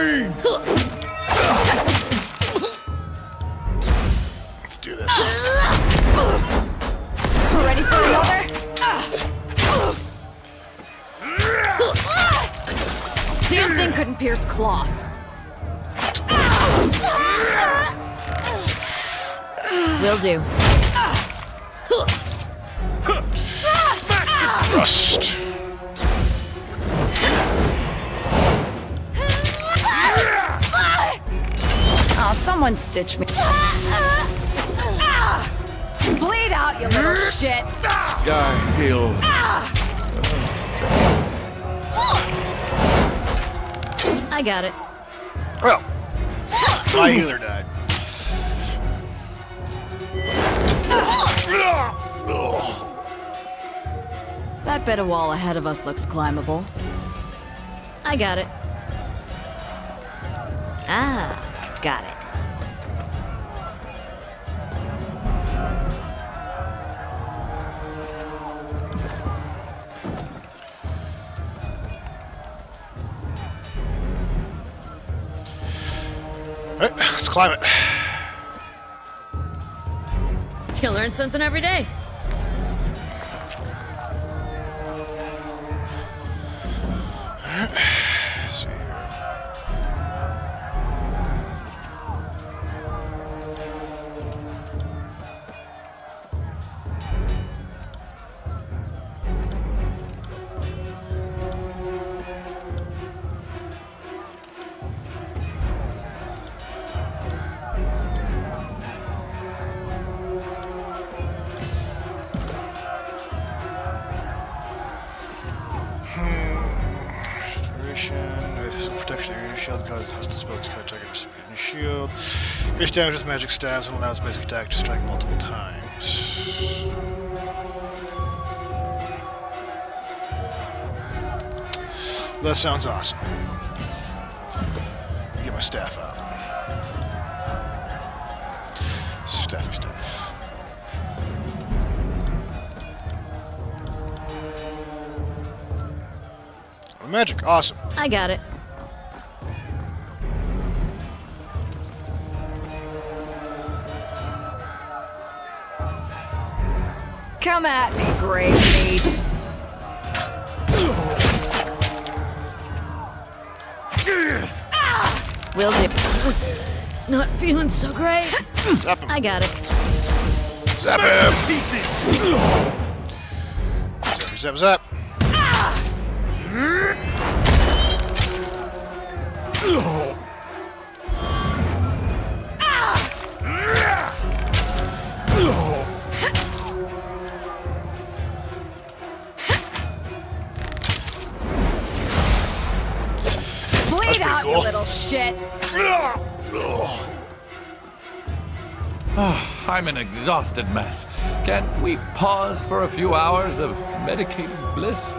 Queen! Let's do this. Ready for another? Damn thing couldn't pierce cloth. Will do. Rust. Oh, someone stitch me. Bleed out, you little shit. I feel. I got it. Well, my healer died. That bit of wall ahead of us looks climbable. I got it. Ah, got it. Alright, let's climb it. You learn something every day. Let's see here. Physical protection area shield causes hostile spells to cut target recipient in shield. Increase damage with magic staves and allows basic attack to strike multiple times. That sounds awesome. Get my staff out. Staffy staff. Magic, awesome. I got it. Come at me, great meat. Will do. Not feeling so great. Zap him. I got it. Zap him. Pieces! Zap, zap, zap. Bleed out, cool. you little shit. I'm an exhausted mess. Can't we pause for a few hours of medicated bliss?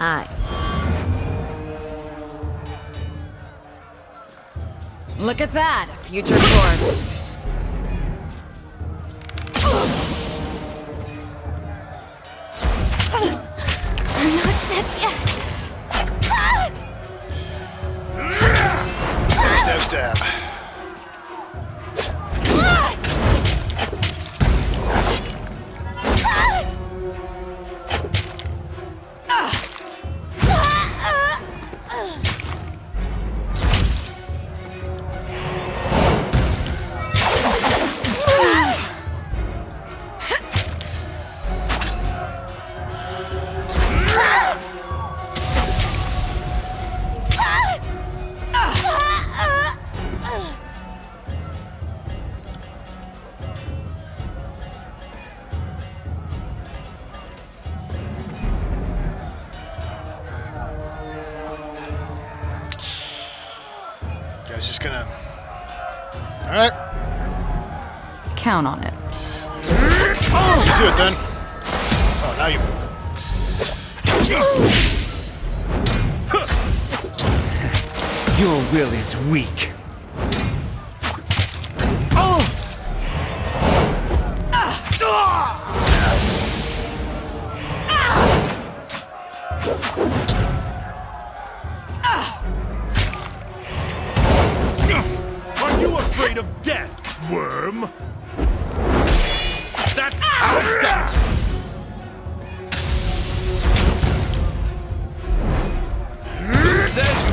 Aye. Look at that, a future corpse. I'm not dead yet. Stab, stab. Guys, just gonna. All right. Count on it. Do it then. Oh, now you move. Your will is weak. Are you afraid of death, worm? That's Stop! Who says you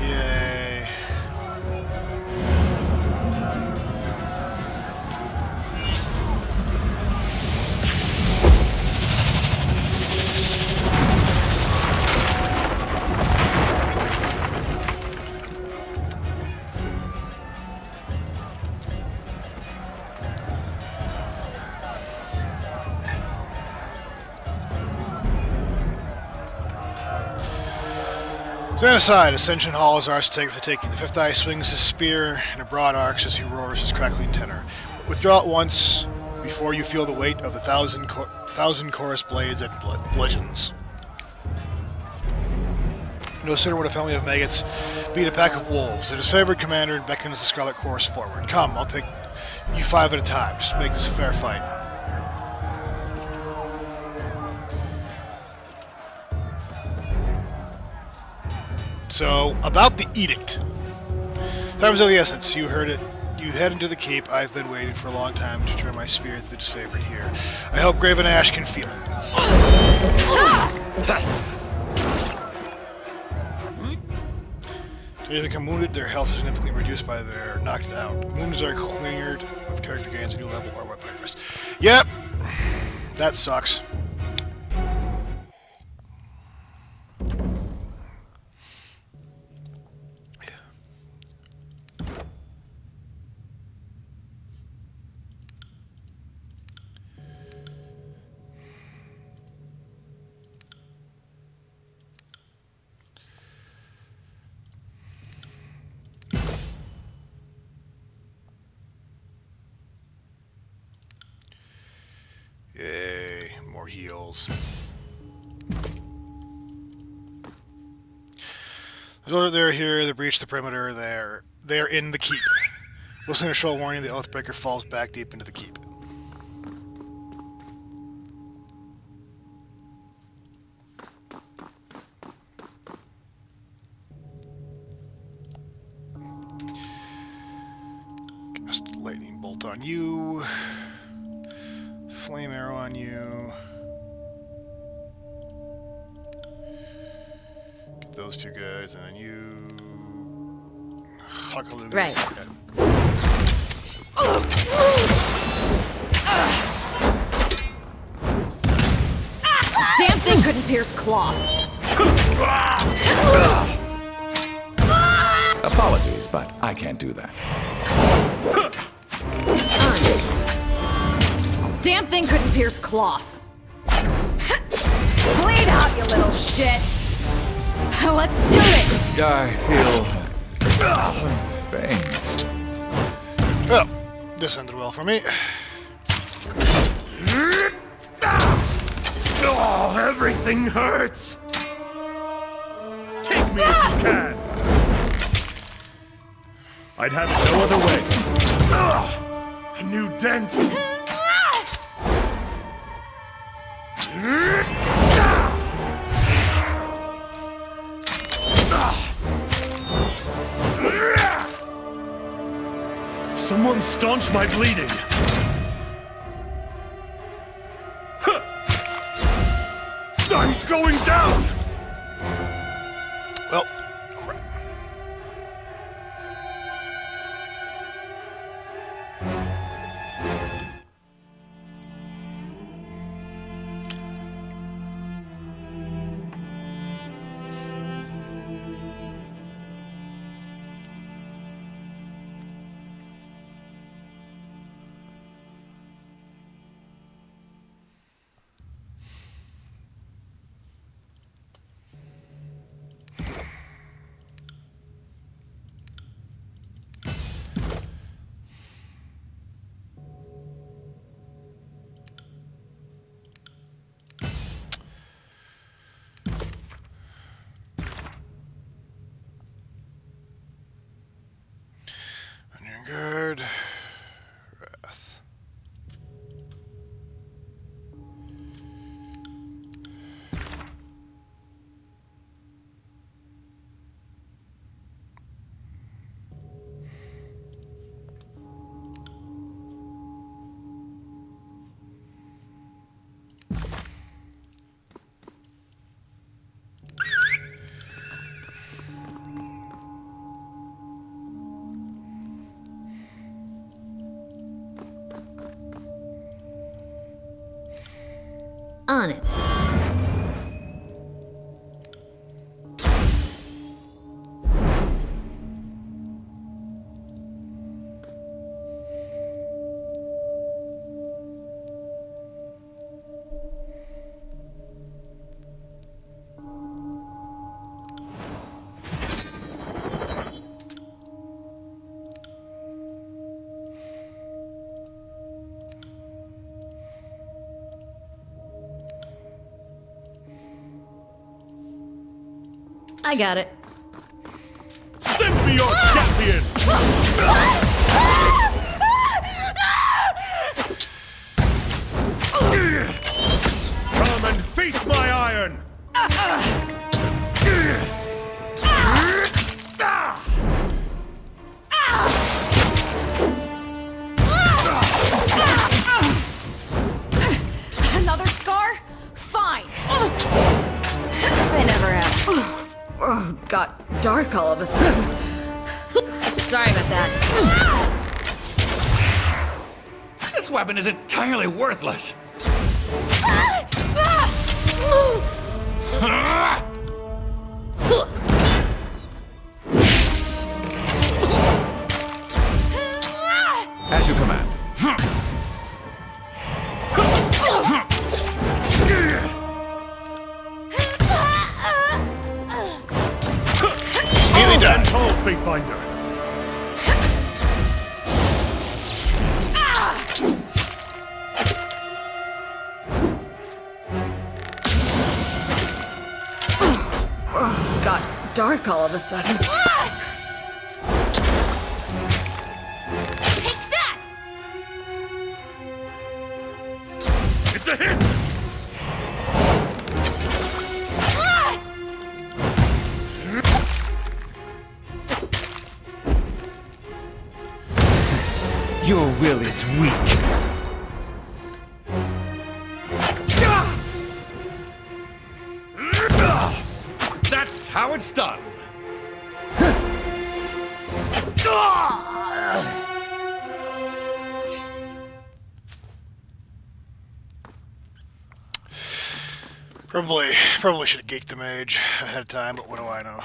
Yay. Stand aside. Ascension Hall is ours to take for the taking. The fifth eye swings his spear in a broad arc as he roars his crackling tenor. Withdraw at once before you feel the weight of the thousand chorus blades and bludgeons. No sooner would a family of maggots beat a pack of wolves than his favorite commander beckons the Scarlet Chorus forward. Come, I'll take you 5 at a time, just to make this a fair fight. So, about the edict. Time is of the essence. You heard it. You head into the keep. I've been waiting for a long time to turn my spear to the disfavored here. I hope Graven Ash can feel it. If they become wounded, their health is significantly reduced by their knocked out. Wounds are cleared with character gains a new level or weapon progress. Yep! That sucks. Yay, more heals. They're here, they breach the perimeter, they're in the keep. Listening to show warning, the Oathbreaker falls back deep into the keep. Cast lightning bolt on you. Flame arrow on you. Get those two guys, and then you. Huckaloo. Right. Damn thing couldn't pierce cloth. Apologies, but I can't do that. Damn thing couldn't pierce cloth. Bleed out, you little shit. Let's do it. I feel pain. Well, this ended well for me. Oh, everything hurts! Take me if you can! I'd have it no other way. A new dent! Someone staunch my bleeding! I'm going down! Well, crap. On it. I got it. Send me your champion! Come and face my iron! Another scar? Fine. They never have. Oh, got dark all of a sudden. Sorry about that. This weapon is entirely worthless. As you command. Nearly done. Tall Fatebinder. Got dark all of a sudden. Take that! It's a hit! Your will is weak. That's how it's done. Probably should have geeked the mage ahead of time, but what do I know?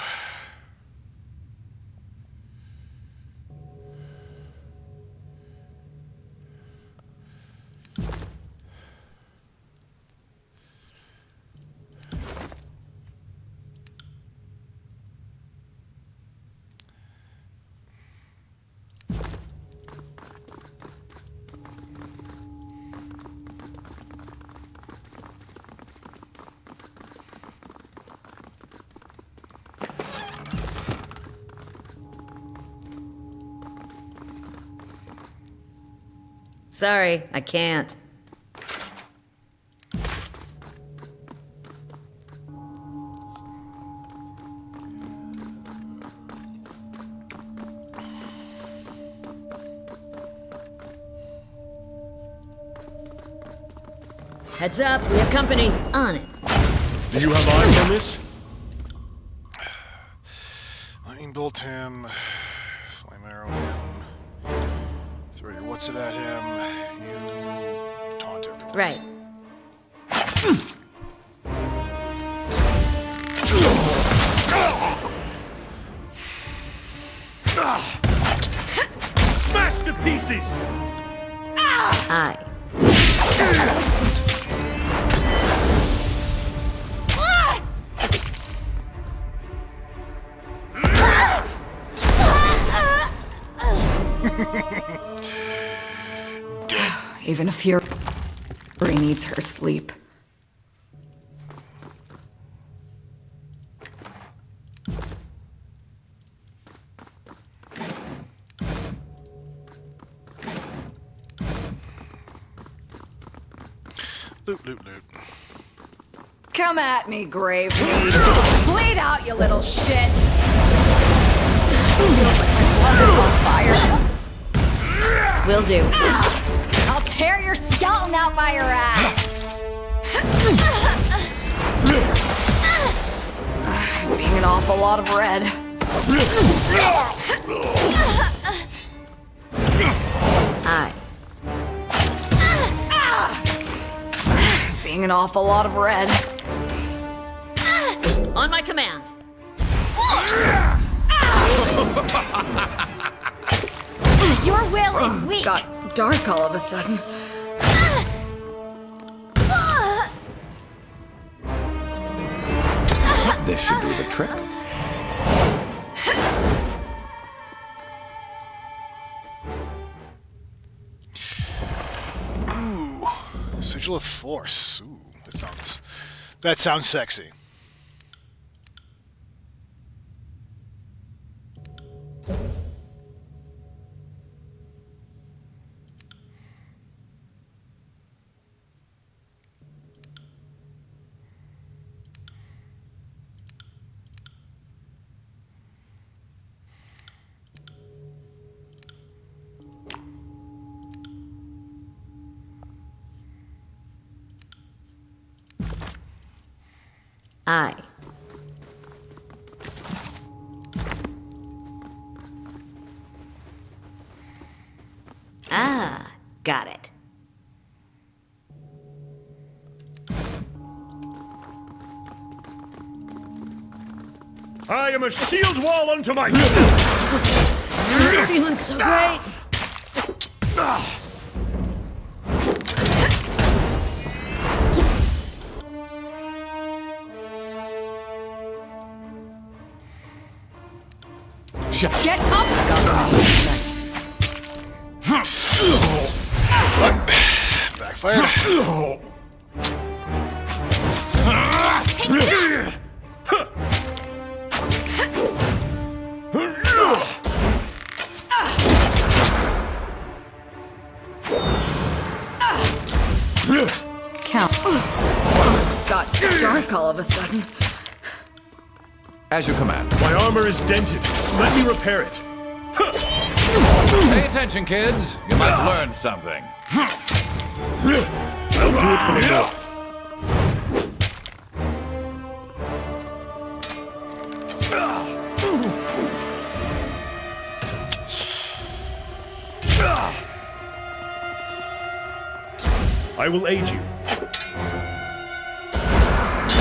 Sorry, I can't. Heads up, we have company. On it. Do you have eyes on this? Lightning bolt him. Flame arrow him. Throw your what's it at him. You taunt everyone. Right. Smash to pieces! Aye. Even a fury needs her sleep. Loot, loot, loot. Come at me, grave meat. Bleed out, you little shit. Feels like my blood is on fire. Will do. I'll tear your skeleton out by your ass. Seeing an awful lot of red. Aye. Seeing an an awful lot of red. On my command. Your will is weak. Got dark all of a sudden. This should do the trick. Ooh, Sigil of Force. Ooh, that sounds sexy. Aye. Ah, got it. I am a shield wall unto myself! You're feeling so great. Get up! Backfired. Count. Got dark all of a sudden. As you command. My armor is dented. Let me repair it. Pay attention, kids. You might learn something. I'll do it for the north. I will aid you.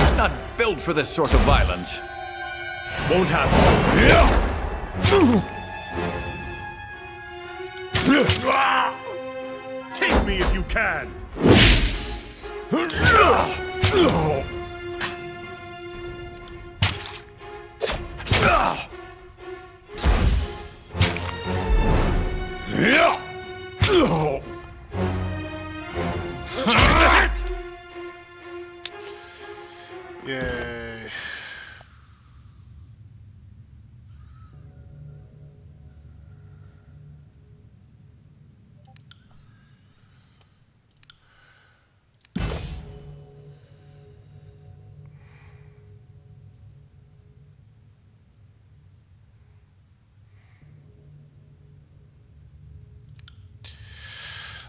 It's not built for this sort of violence. Won't happen. Take me if you can. Yay.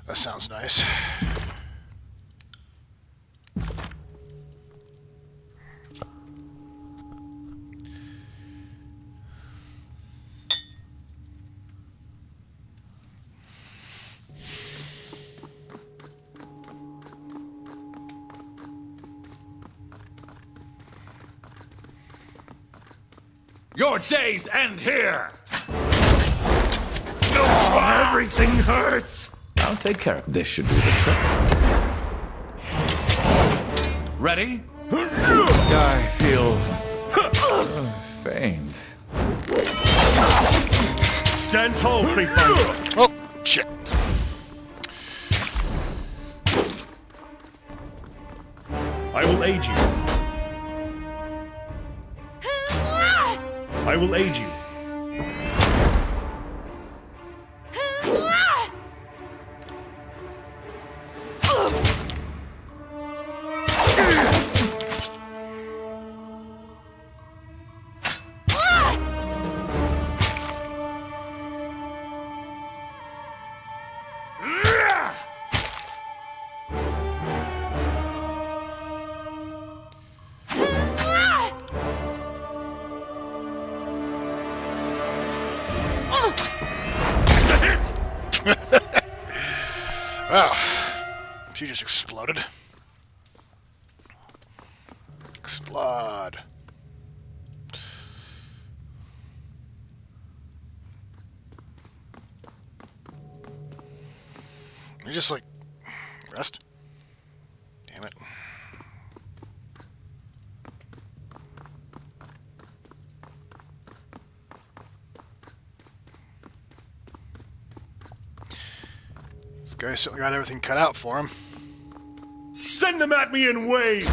That sounds nice. Your days end here! Everything hurts. I'll take care of this. Should do the trick. Ready? I feel faint. Stand tall, Faithbinder. Oh, shit. I will aid you. I will aid you. Wow. She just exploded. Explode. You just like rest. Damn it. This guy certainly got everything cut out for him. Send them at me in waves!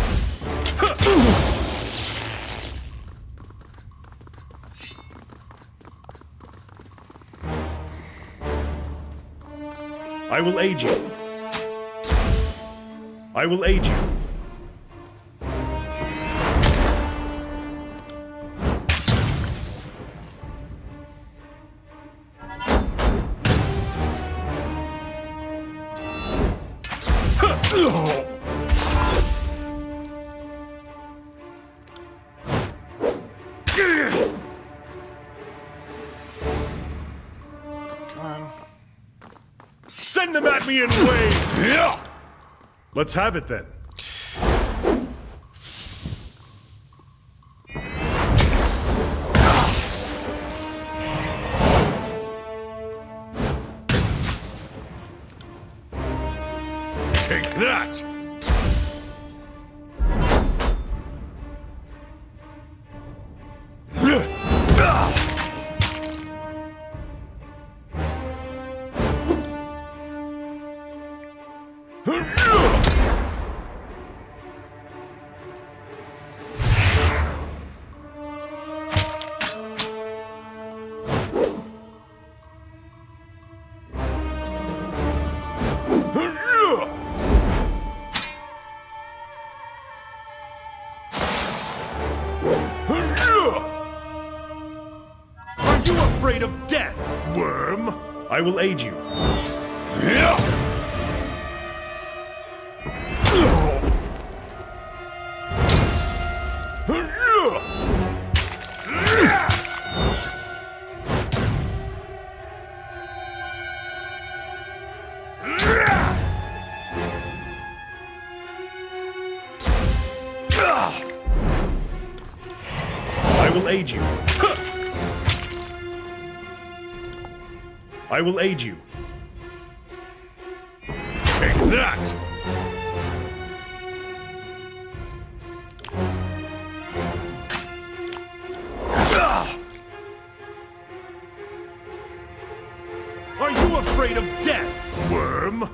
I will aid you. I will aid you. Come on. Send them at me in waves! Let's have it then. Take that! Are you afraid of death, worm? I will aid you. I will aid you. I will aid you. Take that! Are you afraid of death, worm?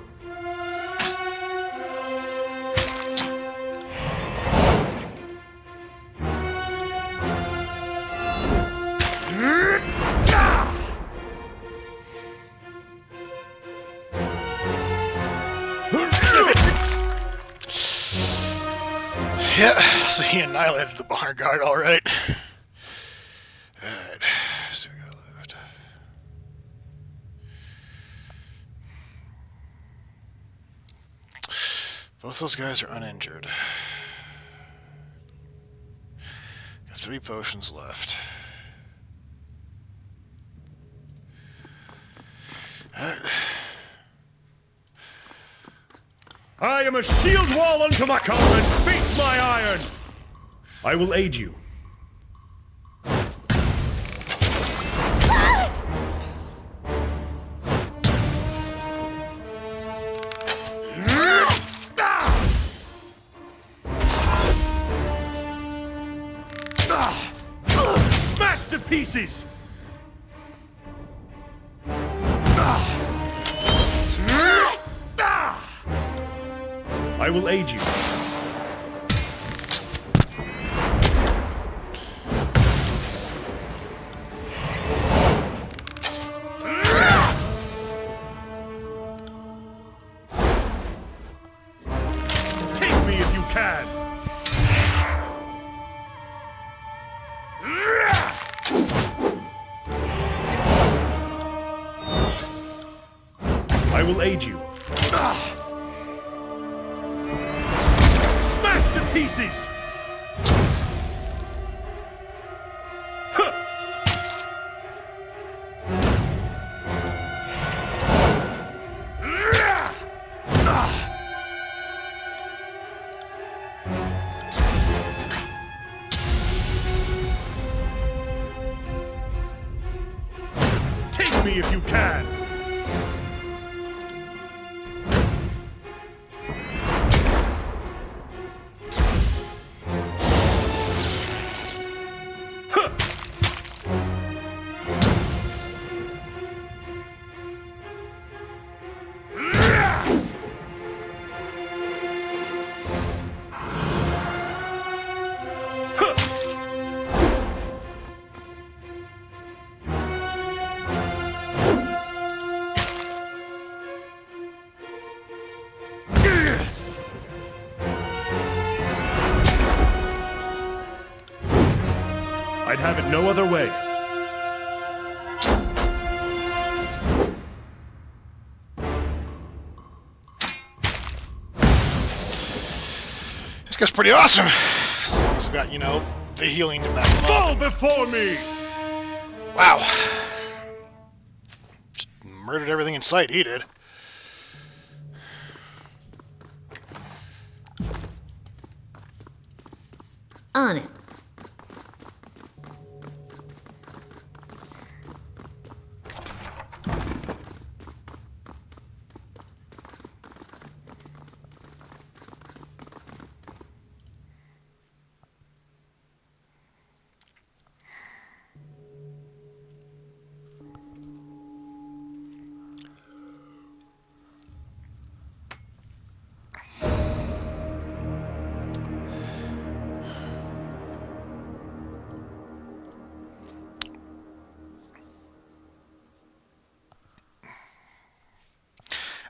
Yeah, so he annihilated the barn guard, alright. Alright, so we got left. Both those guys are uninjured. Got 3 potions left. Alright. I am a shield wall unto my calling. Face my iron. I will aid you. Smash to pieces. I will aid you. Take me if you can. I will aid you. Smash to pieces! me if you can! I'd have it no other way. This guy's pretty awesome. As long as I've got, you know, the healing to back him up. Fall before me! Wow. Just murdered everything in sight, he did. On it.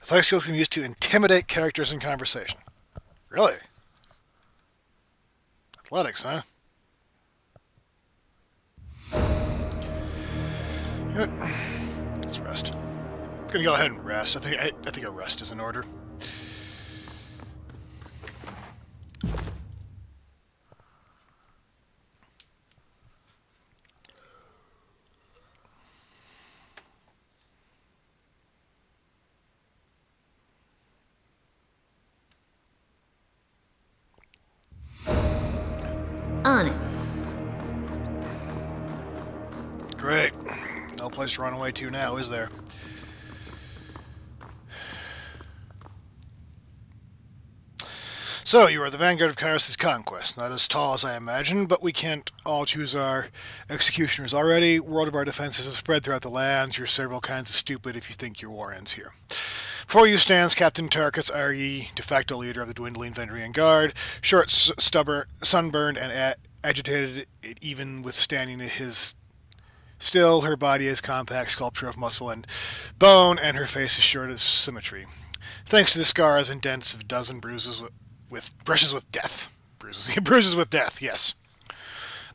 Athletic skills can be used to intimidate characters in conversation. Really? Athletics, huh? Good. Let's rest. I'm gonna go ahead and rest. I think a rest is in order. On it. Great. No place to run away to now, is there? So, you are the vanguard of Kairos' conquest. Not as tall as I imagined, but we can't all choose our executioners already. World of our defenses have spread throughout the lands. You're several kinds of stupid if you think your war ends here. Before you stands Captain Tarkus Aryi, de facto leader of the dwindling Vendrian Guard, short, stubborn, sunburned, and agitated, even withstanding his... Still, her body is compact sculpture of muscle and bone, and her face is short of symmetry. Thanks to the scars and dents of a dozen bruises with brushes with death. Bruises with death, yes.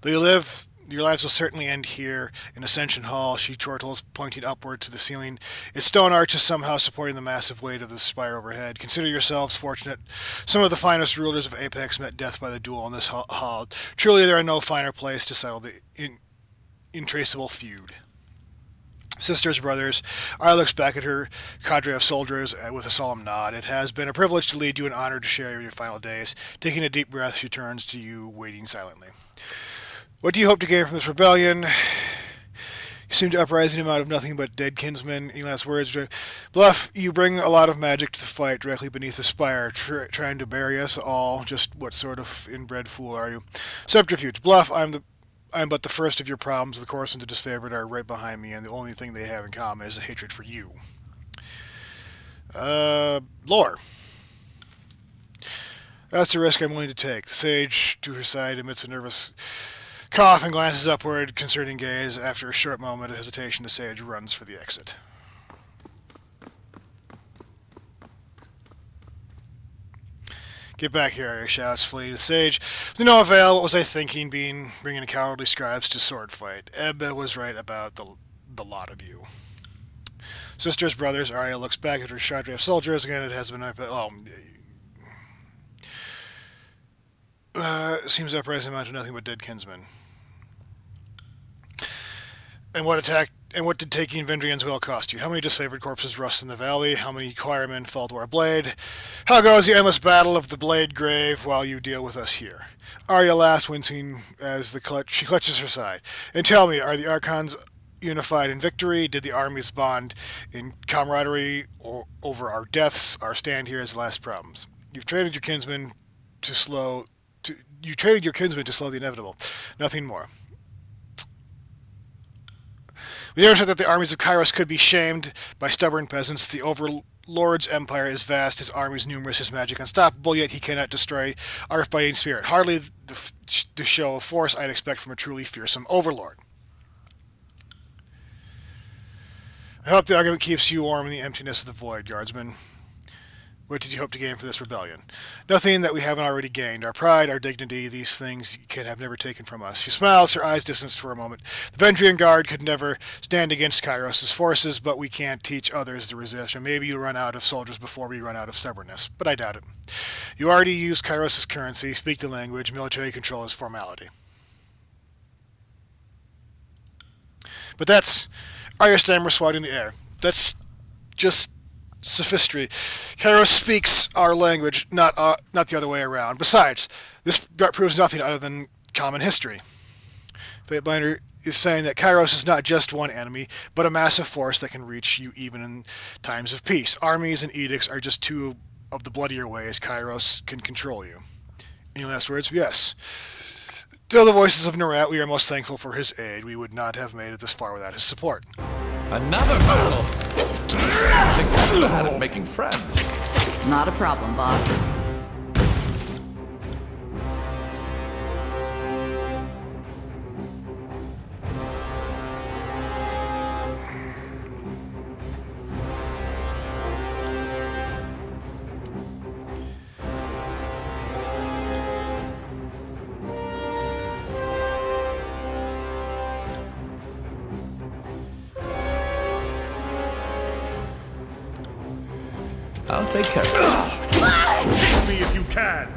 Though you live... Your lives will certainly end here in Ascension Hall, she chortles, pointing upward to the ceiling. Its stone arches somehow supporting the massive weight of the spire overhead. Consider yourselves fortunate. Some of the finest rulers of Apex met death by the duel in this hall. Truly, there are no finer place to settle the intraceable feud. Sisters, brothers, Arya looks back at her cadre of soldiers with a solemn nod. It has been a privilege to lead you, an honor to share your final days. Taking a deep breath, she turns to you, waiting silently. What do you hope to gain from this rebellion? You seem to uprising him out of nothing but dead kinsmen. Any last words? Bluff, you bring a lot of magic to the fight directly beneath the spire, trying to bury us all. Just what sort of inbred fool are you? Subterfuge. Bluff, I'm but the first of your problems. The course and the disfavored are right behind me, and the only thing they have in common is a hatred for you. Lore. That's the risk I'm willing to take. The sage, to her side, emits a nervous cough and glances upward, concerning gaze. After a short moment of hesitation, the sage runs for the exit. Get back here, Arya shouts, fleeing. The sage, to no avail. What was I thinking, bringing the cowardly scribes to sword fight? Ebba was right about the lot of you. Sisters, brothers, Arya looks back at her cadre of soldiers. Again, it has been... seems uprising amount to nothing but dead kinsmen. And what did taking Vendrian's will cost you? How many disfavored corpses rust in the valley? How many choirmen fall to our blade? How goes the endless battle of the blade grave while you deal with us here? Arya laughs, wincing as she clutches her side. And tell me, are the Archons unified in victory? Did the armies bond in camaraderie over our deaths? Our stand here is the last problems. You've traded your kinsmen to slow. You traded your kinsmen to slow the inevitable. Nothing more. We never said that the armies of Kairos could be shamed by stubborn peasants. The Overlord's empire is vast, his armies numerous, his magic unstoppable, yet he cannot destroy our fighting spirit. Hardly the show of force I'd expect from a truly fearsome Overlord. I hope the argument keeps you warm in the emptiness of the void, Guardsman. What did you hope to gain for this rebellion? Nothing that we haven't already gained. Our pride, our dignity, these things you can have never taken from us. She smiles, her eyes distanced for a moment. The Vendrian Guard could never stand against Kairos' forces, but we can't teach others to resist. Or maybe you'll run out of soldiers before we run out of stubbornness. But I doubt it. You already use Kairos' currency, speak the language, military control is formality. But that's Arya Stammer swatting the air. That's just sophistry. Kairos speaks our language, not the other way around. Besides, this proves nothing other than common history. Fatebinder is saying that Kairos is not just one enemy, but a massive force that can reach you even in times of peace. Armies and edicts are just two of the bloodier ways Kairos can control you. Any last words? Yes. Till the voices of Narat, we are most thankful for his aid. We would not have made it this far without his support. Another battle! I think we're bad at making friends. Not a problem, boss. I'll take care of it. Take me if you can!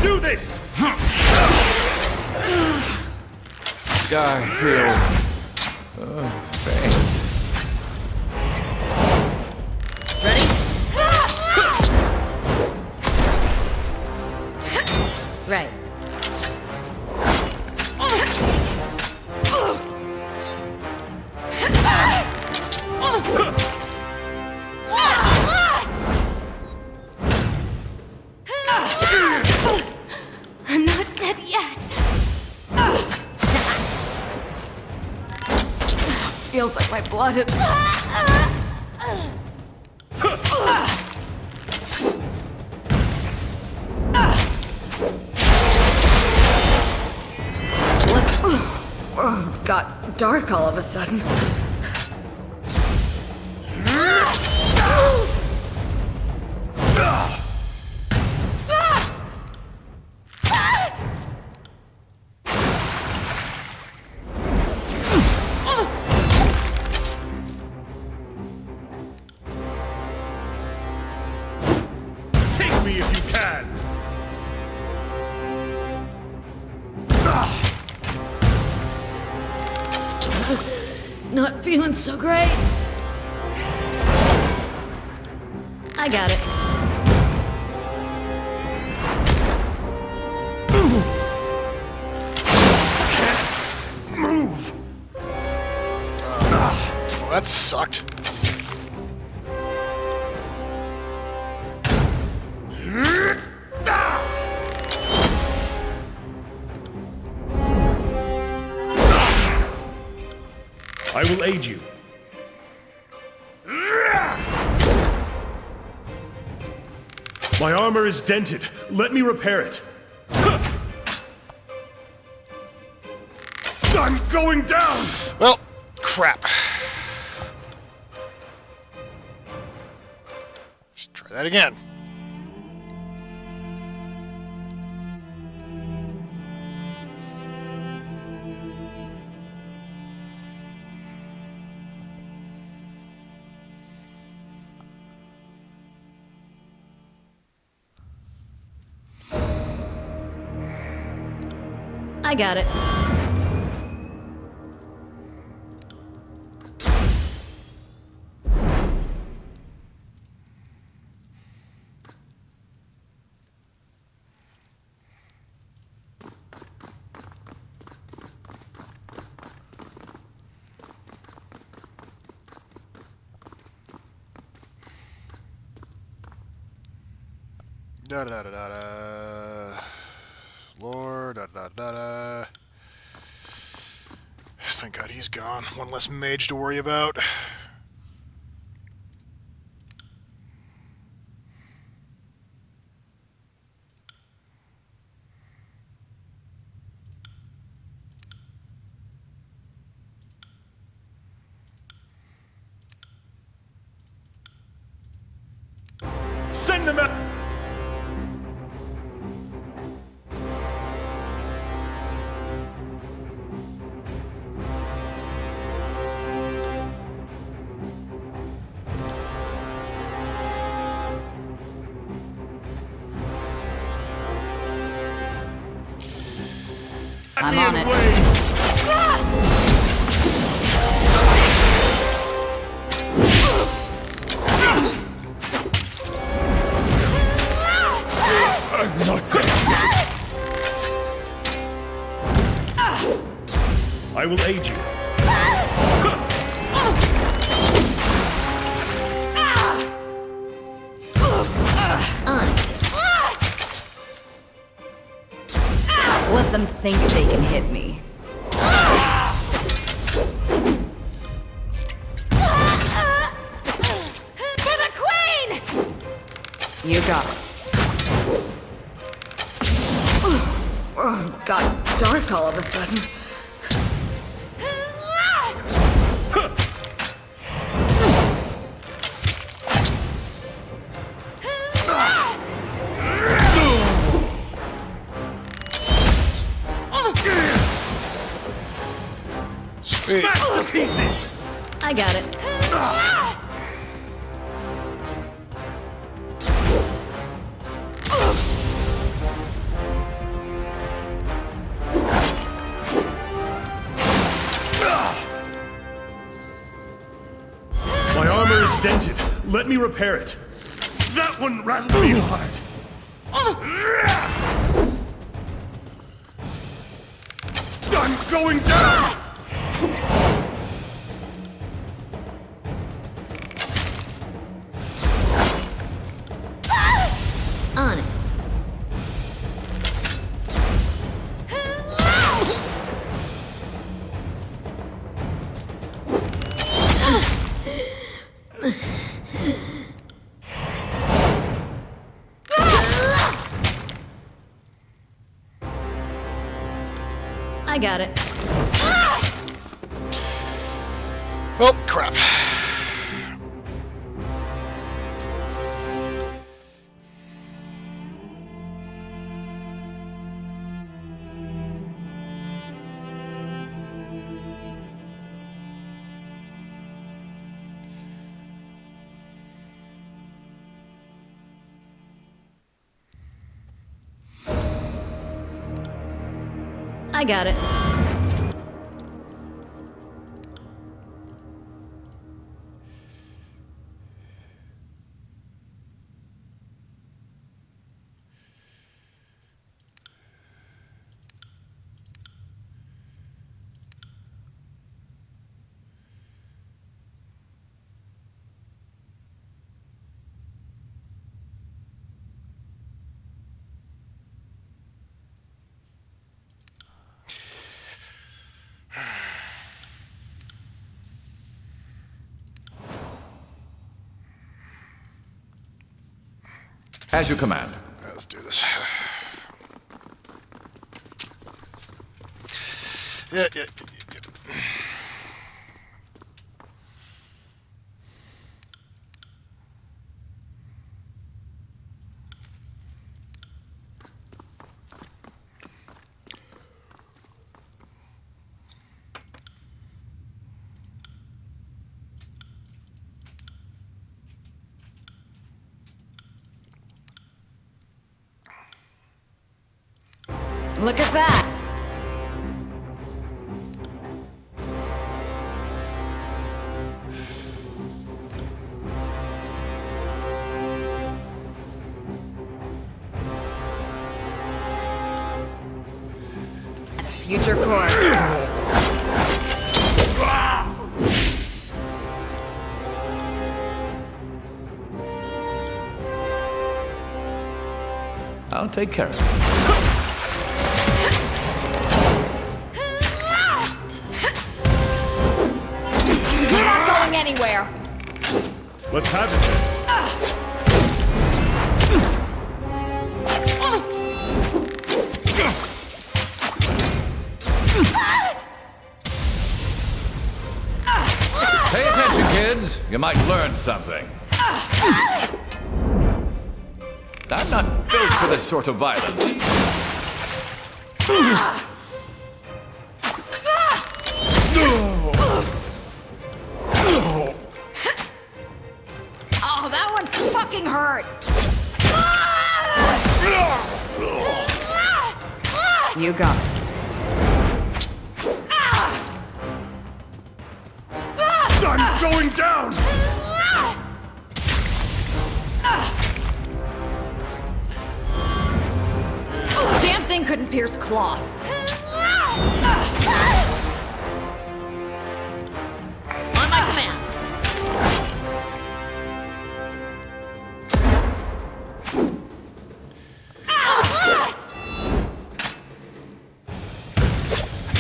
Do this! I feel... pain. Ready? Right. I'm not dead yet. Feels like my blood is... Oh, got dark all of a sudden. Take me if you can! Not feeling so great. I got it. Move! Well, that sucked. I will aid you. My armor is dented. Let me repair it. I'm going down! Well, crap. Let's try that again. I got it. Da da da da da. Lord, da da da da. Thank God he's gone. One less mage to worry about. Send them out! I'm on it. I'm not dead. I will aid you. Let them think they can hit me. For the queen! You got it. Oh, got dark all of a sudden. Smash to pieces! I got it. My armor is dented. Let me repair it. That one rattled me hard. I'm going down! On it. I got it. Oh, crap. I got it. As you command. Let's do this. Yeah. Look at that. future course. I'll take care of it. You're not going anywhere. Let's have it. Pay attention, kids. You might learn something. I'm not built for this sort of violence. Oh, that one fucking hurt. You got it. I'm going down! Damn thing couldn't pierce cloth. On my command.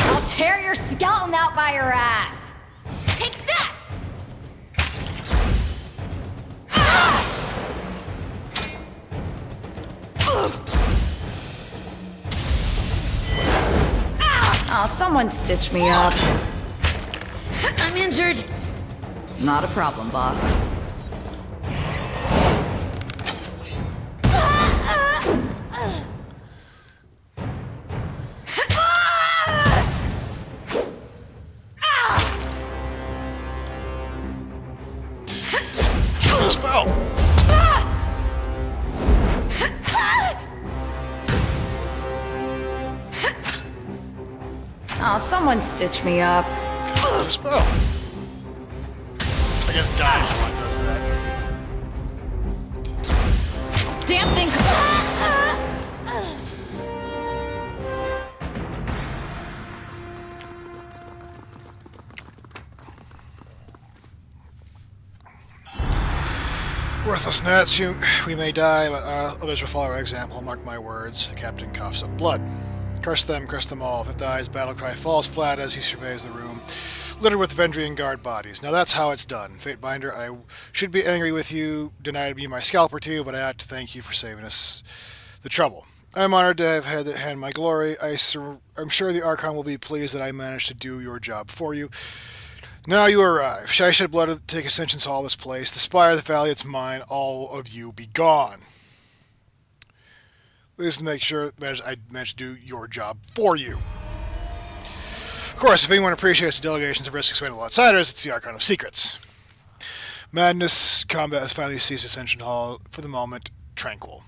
I'll tear your skeleton out by your ass. Take that! Oh, someone stitch me up. I'm injured. Not a problem, boss. Spell. Oh, someone stitch me up. Spell. I guess dying one does that. Damn thing. Worthless nuts, we may die, but others will follow our example. Mark my words. The captain coughs up blood. Curse them all. If it dies, battle cry falls flat as he surveys the room, littered with Vendrian guard bodies. Now that's how it's done. Fatebinder, I should be angry with you, denied me my scalp or two, but I ought to thank you for saving us the trouble. I'm honored to have had the hand my glory. I'm sure the Archon will be pleased that I managed to do your job for you. Now you arrive. Shall I shed blood to take Ascension's Hall this place? The spire, the valley, it's mine. All of you be gone. Just to make sure I managed to do your job for you. Of course, if anyone appreciates the delegations of risk expendable outsiders, it's the Archon of Secrets. Madness combat has finally ceased at Ascension Hall. For the moment, tranquil.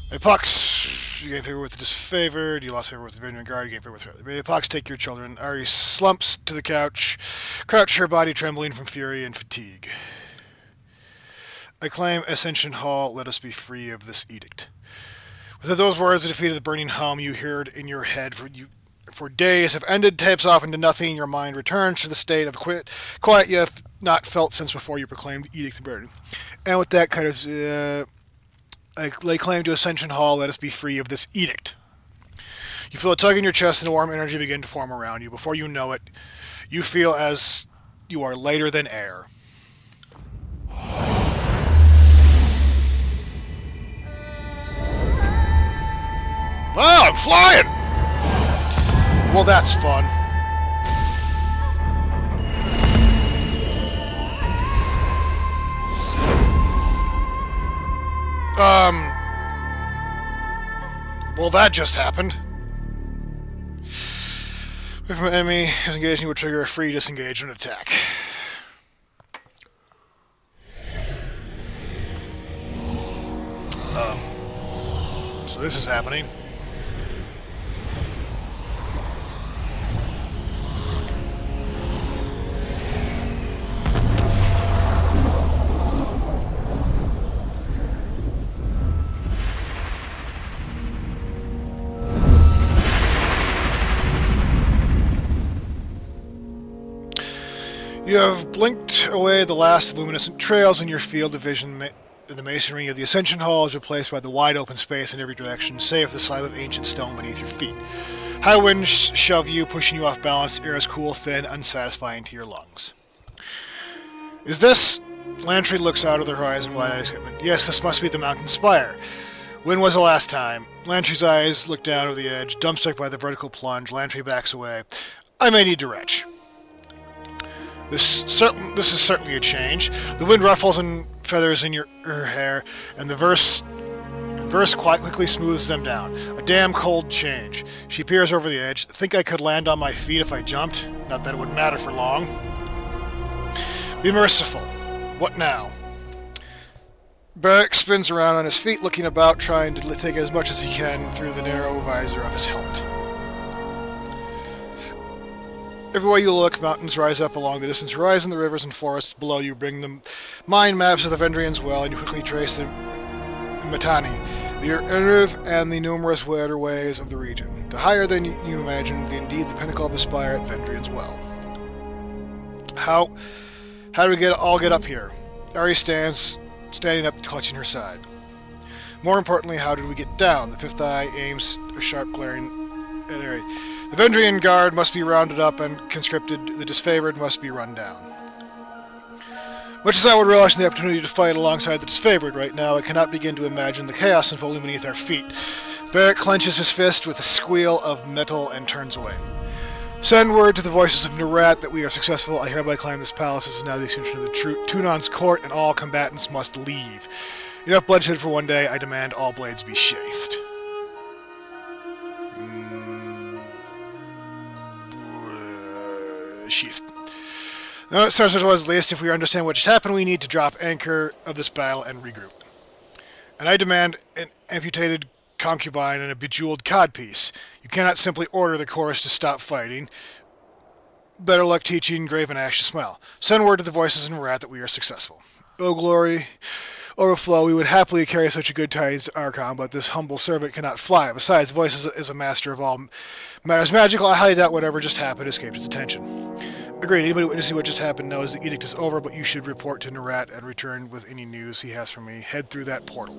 Epox, you gain favor with the disfavored. You lost favor with the Vendrian Guard. You gain favor with her. Epox, take your children. Ari slumps to the couch, crouch her body trembling from fury and fatigue. I claim Ascension Hall, let us be free of this edict. With those words, the defeat of the burning hum you heard in your head for days have ended, tapes off into nothing. Your mind returns to the state of quiet you have not felt since before you proclaimed the edict of burning. And with that kind of, I lay claim to Ascension Hall, let us be free of this edict. You feel a tug in your chest and a warm energy begin to form around you. Before you know it, you feel as you are lighter than air. Wow, I'm flying! Well, that's fun. Well, that just happened. If an enemy is engaging, will trigger a free disengagement attack. So this is happening. You have blinked away the last luminescent trails in your field of vision. The masonry of the Ascension Hall is replaced by the wide open space in every direction, save the slab of ancient stone beneath your feet. High winds shove you, pushing you off balance. Air is cool, thin, unsatisfying to your lungs. Is this... Lantry looks out of the horizon, wide-eyed excitement. Yes, this must be the mountain spire. When was the last time? Lantry's eyes look down over the edge, dumbstruck by the vertical plunge. Lantry backs away. I may need to retch. This is certainly a change. The wind ruffles and feathers in her hair, and the verse quite quickly smooths them down. A damn cold change. She peers over the edge. Think I could land on my feet if I jumped? Not that it would matter for long. Be merciful. What now? Barrick spins around on his feet, looking about, trying to take as much as he can through the narrow visor of his helmet. Everywhere you look, mountains rise up along the distant horizon. The rivers and forests below you bring them mind maps of the Vendrian's Well, and you quickly trace the Matani, the Eruv, and the numerous waterways of the region. The higher than you imagined, indeed the pinnacle of the spire at Vendrian's Well. How do we all get up here? Ari standing up, clutching her side. More importantly, how did we get down? The fifth eye aims a sharp glaring at Ari. The Vendrian Guard must be rounded up and conscripted. The disfavored must be run down. Much as I would relish the opportunity to fight alongside the disfavored right now, I cannot begin to imagine the chaos unfolding beneath our feet. Barrett clenches his fist with a squeal of metal and turns away. Send word to the voices of Nerat that we are successful. I hereby claim this palace is now the extension of the Tunan's court, and all combatants must leave. Enough bloodshed for one day. I demand all blades be sheathed. Sheathed. Now it starts at least. If we understand what just happened, we need to drop anchor of this battle and regroup. And I demand an amputated concubine and a bejeweled codpiece. You cannot simply order the chorus to stop fighting. Better luck teaching Graven Ash to smile. Send word to the voices in Rat that we are successful. Oh glory, overflow, we would happily carry such a good tidings to Archon, but this humble servant cannot fly. Besides, Voices is a master of all matters magical. I highly doubt whatever just happened escaped his attention. Agreed. Anybody witnessing what just happened knows the edict is over, but you should report to Nerat and return with any news he has for me. Head through that portal.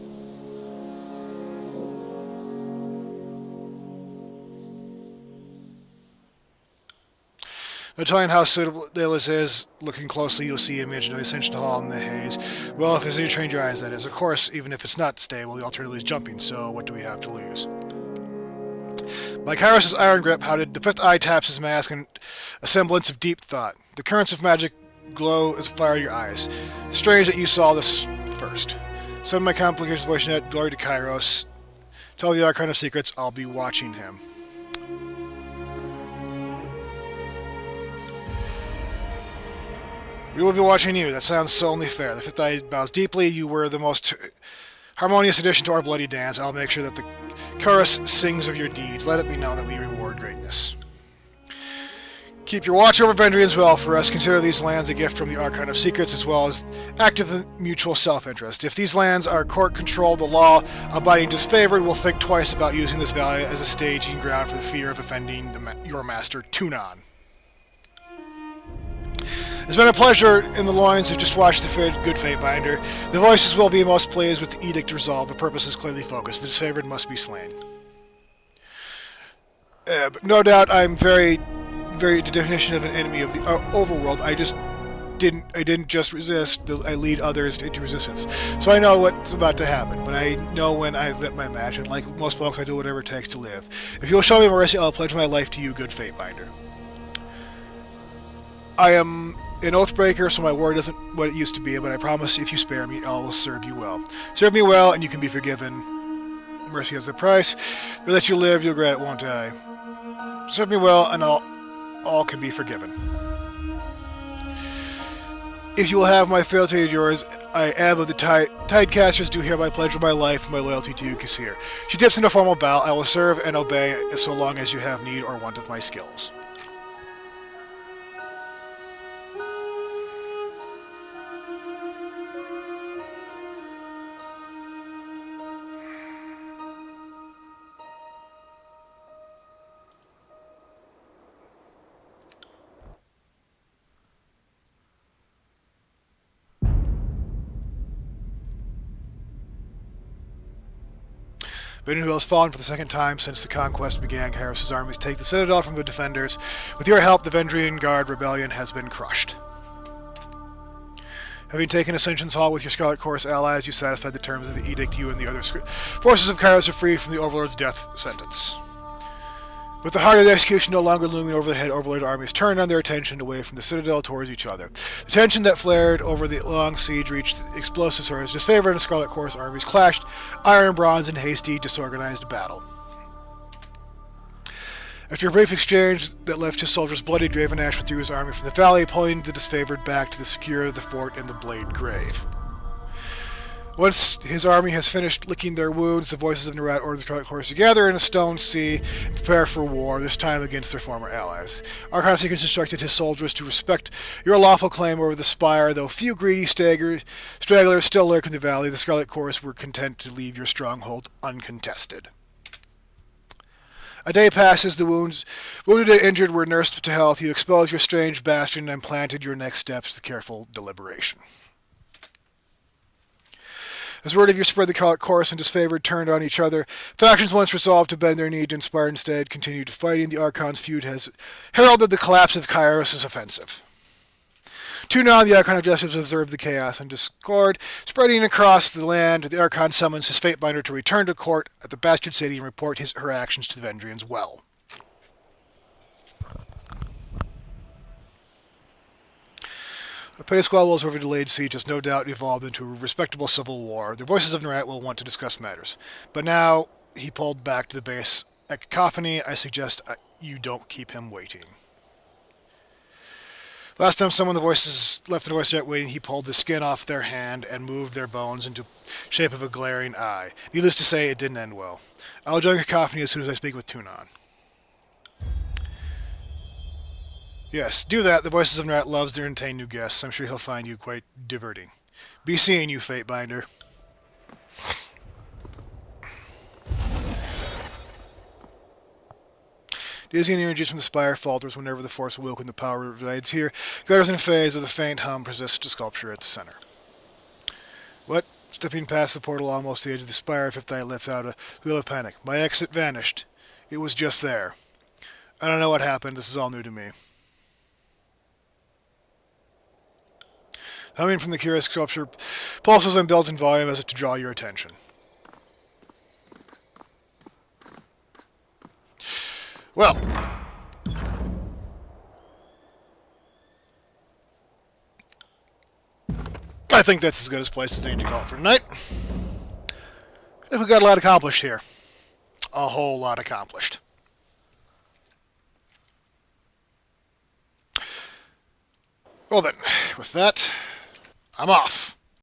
No telling how suitable this is. Looking closely, you'll see an image of the Ascension Hall in the haze. Well, if you trained your eyes, that is. Of course, even if it's not stable, the alternative is jumping, so what do we have to lose? By Kairos' iron grip, how did the fifth eye taps his mask in a semblance of deep thought. The currents of magic glow as fire in your eyes. Strange that you saw this first. Send my complicated voice net, glory to Kairos. Tell the Archon of Secrets, I'll be watching him. We will be watching you. That sounds so only fair. The fifth eye bows deeply. You were the most harmonious addition to our bloody dance. I'll make sure that the chorus sings of your deeds. Let it be known that we reward greatness. Keep your watch over Vendrian's Well for us. Consider these lands a gift from the Archon of Secrets, as well as act of mutual self-interest. If these lands are court-controlled, the law-abiding disfavored will think twice about using this valley as a staging ground for the fear of offending your master, Tunan. It's been a pleasure in the loins to just watch the good fate binder. The voices will be most pleased with the edict resolved. The purpose is clearly focused. The disfavored must be slain. But no doubt I'm very the definition of an enemy of the overworld. I didn't just resist. I lead others into resistance. So I know what's about to happen, but I know when I've met my match, and like most folks, I do whatever it takes to live. If you'll show me mercy, I'll pledge my life to you, good fate binder. I am an oathbreaker, so my word isn't what it used to be, but I promise if you spare me, I will serve you well. Serve me well, and you can be forgiven. Mercy has a price. If I let you live, you'll regret it, won't I? Serve me well, and all can be forgiven. If you will have my fealty to yours, I am of the Tidecasters, do hereby pledge my life and my loyalty to you, Kasir. She dips in a formal bow. I will serve and obey so long as you have need or want of my skills. Bennu has fallen for the second time since the conquest began. Kairos' armies take the Citadel from the defenders. With your help, the Vendrian Guard rebellion has been crushed. Having taken Ascension's Hall with your Scarlet Chorus allies, you satisfied the terms of the edict. You and the other forces of Kairos are free from the Overlord's death sentence. With the heart of the execution no longer looming overhead, Overlord armies turned on their attention away from the Citadel towards each other. The tension that flared over the long siege reached explosive surge. Disfavored and Scarlet Chorus armies clashed, iron and bronze in hasty, disorganized battle. After a brief exchange that left his soldiers bloody, Dravenash withdrew his army from the valley, pulling the disfavored back to the secure the fort in the Blade Grave. Once his army has finished licking their wounds, the voices of Nerat order the Scarlet Chorus to gather in a stone sea and prepare for war, this time against their former allies. Archon Seekers instructed his soldiers to respect your lawful claim over the spire, though few greedy stragglers still lurk in the valley. The Scarlet Chorus were content to leave your stronghold uncontested. A day passes, the wounded and injured were nursed to health. You exposed your strange bastion and planted your next steps to careful deliberation. As word of you spread, the Scarlet Chorus and disfavored turned on each other. Factions once resolved to bend their knee to inspire instead continued fighting. The Archon's feud has heralded the collapse of Kairos' offensive. To now, the Archon of Justice observed the chaos and discord spreading across the land. The Archon summons his Fatebinder to return to court at the Bastard City and report her actions to the Vendrians well. A petty squabbles over delayed siege has no doubt evolved into a respectable civil war. The voices of Nerat will want to discuss matters. But now, he pulled back to the base at Cacophony. I suggest you don't keep him waiting. Last time someone left the voice jet waiting, he pulled the skin off their hand and moved their bones into shape of a glaring eye. Needless to say, it didn't end well. I'll join Cacophony as soon as I speak with Tunon. Yes, do that. The voices of Nerat loves to entertain new guests. I'm sure he'll find you quite diverting. Be seeing you, Fatebinder. Dizzying energies from the spire falters whenever the force awoken. The power resides here. Gutters in phase with a faint hum persists to sculpture at the center. What? Stepping past the portal almost to the edge of the spire, Fifth Eye lets out a wheel of panic. My exit vanished. It was just there. I don't know what happened. This is all new to me. Humming from the curious sculpture pulses and builds in volume as if to draw your attention. Well, I think that's as good a place as they need to call it for tonight. I think we got a lot accomplished here. A whole lot accomplished. Well then, with that, I'm off.